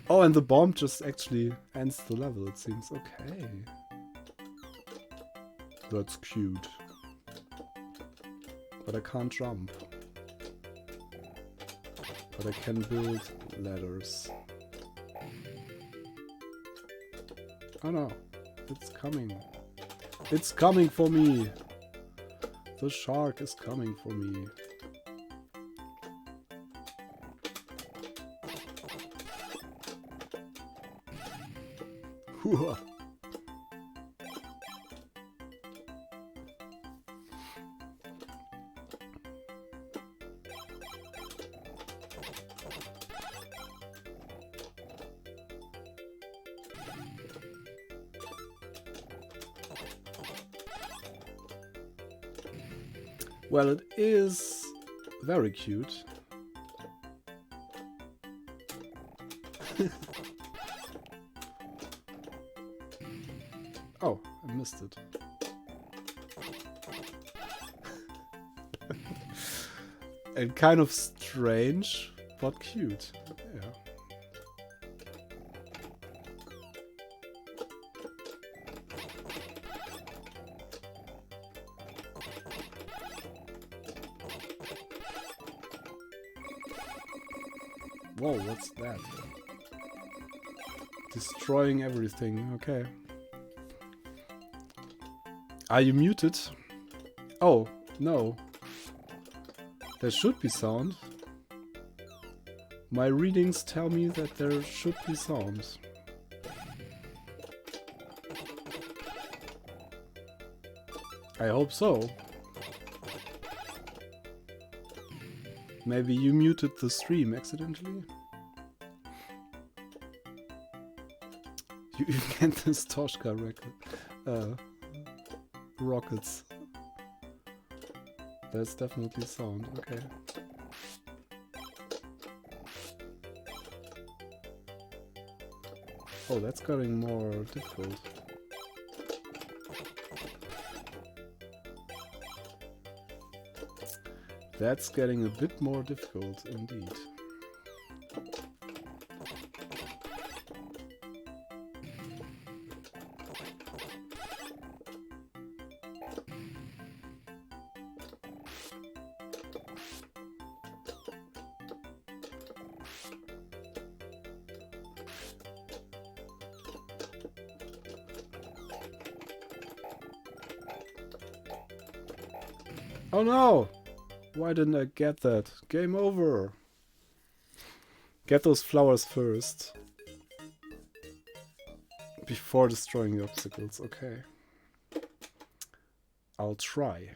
Oh, and the bomb just actually ends the level, it seems. Okay. That's cute. But I can't jump. But I can build ladders. Oh no, it's coming. It's coming for me. The shark is coming for me. Hoo-ha. Well, it is very cute. Oh, I missed it. And kind of strange, but cute. Yeah. Whoa, what's that? Destroying everything, okay. Are you muted? Oh, no. There should be sound. My readings tell me that there should be sound. I hope so. Maybe you muted the stream accidentally? You get this Toshka record. Rockets. There's definitely sound, okay. Oh, that's getting more difficult. That's getting a bit more difficult indeed. Oh no! Why didn't I get that? Game over! Get those flowers first. Before destroying the obstacles, okay. I'll try.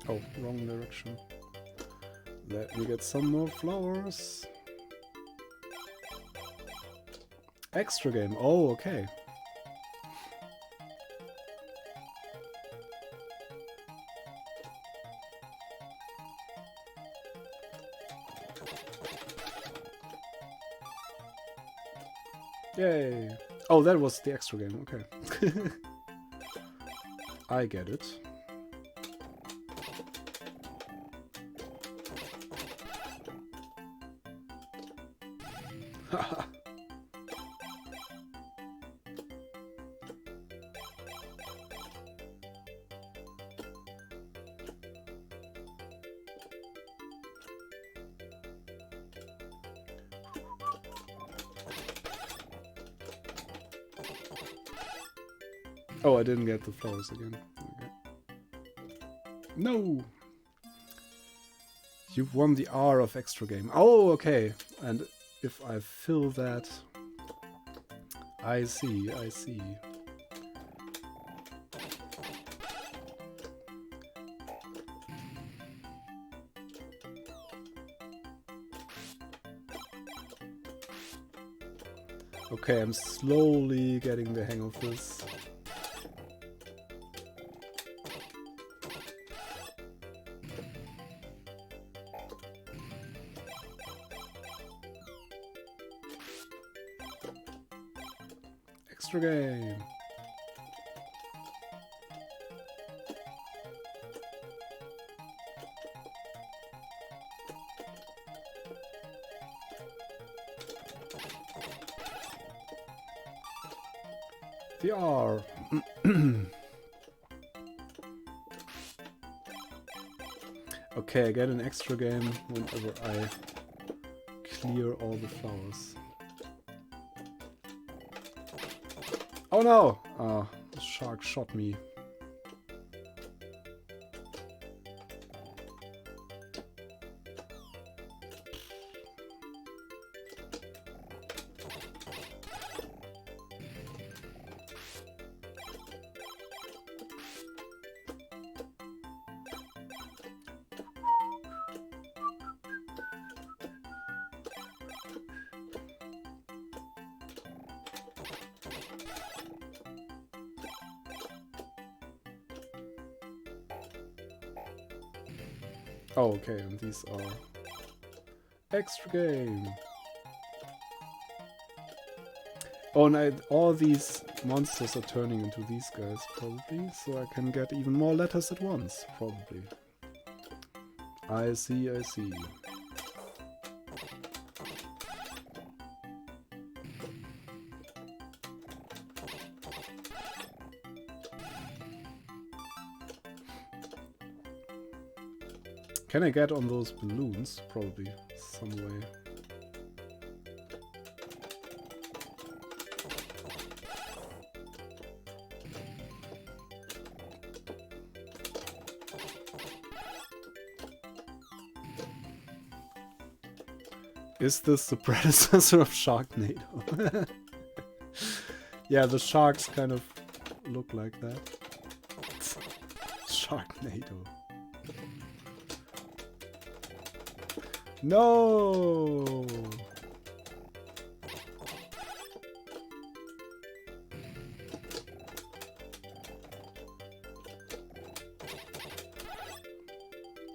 Oh, wrong direction. Let me get some more flowers. Extra game. Oh, okay. Yay. Oh, that was the extra game. Okay. I get it. Oh, I didn't get the flowers again. Okay. No! You've won the R of extra game. Oh, okay. And if I fill that... I see, I see. Okay, I'm slowly getting the hang of this. Extra game. The R. Okay, I get an extra game whenever I clear all the flowers. Oh no! Ah, the shark shot me. Oh, okay, and these are extra game. Oh, and all these monsters are turning into these guys, probably, so I can get even more letters at once, probably. I see, I see. Can I get on those balloons? Probably, some way. Is this the predecessor of Sharknado? Yeah, the sharks kind of look like that. Sharknado. No!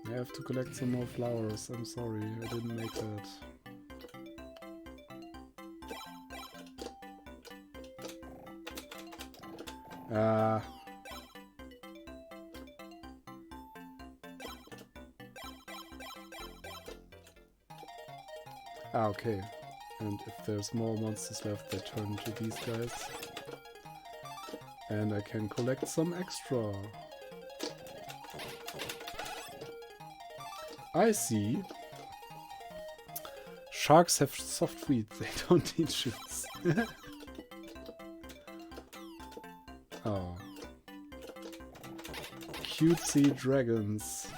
I have to collect some more flowers. I'm sorry, I didn't make that. Okay. And if there's more monsters left, they turn into these guys. And I can collect some extra. I see. Sharks have soft feet, they don't need shoes. Oh. Cutesy dragons.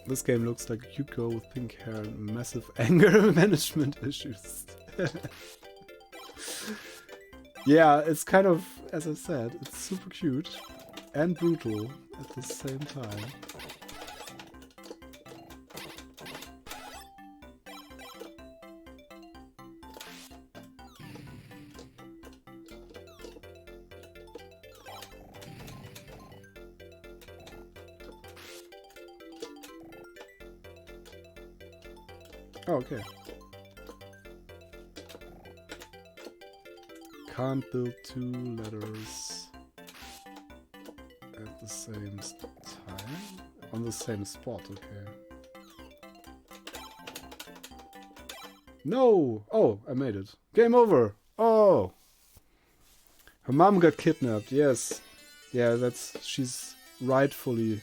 This game looks like a cute girl with pink hair and massive anger management issues. Yeah, it's kind of, as I said, it's super cute and brutal at the same time. Oh, okay. Can't build two letters at the same time? On the same spot, okay. No! Oh, I made it. Game over! Oh! Her mom got kidnapped, yes. Yeah, she's rightfully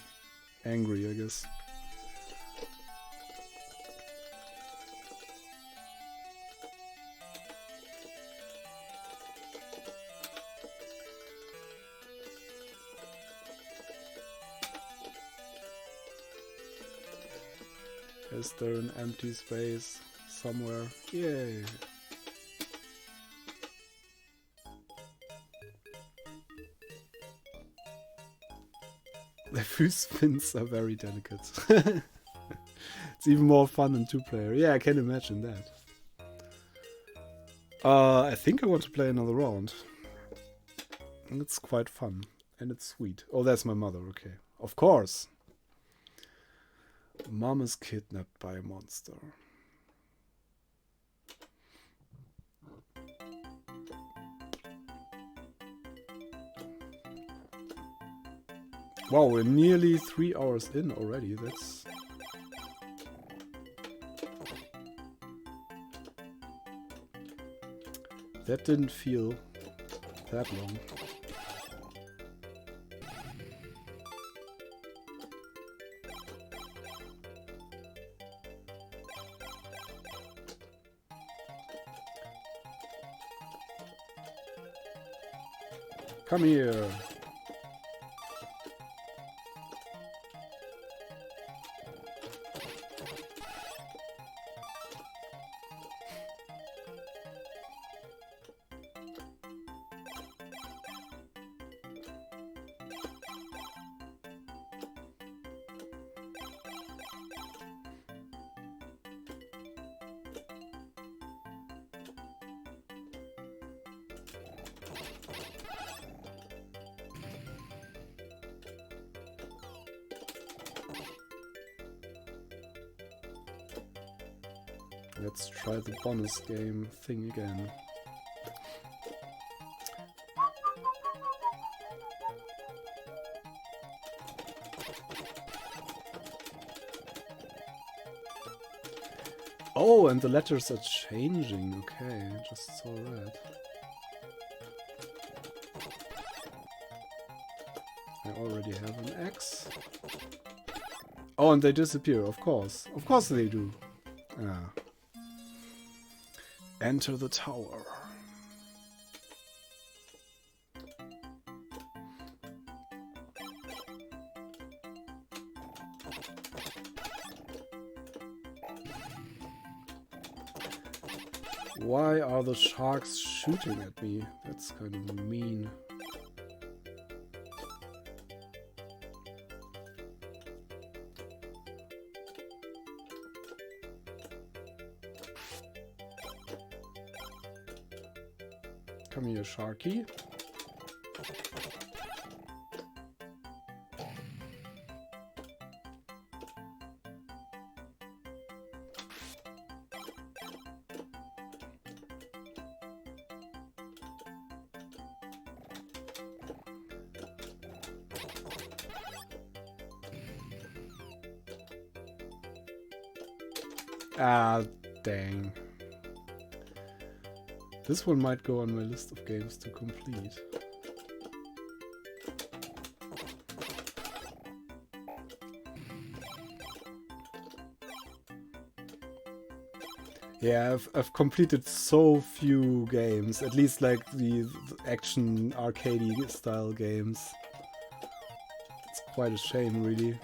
angry, I guess. Is there an empty space somewhere? Yay! The fuse fins are very delicate. It's even more fun in two-player. Yeah, I can imagine that. I think I want to play another round. It's quite fun. And it's sweet. Oh, that's my mother, okay. Of course! Mom is kidnapped by a monster. Wow, we're nearly 3 hours in already. That's That didn't feel that long. Come here. Let's try the bonus game thing again. Oh, and the letters are changing. Okay, I just saw that. I already have an X. Oh, and they disappear, of course. Of course they do. Ah. Enter the tower. Why are the sharks shooting at me? That's kind of mean. Come here, Sharky. Ah, dang. This one might go on my list of games to complete. Yeah, I've completed so few games, at least like the action arcadey style games. It's quite a shame, really.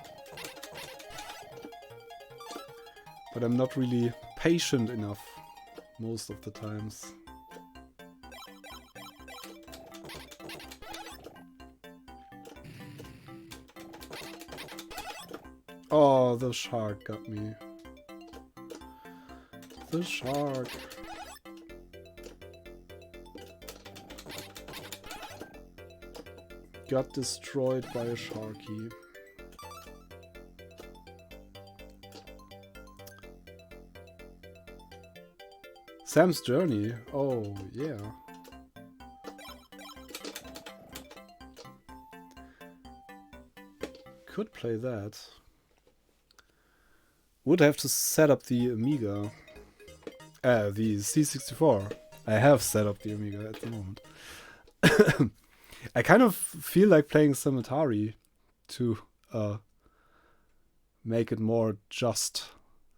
But I'm not really patient enough most of the times. Oh, the shark got me. The shark. Got destroyed by a sharky. Sam's Journey. Oh, yeah. Could play that. Would have to set up the Amiga. The C64. I have set up the Amiga at the moment. I kind of feel like playing some Atari to make it more just.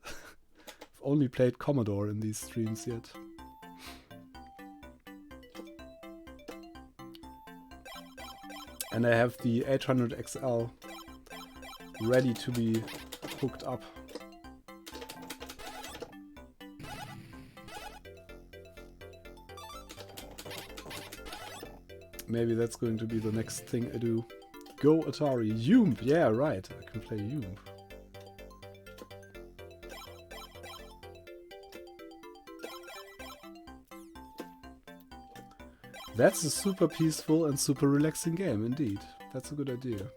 I've only played Commodore in these streams yet. And I have the 800XL ready to be hooked up. Maybe that's going to be the next thing I do. Go Atari. Yoomp! Yeah, right. I can play Yoomp. That's a super peaceful and super relaxing game, indeed. That's a good idea.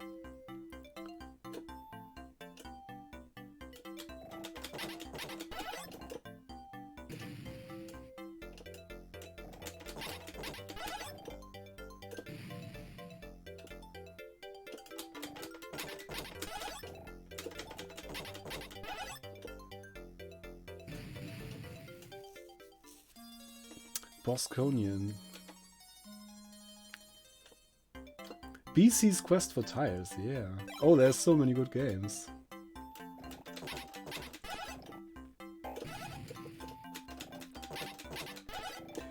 Bosconian. BC's Quest for Tires, yeah. Oh, there's so many good games.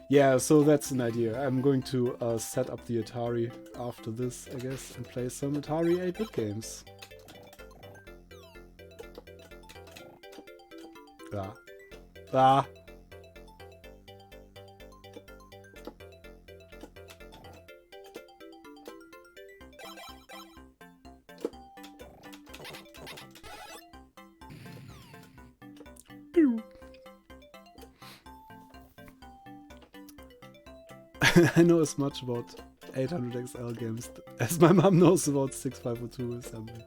Yeah, so that's an idea. I'm going to set up the Atari after this, I guess, and play some Atari 8-bit games. Ah. Ah. I know as much about 800XL games as my mom knows about 6502 assembly.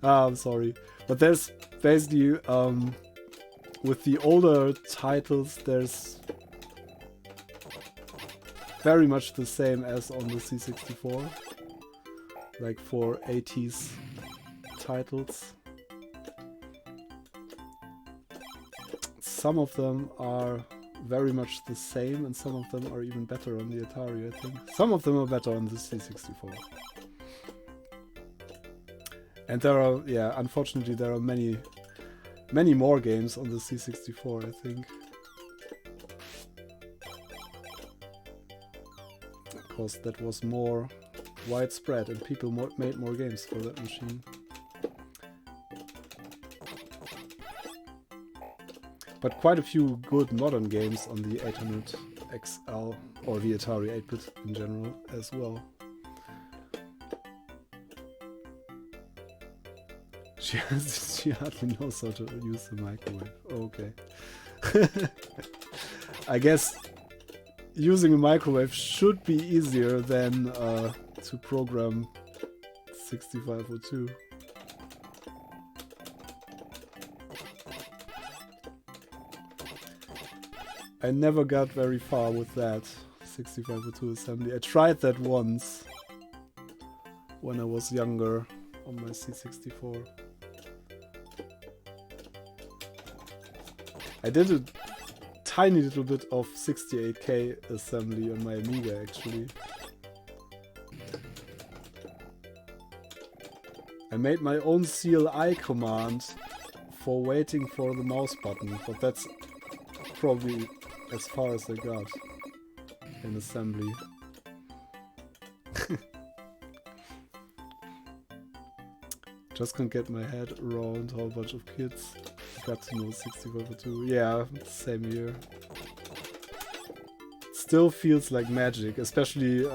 I'm sorry. But there's basically, with the older titles, there's very much the same as on the C64. Like for 80s titles. Some of them are very much the same, and some of them are even better on the Atari, I think. Some of them are better on the C64. And there are, yeah, unfortunately there are many more games on the C64, I think. Because that was more widespread and people made more games for that machine. But quite a few good modern games on the 800XL or the Atari 8-bit in general as well. She hardly knows how to use the microwave. Okay. I guess using a microwave should be easier than to program 6502. I never got very far with that 6502 assembly. I tried that once when I was younger on my C64. I did a tiny little bit of 68K assembly on my Amiga actually. I made my own CLI command for waiting for the mouse button, but that's probably as far as I got in assembly. Just can't get my head around how a bunch of kids got to know 6502. Yeah, same here. Still feels like magic, especially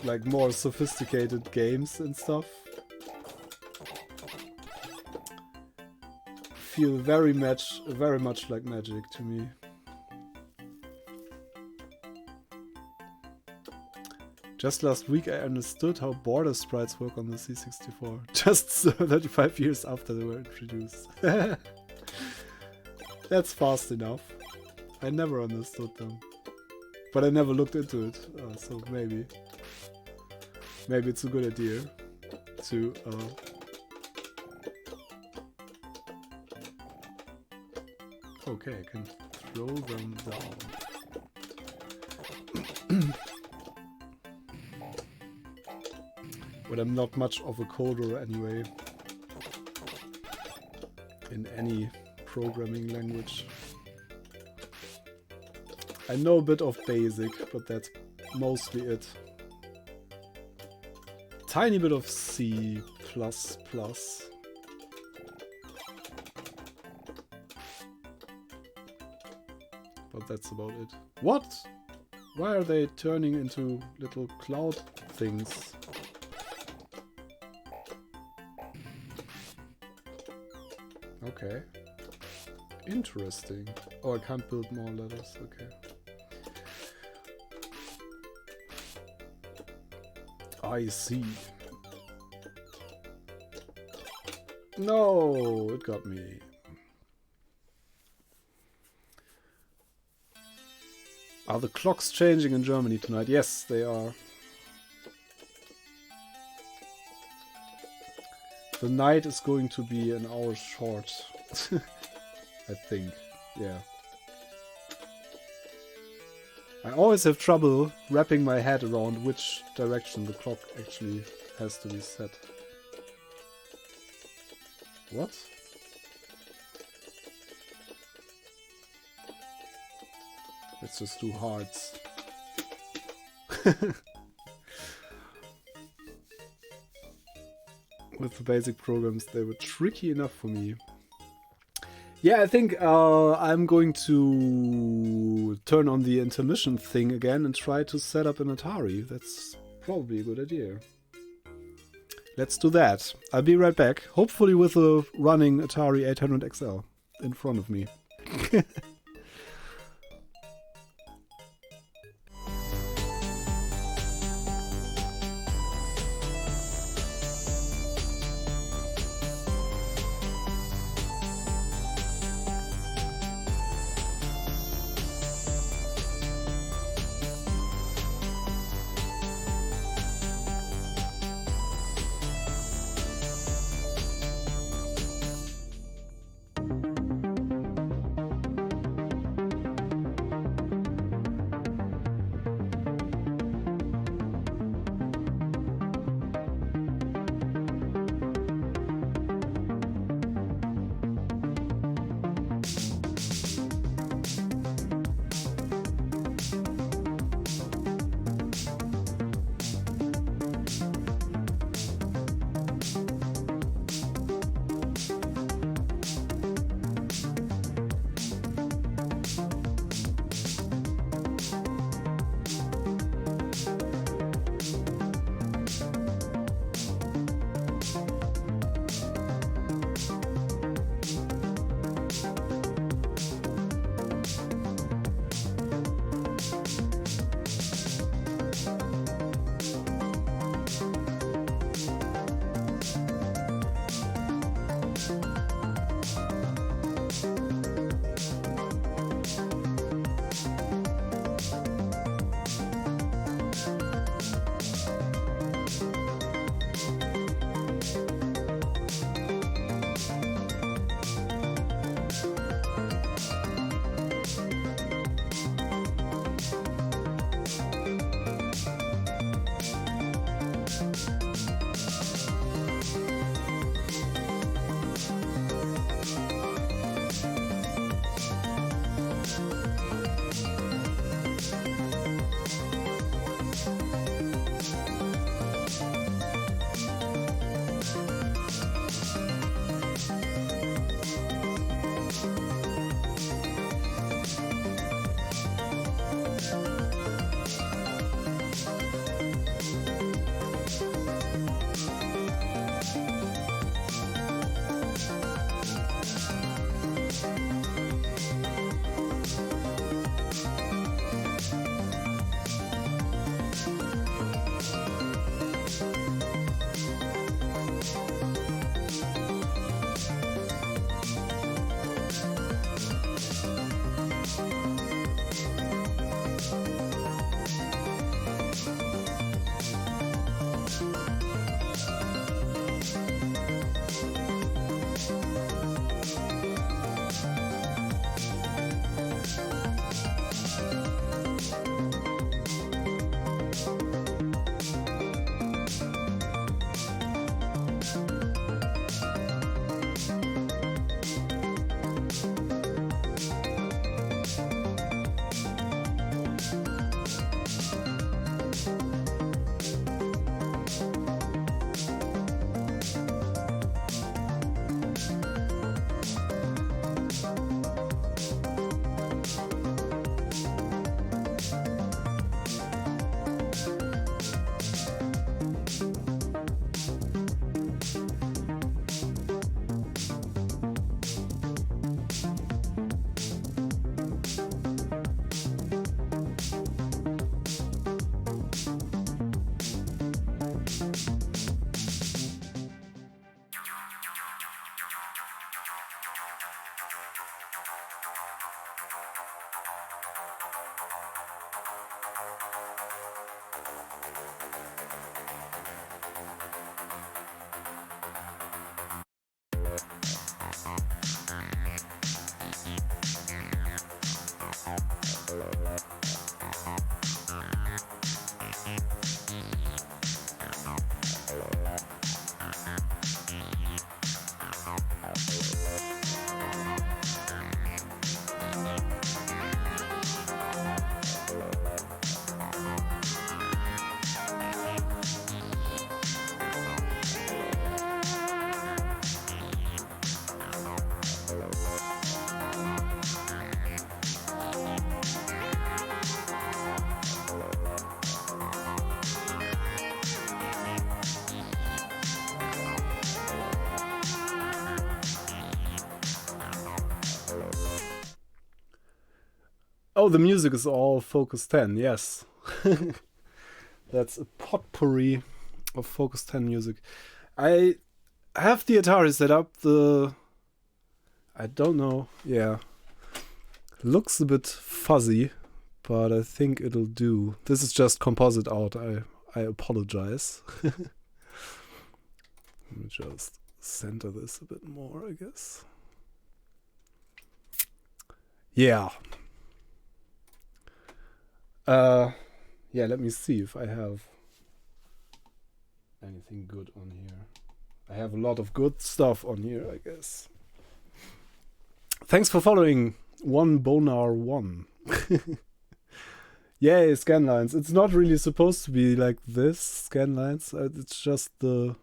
like more sophisticated games and stuff. Feel very much like magic to me. Just last week I understood how border sprites work on the C64. Just 35 years after they were introduced. That's fast enough. I never understood them. But I never looked into it, so maybe it's a good idea to okay, I can throw them down. But I'm not much of a coder anyway. In any programming language. I know a bit of BASIC, but that's mostly it. Tiny bit of C++. But that's about it. What? Why are they turning into little cloud things? Okay. Interesting. Oh, I can't build more letters. Okay. I see. No, it got me. Are the clocks changing in Germany tonight? Yes, they are. The night is going to be an hour short. I think. Yeah. I always have trouble wrapping my head around which direction the clock actually has to be set. What? Let's just do hearts. With the basic programs, they were tricky enough for me. Yeah, I think I'm going to turn on the intermission thing again and try to set up an Atari. That's probably a good idea. Let's do that. I'll be right back. Hopefully with a running Atari 800XL in front of me. Oh, the music is all Focus 10, yes. That's a potpourri of Focus 10 music. I have the Atari set up. I don't know. Yeah. Looks a bit fuzzy, but I think it'll do. This is just composite out. I apologize. Let me just center this a bit more, I guess. Yeah. Yeah, let me see if I have anything good on here. I have a lot of good stuff on here, I guess. Thanks for following OneBonar1. Yay, scanlines. It's not really supposed to be like this, scanlines. It's just the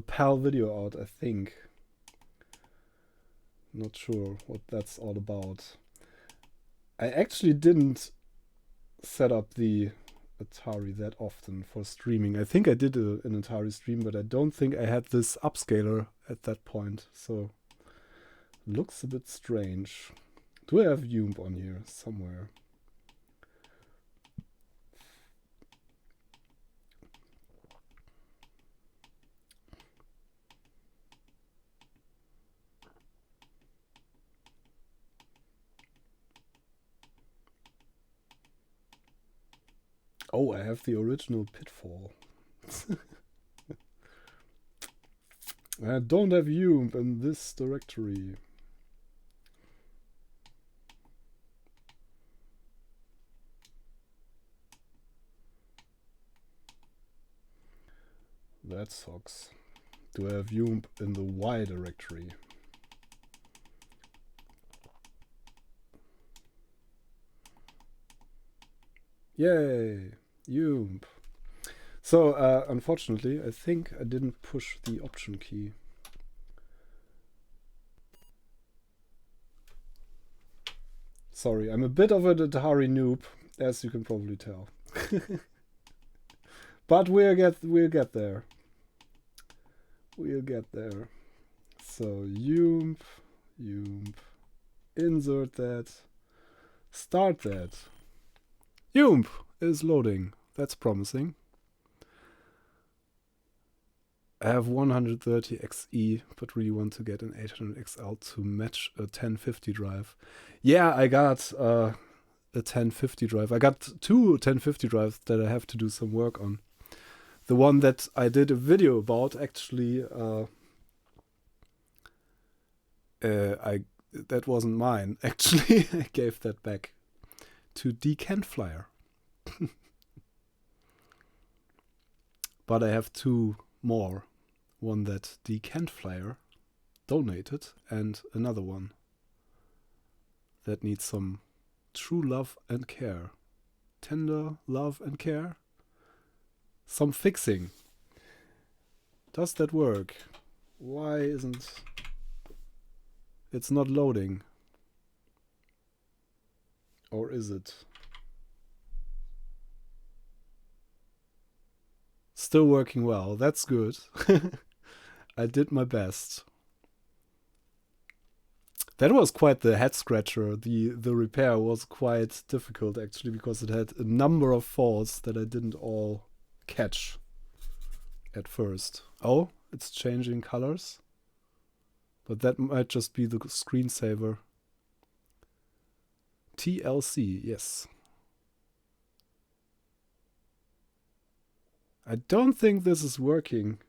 PAL video out, I think. Not sure what that's all about. I actually didn't set up the Atari that often for streaming. I think I did an Atari stream, but I don't think I had this upscaler at that point, so looks a bit strange. Do I have Yoomp on here somewhere? Oh, I have the original Pitfall. I don't have Yoomp in this directory. That sucks. Do I have Yoomp in the Y directory? Yay! Yoomp. So, unfortunately, I think I didn't push the option key. Sorry, I'm a bit of an Atari noob, as you can probably tell. But we'll get there. We'll get there. So, Yoomp, insert that, start that. Yoomp is loading. That's promising. I have 130 XE, but really want to get an 800 XL to match a 1050 drive. Yeah, I got a 1050 drive. I got two 1050 drives that I have to do some work on. The one that I did a video about, actually, that wasn't mine. Actually, I gave that back to Decantflyer. But I have two more. One that Decantflyer donated, and another one that needs some true love and care. Tender love and care. Some fixing. Does that work? Why isn't... It's not loading. Or is it? Still working well. That's good. I did my best. That was quite the head scratcher. The repair was quite difficult, actually, because it had a number of faults that I didn't all catch at first. Oh, it's changing colors. But that might just be the screensaver. TLC, yes. I don't think this is working.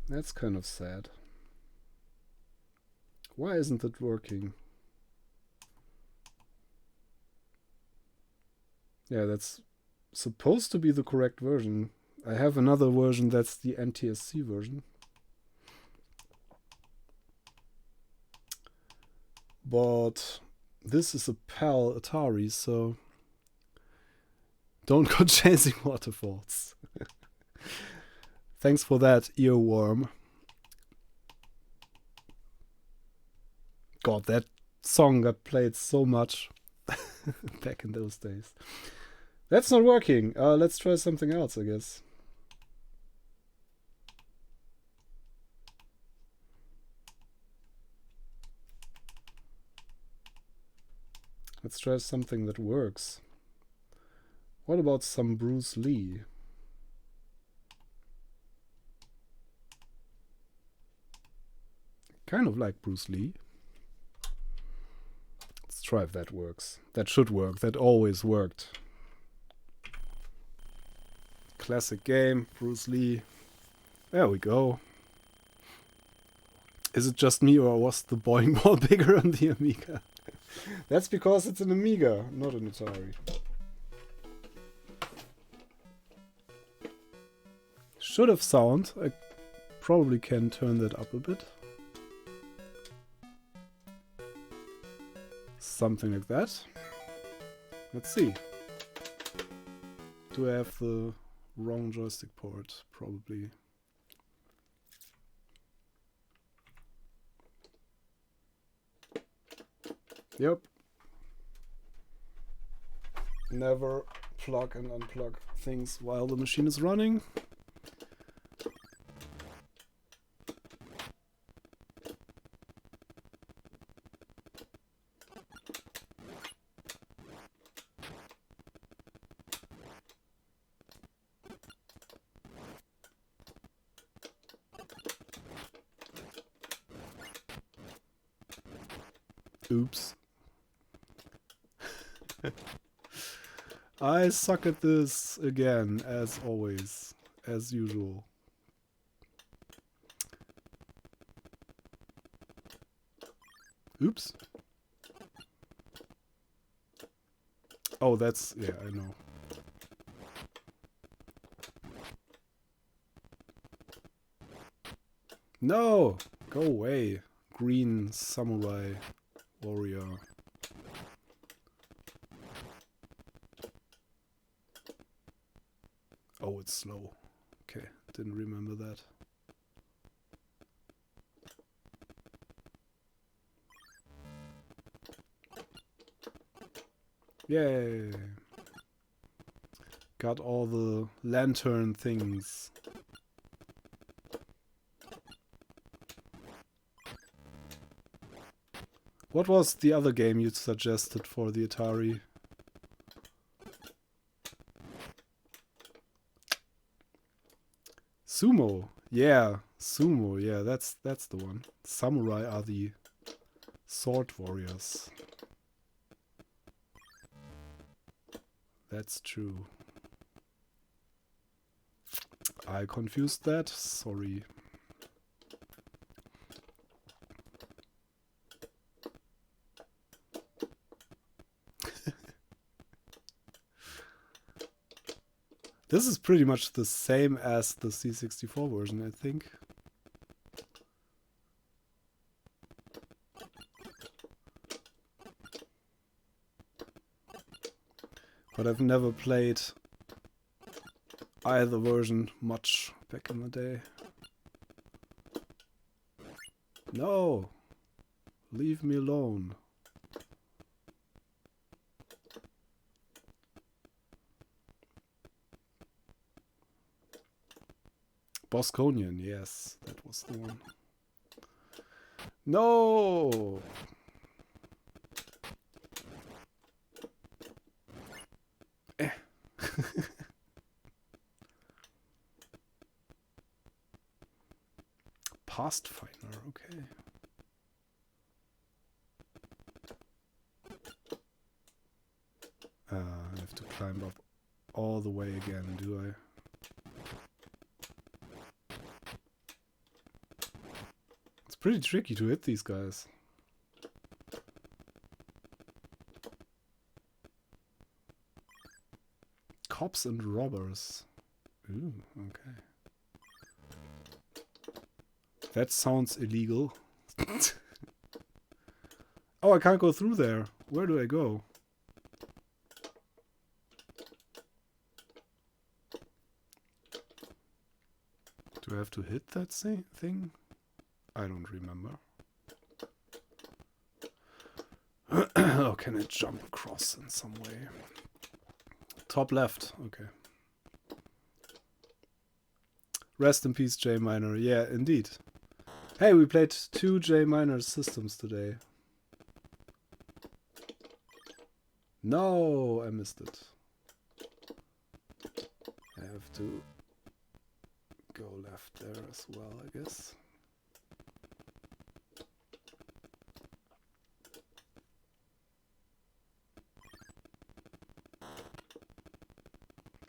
That's kind of sad. Why isn't it working? Yeah, that's supposed to be the correct version. I have another version that's the NTSC version. But this is a PAL Atari, so don't go chasing waterfalls. Thanks for that, earworm. God, that song got played so much back in those days. That's not working. Let's try something else, I guess. Let's try something that works. What about some Bruce Lee? Kind of like Bruce Lee. Let's try if that works. That should work. That always worked. Classic game, Bruce Lee. There we go. Is it just me or was the boing ball bigger on the Amiga? That's because it's an Amiga, not an Atari. Should have sound. I probably can turn that up a bit. Something like that. Let's see. Do I have the wrong joystick port? Probably. Yep. Never plug and unplug things while the machine is running. Oops. I suck at this again, as always, as usual. Oops. Oh, that's... yeah, I know. No! Go away, green samurai warrior. Oh, it's slow. Okay, didn't remember that. Yay! Got all the lantern things. What was the other game you suggested for the Atari? Sumo. Yeah, Sumo. Yeah, that's the one. Samurai are the sword warriors. That's true. I confused that. Sorry. This is pretty much the same as the C64 version, I think. But I've never played either version much back in the day. No! Leave me alone. Bosconian, yes, that was the one. No! Eh. Pathfinder, okay. I have to climb up all the way again, do I? It's pretty tricky to hit these guys. Cops and robbers. Ooh, okay. That sounds illegal. Oh, I can't go through there. Where do I go? Do I have to hit that thing? I don't remember. Oh, can I jump across in some way? Top left. Okay. Rest in peace, J Minor. Yeah, indeed. Hey, we played 2 J Minor systems today. No, I missed it. I have to go left there as well, I guess.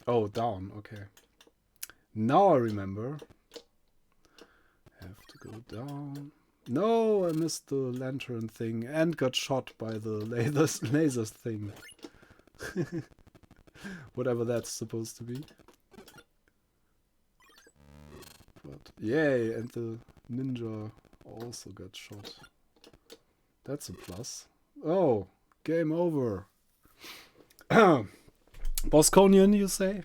Oh, down, okay. Now I remember. Have to go down. No, I missed the lantern thing and got shot by the lasers thing. Whatever that's supposed to be. But yay, and the ninja also got shot. That's a plus. Oh, game over. Bosconian, you say?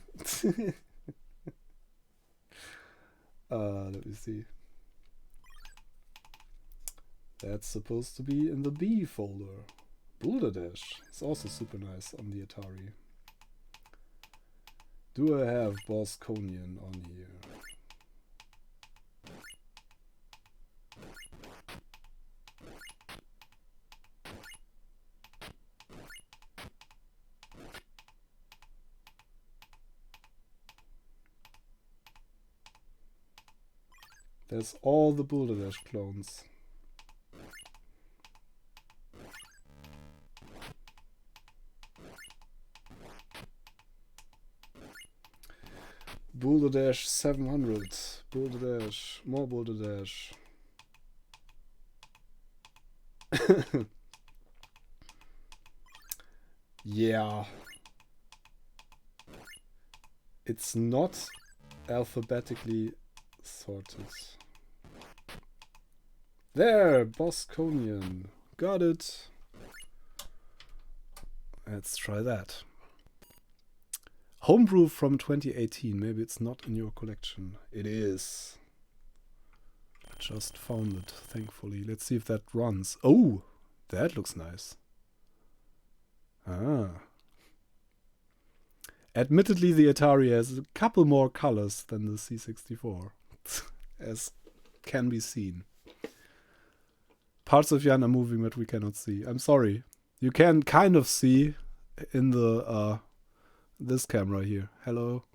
Let me see. That's supposed to be in the B folder. Boulder Dash. It's also super nice on the Atari. Do I have Bosconian on here? There's all the Boulder Dash clones. Boulder Dash 700. Boulder Dash. More Boulder Dash. Yeah. It's not alphabetically sorted. There! Bosconian. Got it. Let's try that. Homebrew from 2018. Maybe it's not in your collection. It is. Just found it, thankfully. Let's see if that runs. Oh! That looks nice. Ah. Admittedly, the Atari has a couple more colors than the C64, as can be seen. Parts of Jan are moving, but we cannot see. I'm sorry. You can kind of see in the this camera here. Hello.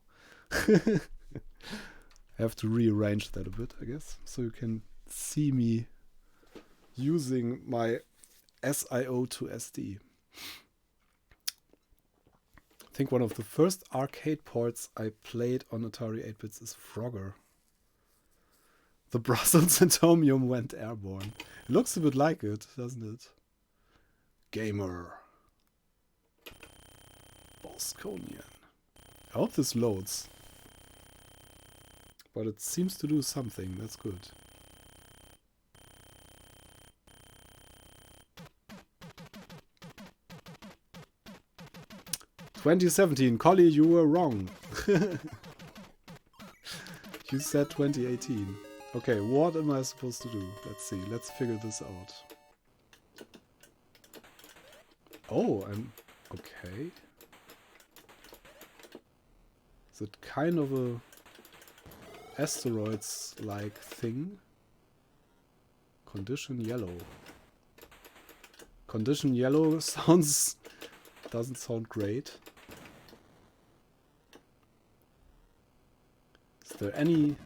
I have to rearrange that a bit, I guess, so you can see me using my SIO to SD. I think one of the first arcade ports I played on Atari 8-bits is Frogger. The Brussels Atomium went airborne. It looks a bit like it, doesn't it? Gamer. Bosconian. I hope this loads. But it seems to do something, that's good. "2017, Collie, you were wrong." You said 2018. Okay, what am I supposed to do? Let's see, let's figure this out. Oh, I'm... okay. Is it kind of a asteroids-like thing? Condition yellow. Condition yellow sounds... doesn't sound great. Is there any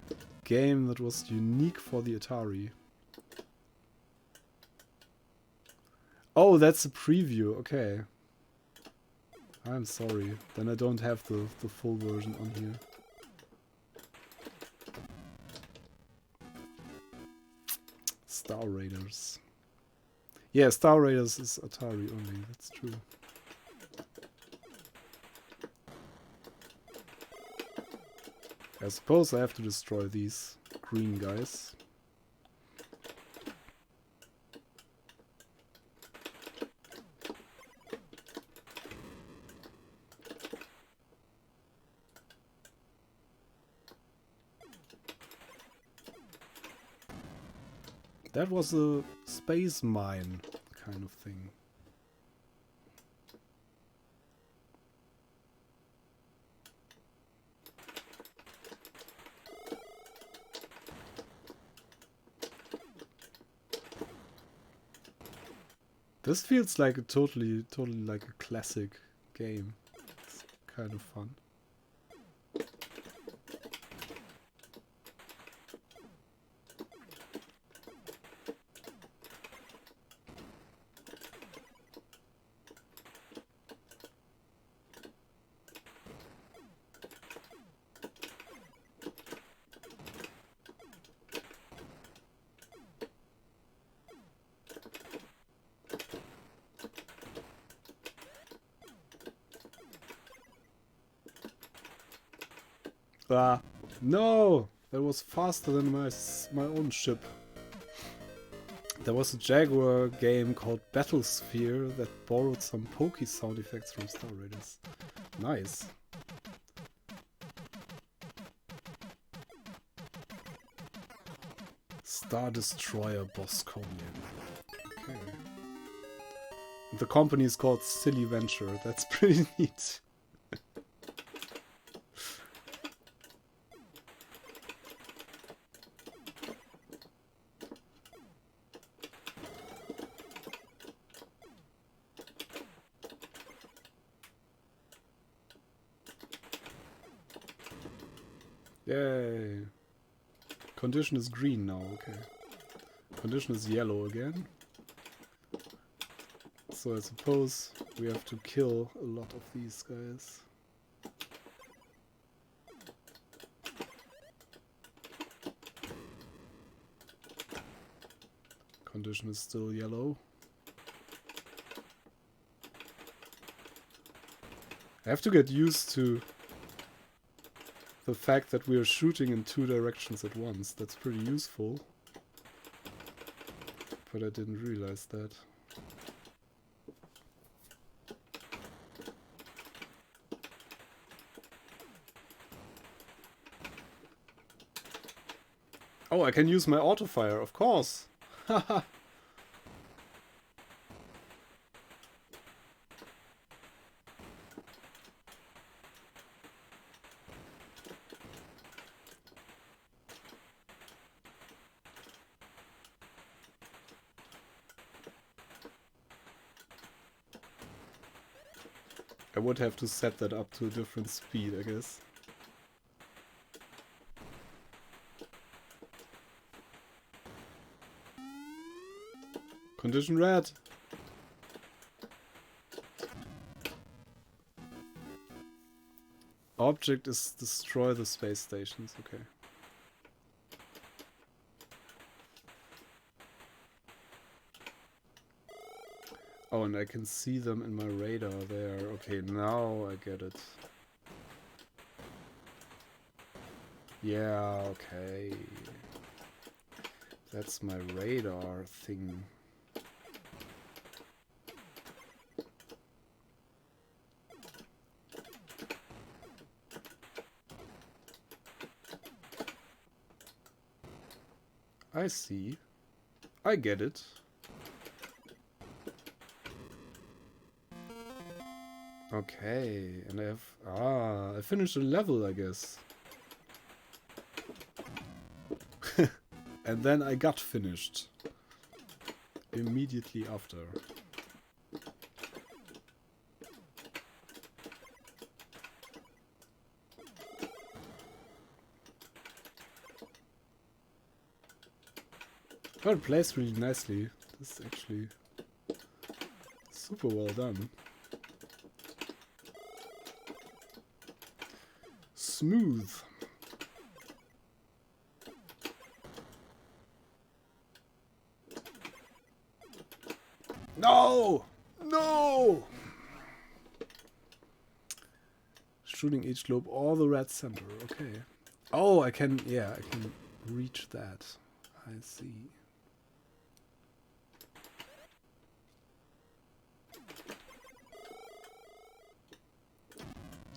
game that was unique for the Atari? Oh, that's a preview. Okay. I'm sorry. Then I don't have the full version on here. Star Raiders. Yeah, Star Raiders is Atari only. That's true. I suppose I have to destroy these green guys. That was a space mine kind of thing. This feels like a totally like a classic game. It's kind of fun. Ah, no! That was faster than my own ship. There was a Jaguar game called Battlesphere that borrowed some pokey sound effects from Star Raiders. Nice. Star Destroyer Bosconian. Okay. And the company is called Silly Venture. That's pretty neat. Yay. Condition is green now, okay. Condition is yellow again. So I suppose we have to kill a lot of these guys. Condition is still yellow. I have to get used to the fact that we are shooting in 2 directions at once. That's pretty useful. But I didn't realize that. Oh, I can use my autofire, of course! Haha! I would have to set that up to a different speed, I guess. Condition red! Object is destroy the space stations, okay. Oh, and I can see them in my radar there. Okay, now I get it. Yeah, okay. That's my radar thing. I see. I get it. Okay, and I have... Ah, I finished a level, I guess. And then I got finished. Immediately after. Well, it plays really nicely. This is actually super well done. Smooth. No! No! Shooting each globe or the red center. Okay. Oh, I can... Yeah, I can reach that. I see.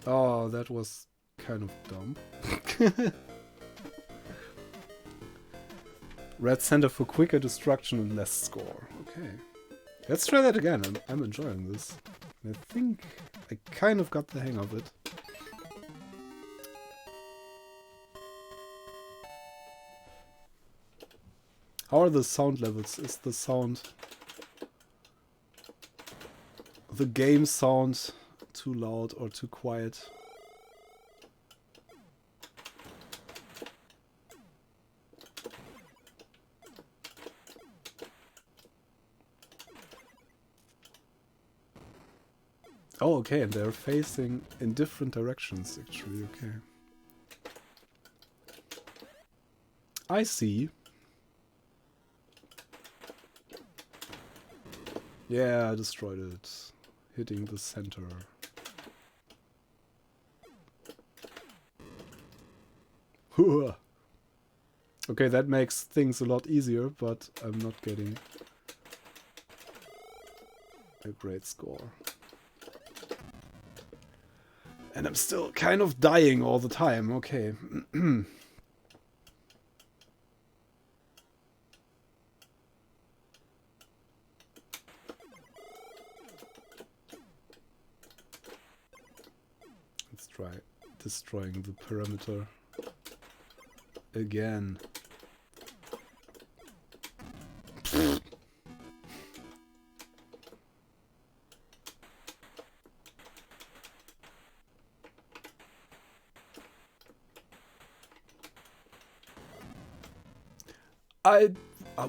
Oh, that was kind of dumb. Red center for quicker destruction and less score. Okay. Let's try that again. I'm enjoying this. I think I kind of got the hang of it. How are the sound levels? Is the sound the game sound too loud or too quiet. Oh, okay, and they're facing in different directions, actually, okay. I see. Yeah, I destroyed it. Hitting the center. Okay, that makes things a lot easier, but I'm not getting a great score. And I'm still kind of dying all the time, okay. Let's try destroying the perimeter again.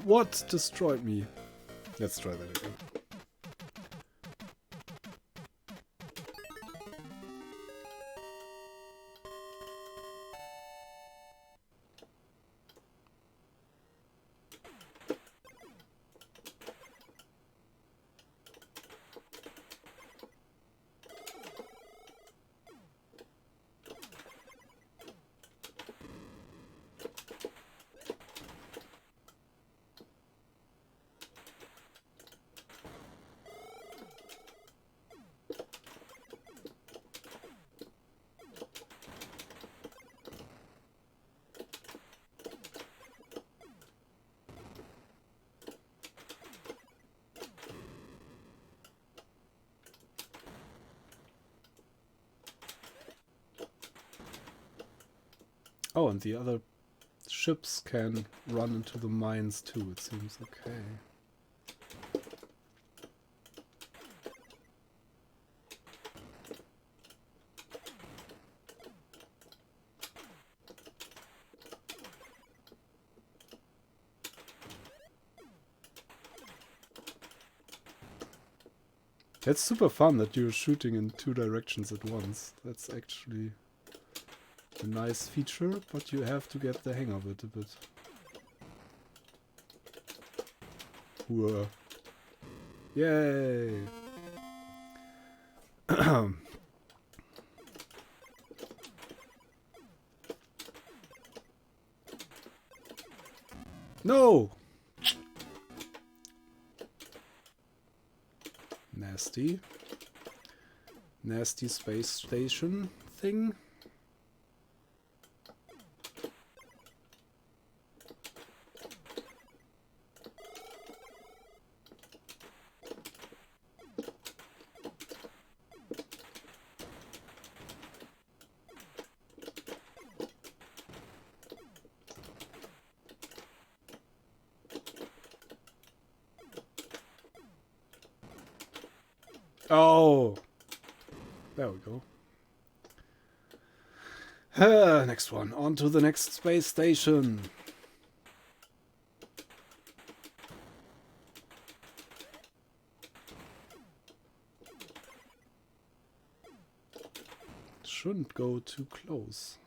What destroyed me? Let's try that again. Oh, and the other ships can run into the mines too, it seems. Okay. It's super fun that you're shooting in two directions at once. That's actually a nice feature, but you have to get the hang of it a bit. Whoa. Yay! No! Nasty. Nasty space station thing. Oh! There we go. Next one. On to the next space station. Shouldn't go too close.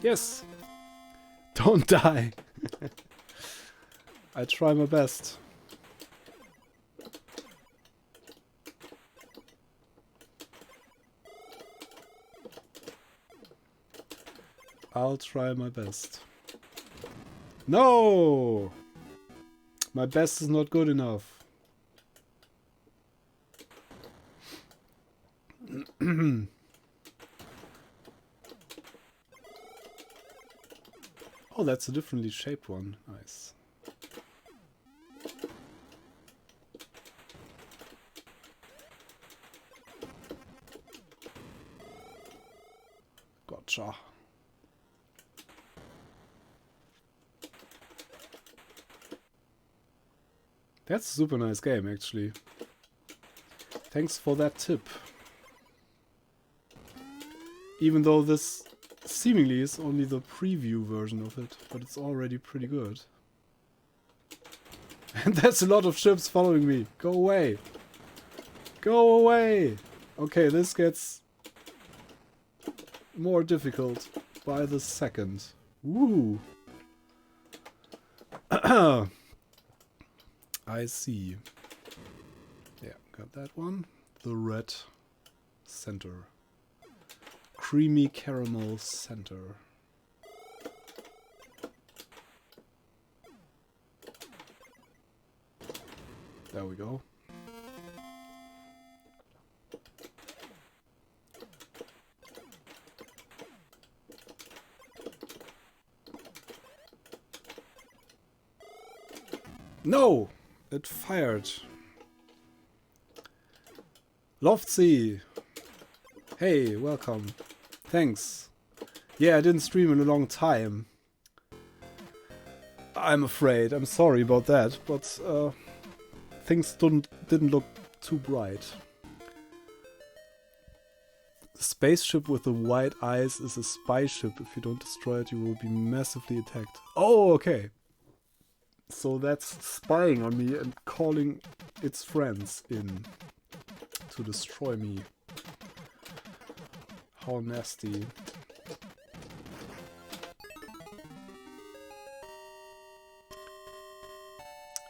Yes! Don't die! I try my best. I'll try my best. No! My best is not good enough. Oh, that's a differently shaped one. Nice. Gotcha. That's a super nice game, actually. Thanks for that tip. Even though this seemingly is only the preview version of it, but it's already pretty good. And there's a lot of ships following me. Go away. Go away. Okay, this gets more difficult by the second. Woo. I see. Yeah, got that one. The red center. Creamy caramel center. There we go. No! It fired. Loftsea! Hey, welcome. Thanks. Yeah, I didn't stream in a long time. I'm afraid. I'm sorry about that, but things didn't look too bright. The spaceship with the white eyes is a spy ship. If you don't destroy it, you will be massively attacked. Oh, okay. So that's spying on me and calling its friends in to destroy me. How nasty.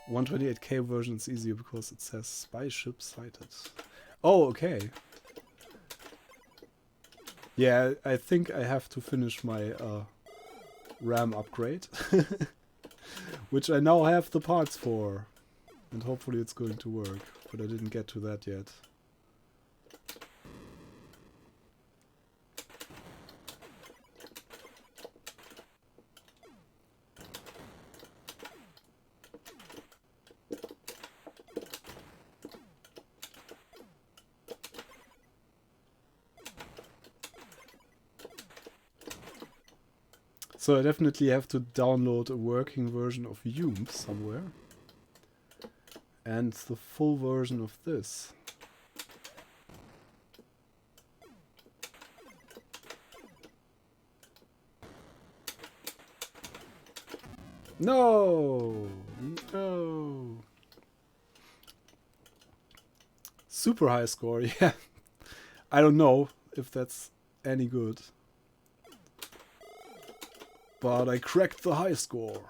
.128K version is easier because it says spy ship sighted. Oh, okay. Yeah, I think I have to finish my RAM upgrade. Which I now have the parts for. And hopefully it's going to work. But I didn't get to that yet. So I definitely have to download a working version of Hume somewhere. And the full version of this. No! No! Super high score, yeah. I don't know if that's any good. But I cracked the high score.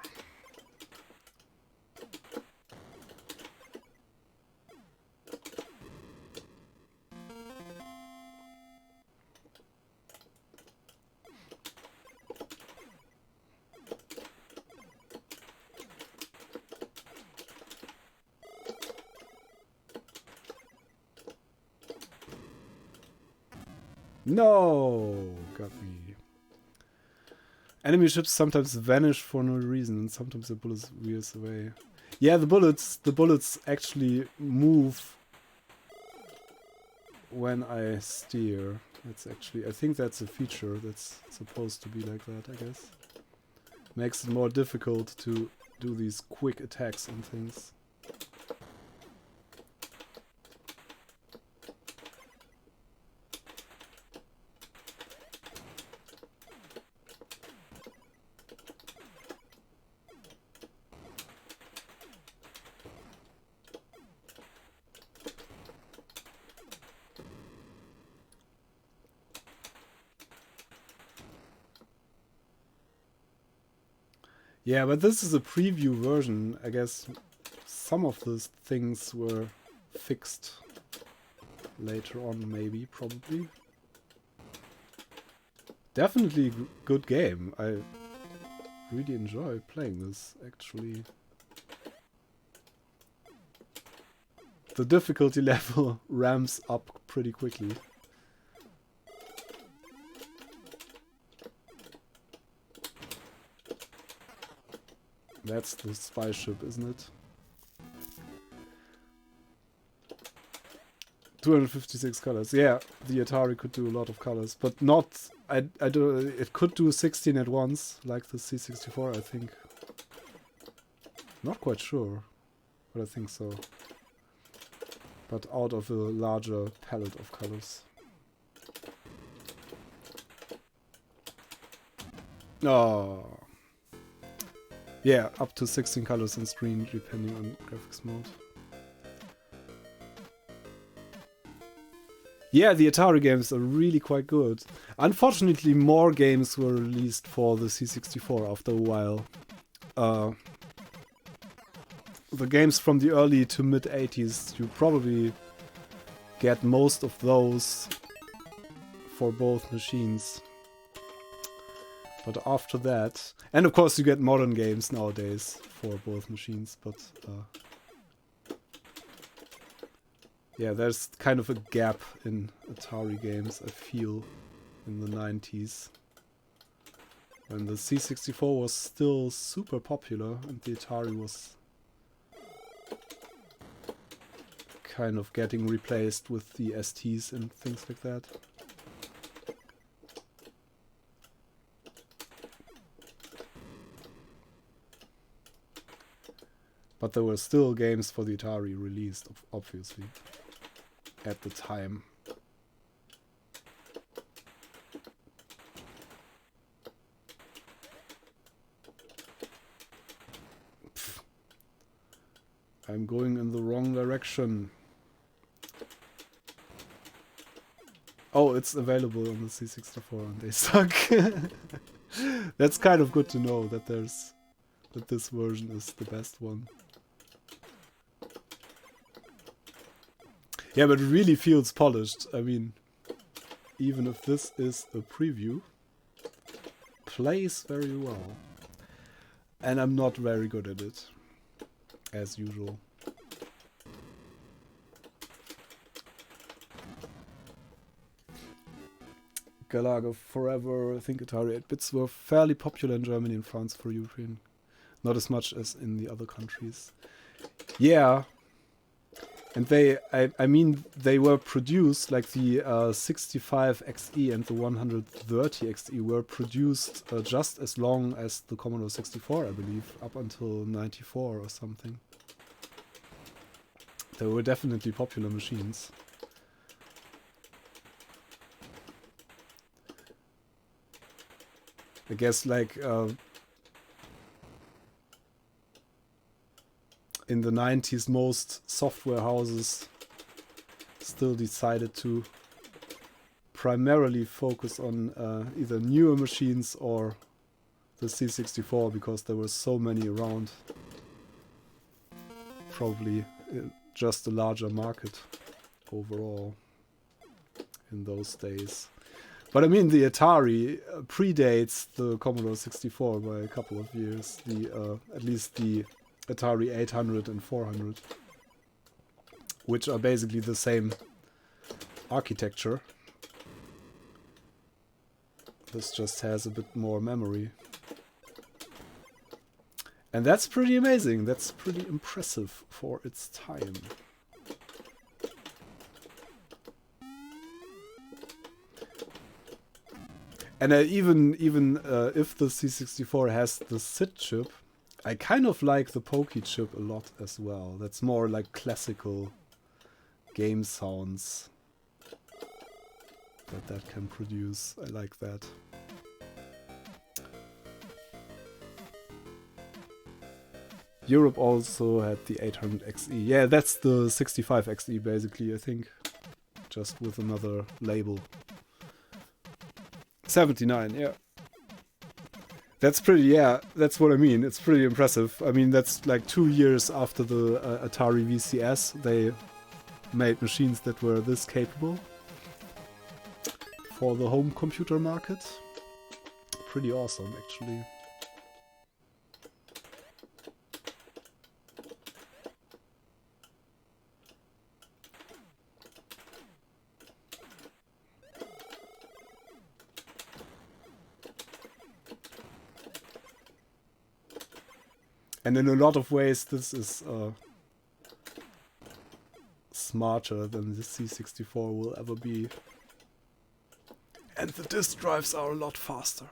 No! Got me. Enemy ships sometimes vanish for no reason, and sometimes the bullets veers away. Yeah, the bullets actually move when I steer. That's actually, I think that's a feature that's supposed to be like that, I guess. Makes it more difficult to do these quick attacks and things. Yeah, but this is a preview version. I guess some of those things were fixed later on, maybe, probably. Definitely good game. I really enjoy playing this, actually. The difficulty level ramps up pretty quickly. That's the spy ship, isn't it? 256 colors. Yeah, the Atari could do a lot of colors, but not I do. It could do 16 at once, like the C64. I think. Not quite sure, but I think so. But out of a larger palette of colors. Oh. Yeah, up to 16 colors on screen, depending on graphics mode. Yeah, the Atari games are really quite good. Unfortunately, more games were released for the C64 after a while. The games from the early to mid 80s, you probably get most of those for both machines. But after that, and of course you get modern games nowadays for both machines, but yeah, there's kind of a gap in Atari games, I feel, in the 90s. When the C64 was still super popular and the Atari was kind of getting replaced with the STs and things like that. But there were still games for the Atari released, obviously, at the time. Pfft. I'm going in the wrong direction. Oh, it's available on the C64 and they suck. That's kind of good to know that this version is the best one. Yeah, but it really feels polished. I mean, even if this is a preview, plays very well. And I'm not very good at it, as usual. Galaga Forever, I think Atari 8-bits were fairly popular in Germany and France for European. Not as much as in the other countries. Yeah. And I mean, they were produced, like the 65XE and the 130XE were produced just as long as the Commodore 64, I believe, up until 94 or something. They were definitely popular machines. I guess, like, in the 90s, most software houses still decided to primarily focus on either newer machines or the C64 because there were so many around. Probably just a larger market overall in those days. But I mean, the Atari predates the Commodore 64 by a couple of years. At least the Atari 800 and 400, which are basically the same architecture. This just has a bit more memory. And that's pretty amazing. That's pretty impressive for its time. And even if the C64 has the SID chip, I kind of like the Pokey chip a lot as well. That's more like classical game sounds that can produce. I like that. Europe also had the 800XE. Yeah, that's the 65XE basically, I think. Just with another label. 79, yeah. That's pretty, yeah, that's what I mean. It's pretty impressive. I mean, that's like 2 years after the Atari VCS. They made machines that were this capable for the home computer market. Pretty awesome, actually. And in a lot of ways, this is smarter than the C64 will ever be. And the disk drives are a lot faster.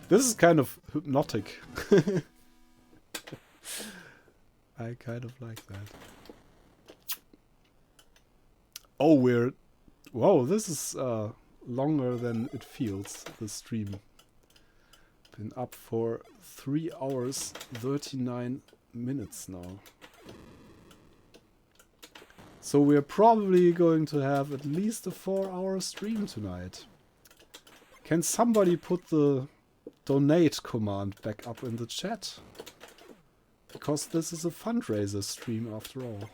This is kind of hypnotic. I kind of like that. Oh, we're... Whoa, this is longer than it feels, the stream. Been up for 3 hours, 39 minutes now. So we're probably going to have at least a 4-hour stream tonight. Can somebody put the donate command back up in the chat? Because this is a fundraiser stream after all.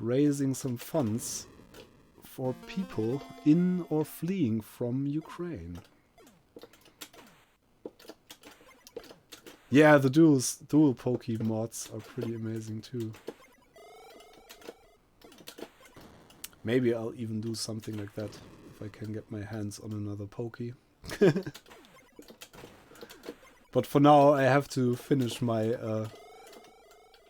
Raising some funds for people in or fleeing from Ukraine. Yeah, the dual Poke mods are pretty amazing too. Maybe I'll even do something like that if I can get my hands on another Poke. But for now I have to finish my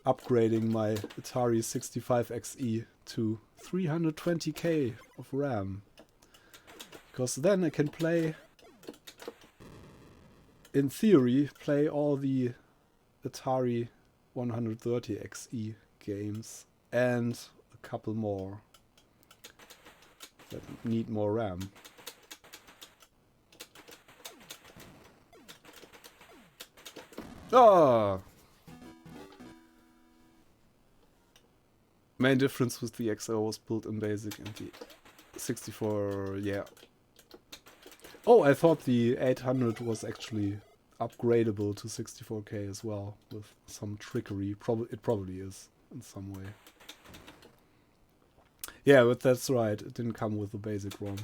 upgrading my Atari 65XE to 320k of RAM. Because then I can play, in theory, play all the Atari 130XE games and a couple more that need more RAM. Ah! Main difference with the XO was built in BASIC and the 64, yeah. Oh, I thought the 800 was actually upgradable to 64k as well, with some trickery. It probably is, in some way. Yeah, but that's right, it didn't come with the basic ROM.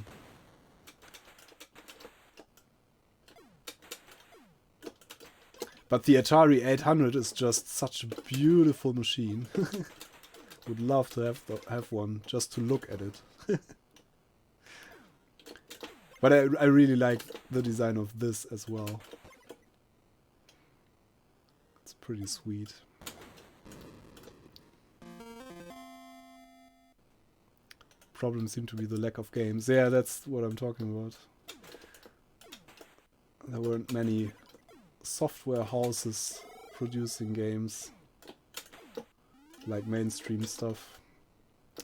But the Atari 800 is just such a beautiful machine. Would love to have one, just to look at it. But I really like the design of this as well. It's pretty sweet. Problem seemed to be the lack of games. Yeah, that's what I'm talking about. There weren't many software houses producing games like mainstream stuff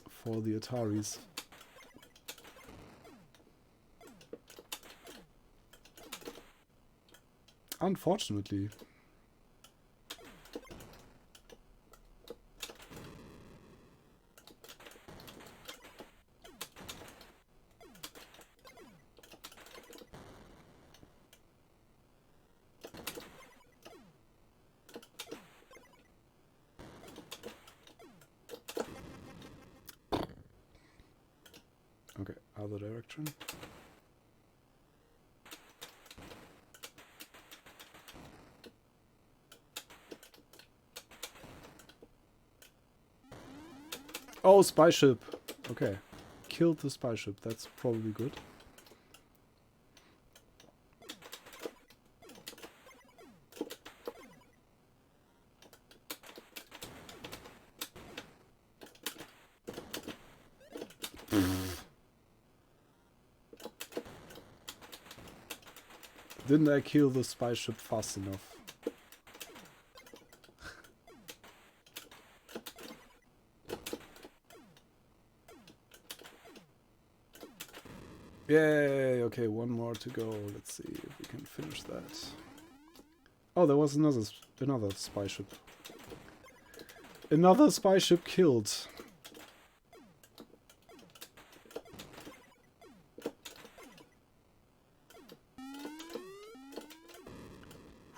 for the Ataris. Unfortunately. Okay, other direction. Oh, spy ship. Okay. Killed the spy ship. That's probably good. Didn't I kill the spy ship fast enough? Yay! Okay, one more to go. Let's see if we can finish that. Oh, there was another spy ship. Another spy ship killed.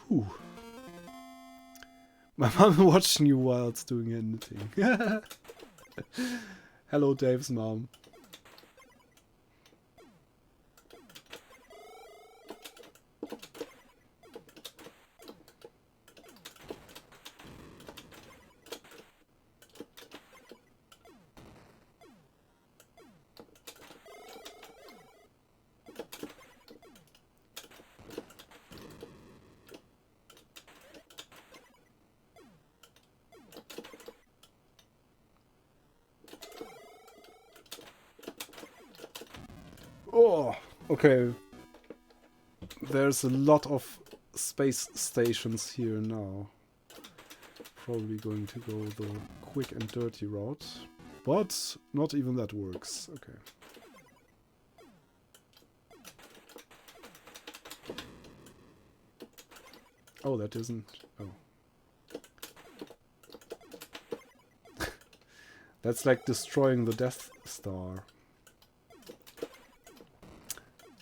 Whew. My mom watching you while it's doing anything. Hello, Dave's mom. Oh, okay. There's a lot of space stations here now. Probably going to go the quick and dirty route. But not even that works. Okay. Oh, that isn't... Oh. That's like destroying the Death Star.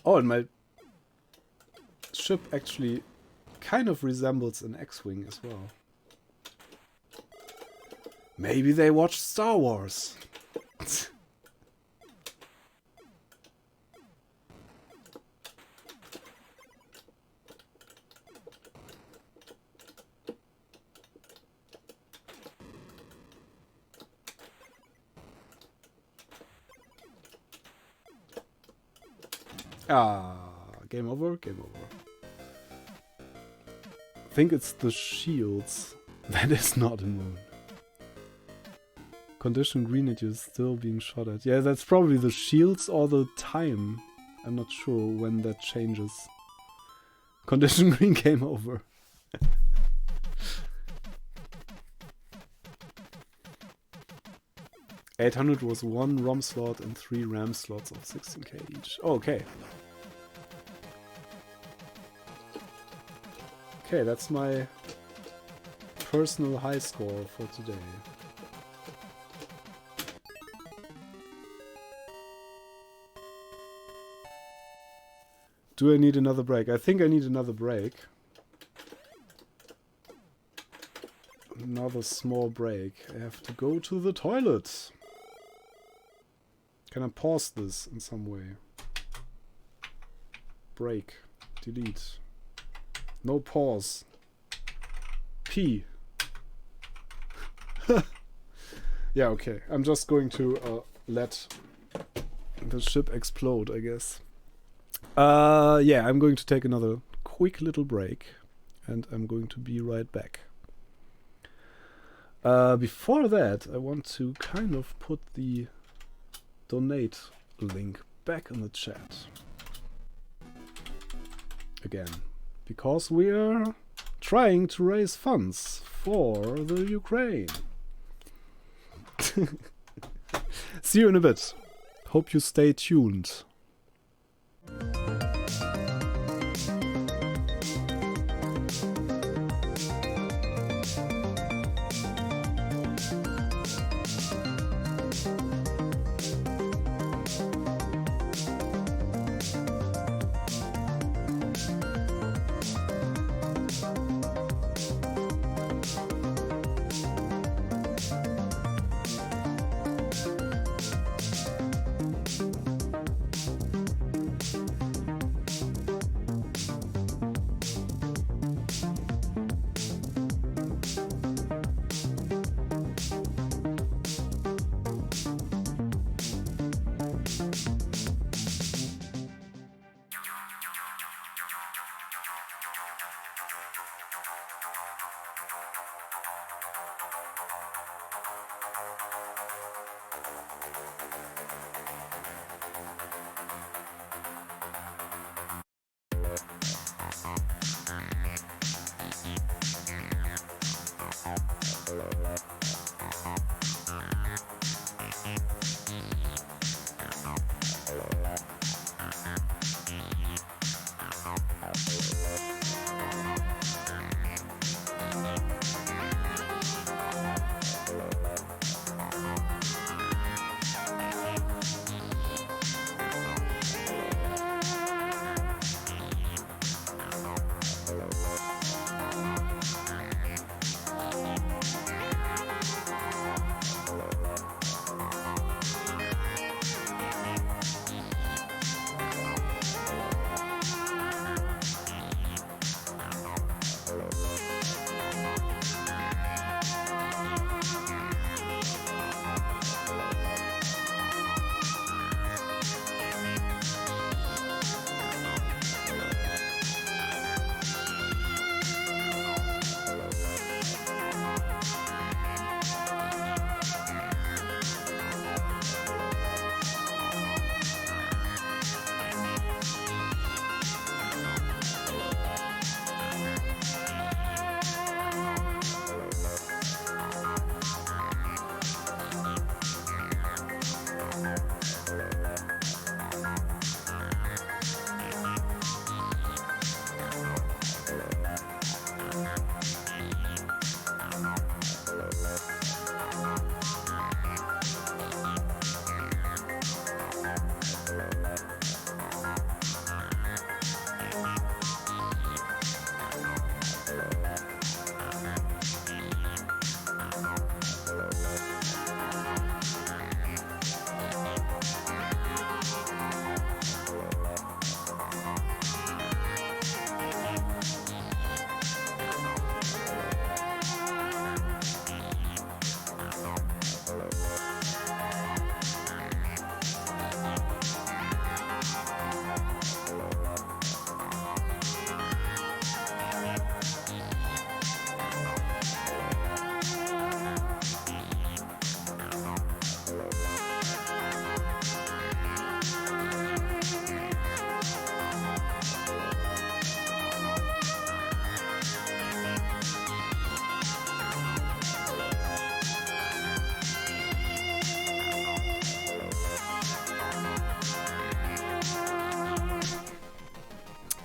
Oh, and my ship actually kind of resembles an X-Wing as well. Maybe they watched Star Wars. Game over, game over. I think it's the shields. That is not a moon. Condition green and you're still being shot at. Yeah, that's probably the shields or the time. I'm not sure when that changes. Condition green, game over. 800 was 1 ROM slot and 3 RAM slots of 16k each. Oh, okay. Okay, that's my personal high score for today. Do I need another break? I think I need another break. Another small break. I have to go to the toilet. Can I pause this in some way? Break. Delete. No pause. P. Yeah, okay. I'm just going to let the ship explode, I guess. Yeah, I'm going to take another quick little break. And I'm going to be right back. Before that, I want to kind of put the donate link back in the chat. Again. Because we are trying to raise funds for the Ukraine. See you in a bit. Hope you stay tuned.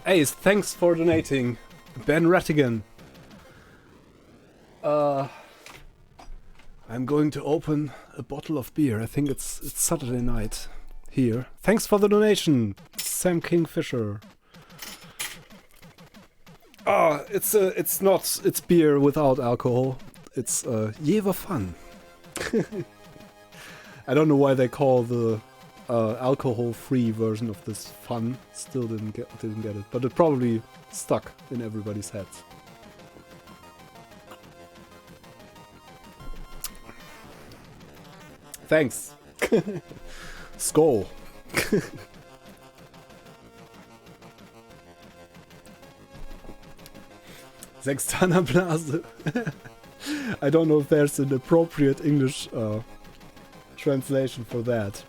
Hey, thanks for donating, Ben Rattigan. I'm going to open a bottle of beer. I think it's Saturday night here. Thanks for the donation, Sam Kingfisher. It's beer without alcohol. It's Jever Fun. I don't know why they call the alcohol-free version of this fun. Still didn't get it, but it probably stuck in everybody's heads. Thanks. Skål. Sextaner Blase. I don't know if there's an appropriate English translation for that.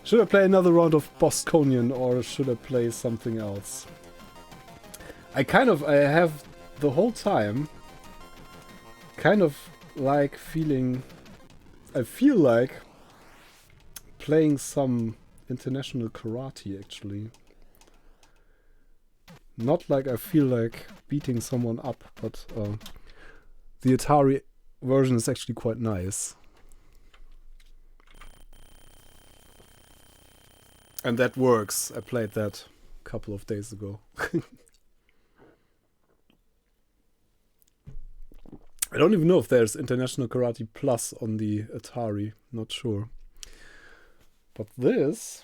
Should I play another round of Bosconian or should I play something else? I have the whole time kind of like I feel like playing some international karate actually. Not like I feel like beating someone up, but the Atari version is actually quite nice. And that works. I played that a couple of days ago. I don't even know if there's International Karate Plus on the Atari. Not sure. But this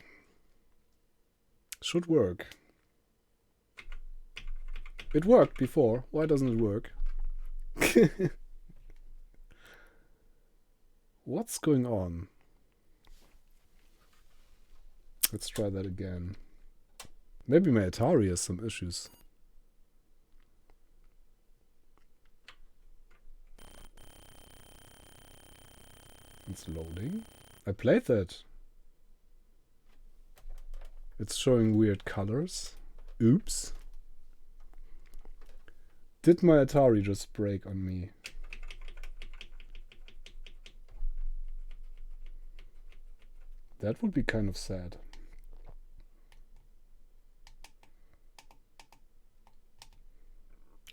should work. It worked before. Why doesn't it work? What's going on? Let's try that again. Maybe my Atari has some issues. It's loading. I played that. It's showing weird colors. Oops. Did my Atari just break on me? That would be kind of sad.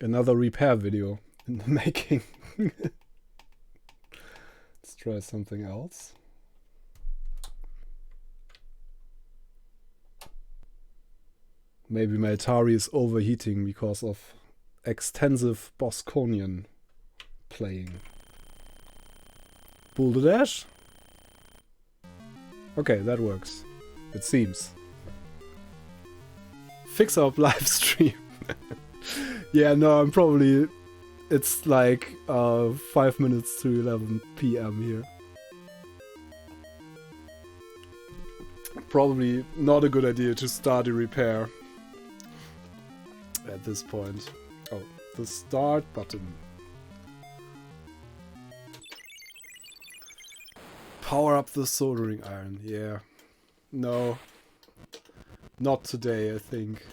Another repair video in the making. Let's try something else. Maybe my Atari is overheating because of extensive Bosconian playing. Bull the dash? Okay, that works. It seems. Fix up live stream. Yeah, no, I'm probably... It's like 5 minutes to 11 PM here. Probably not a good idea to start a repair at this point. Oh, the start button. Power up the soldering iron, yeah. No. Not today, I think.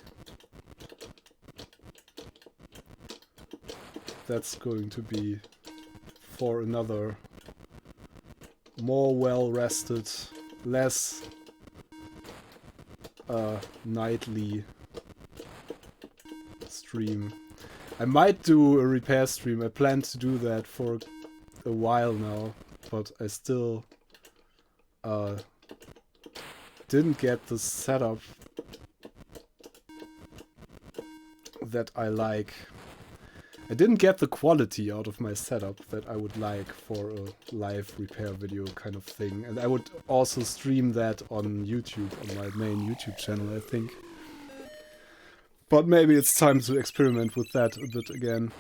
That's going to be for another more well-rested, less nightly stream. I might do a repair stream. I plan to do that for a while now, but I still didn't get the setup that I like. I didn't get the quality out of my setup that I would like for a live repair video kind of thing. And I would also stream that on YouTube, on my main YouTube channel, I think. But maybe it's time to experiment with that a bit again.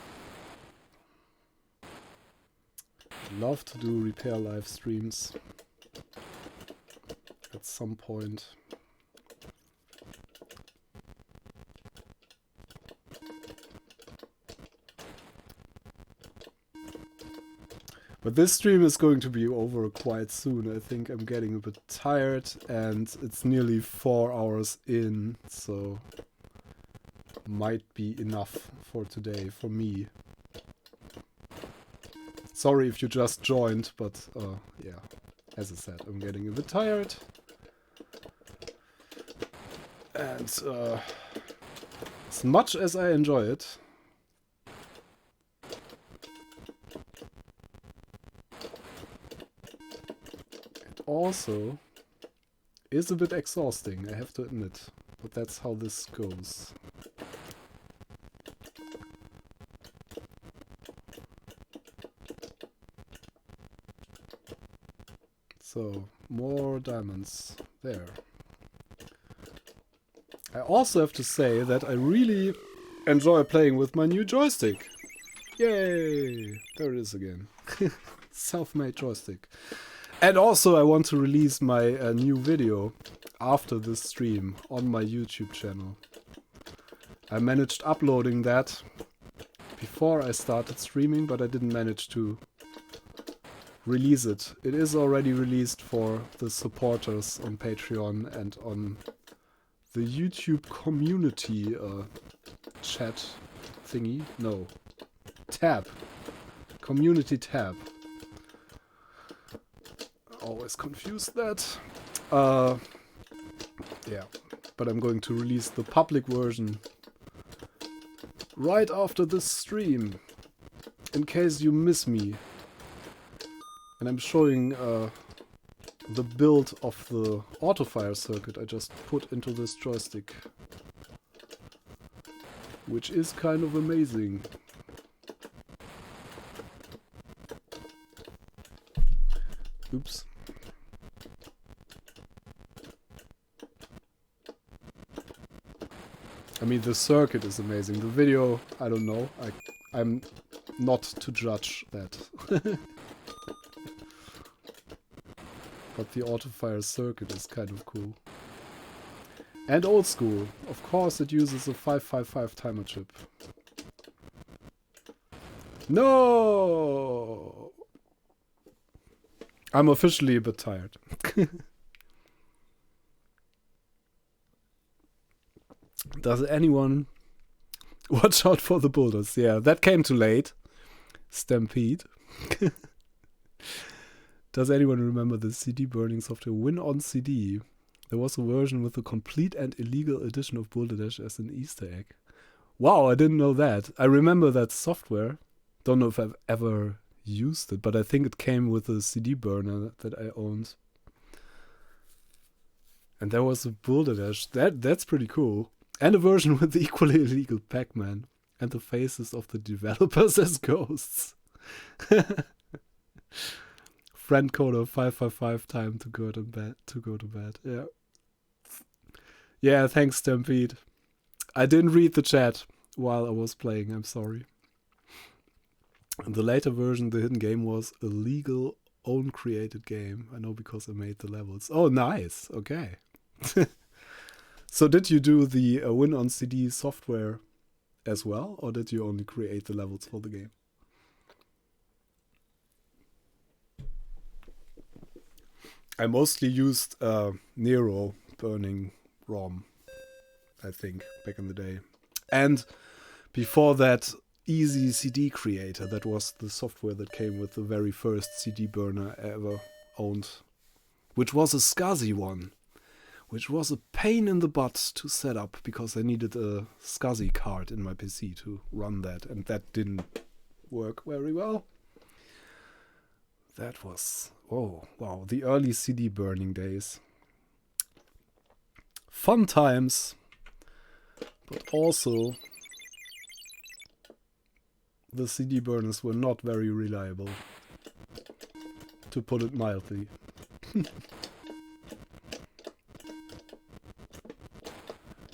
Love to do repair live streams at some point. But this stream is going to be over quite soon. I think I'm getting a bit tired and it's nearly 4 hours in, so might be enough for today, for me. Sorry if you just joined, but yeah, as I said, I'm getting a bit tired. And As much as I enjoy it, it also is a bit exhausting, I have to admit. But that's how this goes. So, more diamonds. There. I also have to say that I really enjoy playing with my new joystick. Yay! There it is again. Self-made joystick. And also I want to release my new video after this stream on my YouTube channel. I managed uploading that before I started streaming, but I didn't manage to release it. It is already released for the supporters on Patreon and on the YouTube community chat thingy. No. Tab. Community tab. Always confused that. Yeah. But I'm going to release the public version right after this stream. In case you miss me. And I'm showing the build of the autofire circuit I just put into this joystick. Which is kind of amazing. Oops. I mean, the circuit is amazing. The video, I don't know. I'm not to judge that. But the autofire circuit is kind of cool. And old school. Of course it uses a 555 timer chip. No! I'm officially a bit tired. Does anyone watch out for the boulders? Yeah, that came too late. Stampede. Does anyone remember the CD burning software Win on CD? There was a version with a complete and illegal edition of Boulder Dash as an Easter egg. Wow, I didn't know that. I remember that software. Don't know if I've ever used it, but I think it came with a CD burner that I owned. And there was a Boulder Dash. That's pretty cool. And a version with the equally illegal Pac-Man. And the faces of the developers as ghosts. Friend coder 555 time to go to bed. Yeah. Yeah, thanks Stampede. I didn't read the chat while I was playing, I'm sorry. In the later version, the hidden game was a legal own created game. I know because I made the levels. Oh, nice. Okay. So did you do the Win on CD software as well? Or did you only create the levels for the game? I mostly used Nero burning ROM, I think, back in the day. And before that, Easy CD Creator. That was the software that came with the very first CD burner I ever owned. Which was a SCSI one. Which was a pain in the butt to set up, because I needed a SCSI card in my PC to run that. And that didn't work very well. That was... oh, wow. The early CD burning days. Fun times. But also... the CD burners were not very reliable. To put it mildly.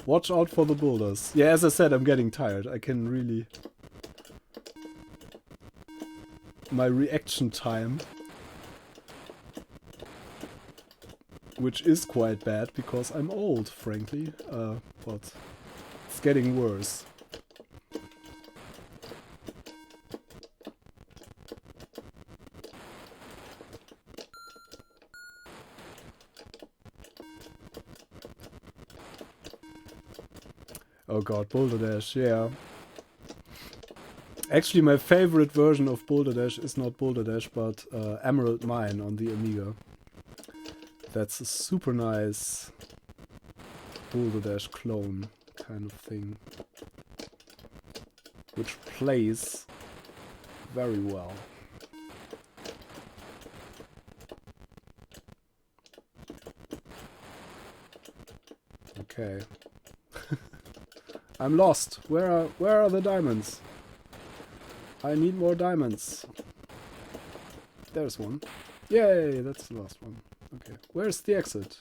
Watch out for the boulders. Yeah, as I said, I'm getting tired. I can really... my reaction time... which is quite bad, because I'm old, frankly. But it's getting worse. Oh god, Boulder Dash, yeah. Actually, my favorite version of Boulder Dash is not Boulder Dash, but Emerald Mine on the Amiga. That's a super nice Boulder Dash clone. kind of thing, which plays very well. Okay. I'm lost. Where are the diamonds? I need more diamonds. There's one. Yay, that's the last one. Okay. Where's the exit?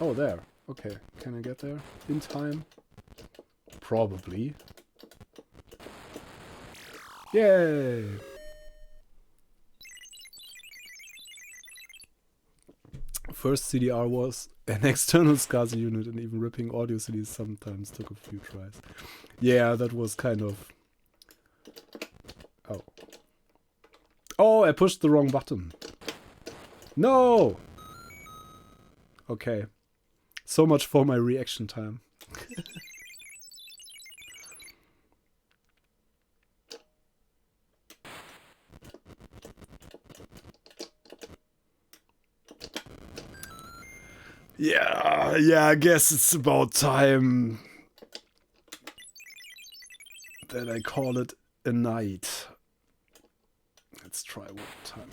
Oh, there. Okay. Can I get there in time? Probably. Yay! First CDR was an external SCSI unit, and even ripping audio CDs sometimes took a few tries. Yeah, that was kind of... Oh. Oh, I pushed the wrong button. No! Okay. So much for my reaction time. Yeah, I guess it's about time that I call it a night. Let's try one more time.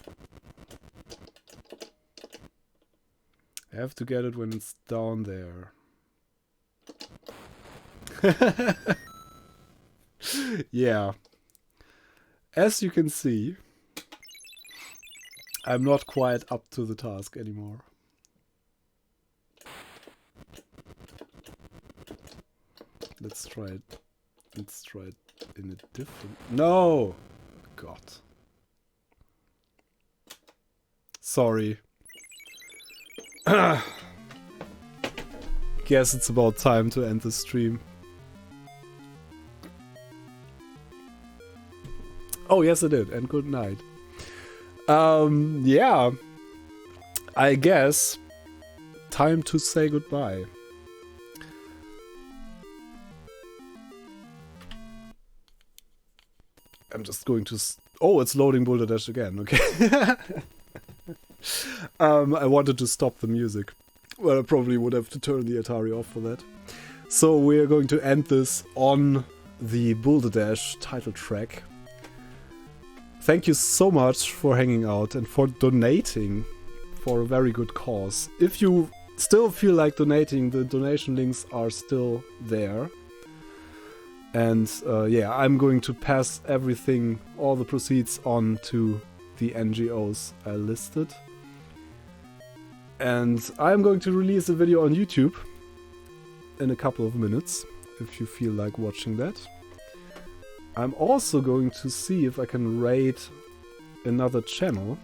I have to get it when it's down there. Yeah. As you can see, I'm not quite up to the task anymore. Let's try it. Let's try it in a different... No! God. Sorry. Guess it's about time to end the stream. Oh, yes it did. And good night. Yeah. I guess time to say goodbye. I'm just going to... Oh, it's loading Boulder Dash again. Okay. I wanted to stop the music. Well, I probably would have to turn the Atari off for that. So we're going to end this on the Boulder Dash title track. Thank you so much for hanging out and for donating for a very good cause. If you still feel like donating, the donation links are still there. And yeah, I'm going to pass everything, all the proceeds on to the NGOs I listed. And I'm going to release a video on YouTube in a couple of minutes, if you feel like watching that. I'm also going to see if I can raid another channel.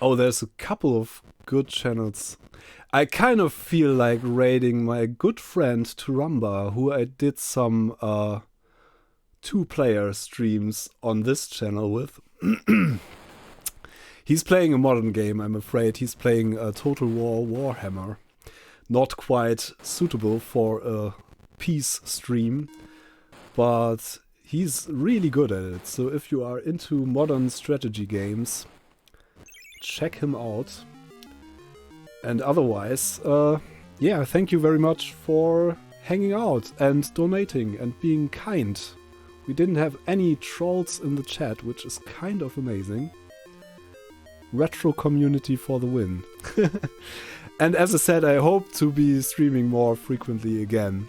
Oh, there's a couple of good channels. I kind of feel like raiding my good friend Turamba, who I did some 2-player streams on this channel with. He's playing a modern game, I'm afraid. He's playing a Total War Warhammer. Not quite suitable for a peace stream, but he's really good at it. So if you are into modern strategy games, check him out. And otherwise, yeah, thank you very much for hanging out and donating and being kind. We didn't have any trolls in the chat, which is kind of amazing. Retro community for the win. And as I said, I hope to be streaming more frequently again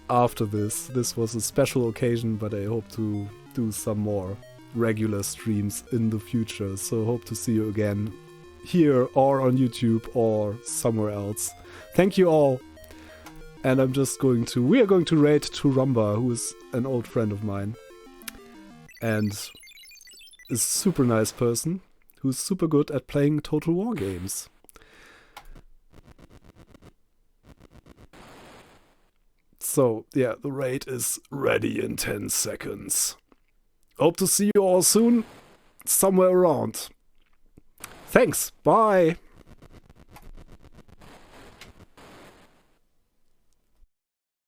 after this. This was a special occasion, but I hope to do some more regular streams in the future. So hope to see you again here or on YouTube or somewhere else. Thank you all. And we are going to raid Turamba, who is an old friend of mine. And is a super nice person who's super good at playing Total War games. So, yeah, the raid is ready in 10 seconds. Hope to see you all soon, somewhere around. Thanks, bye!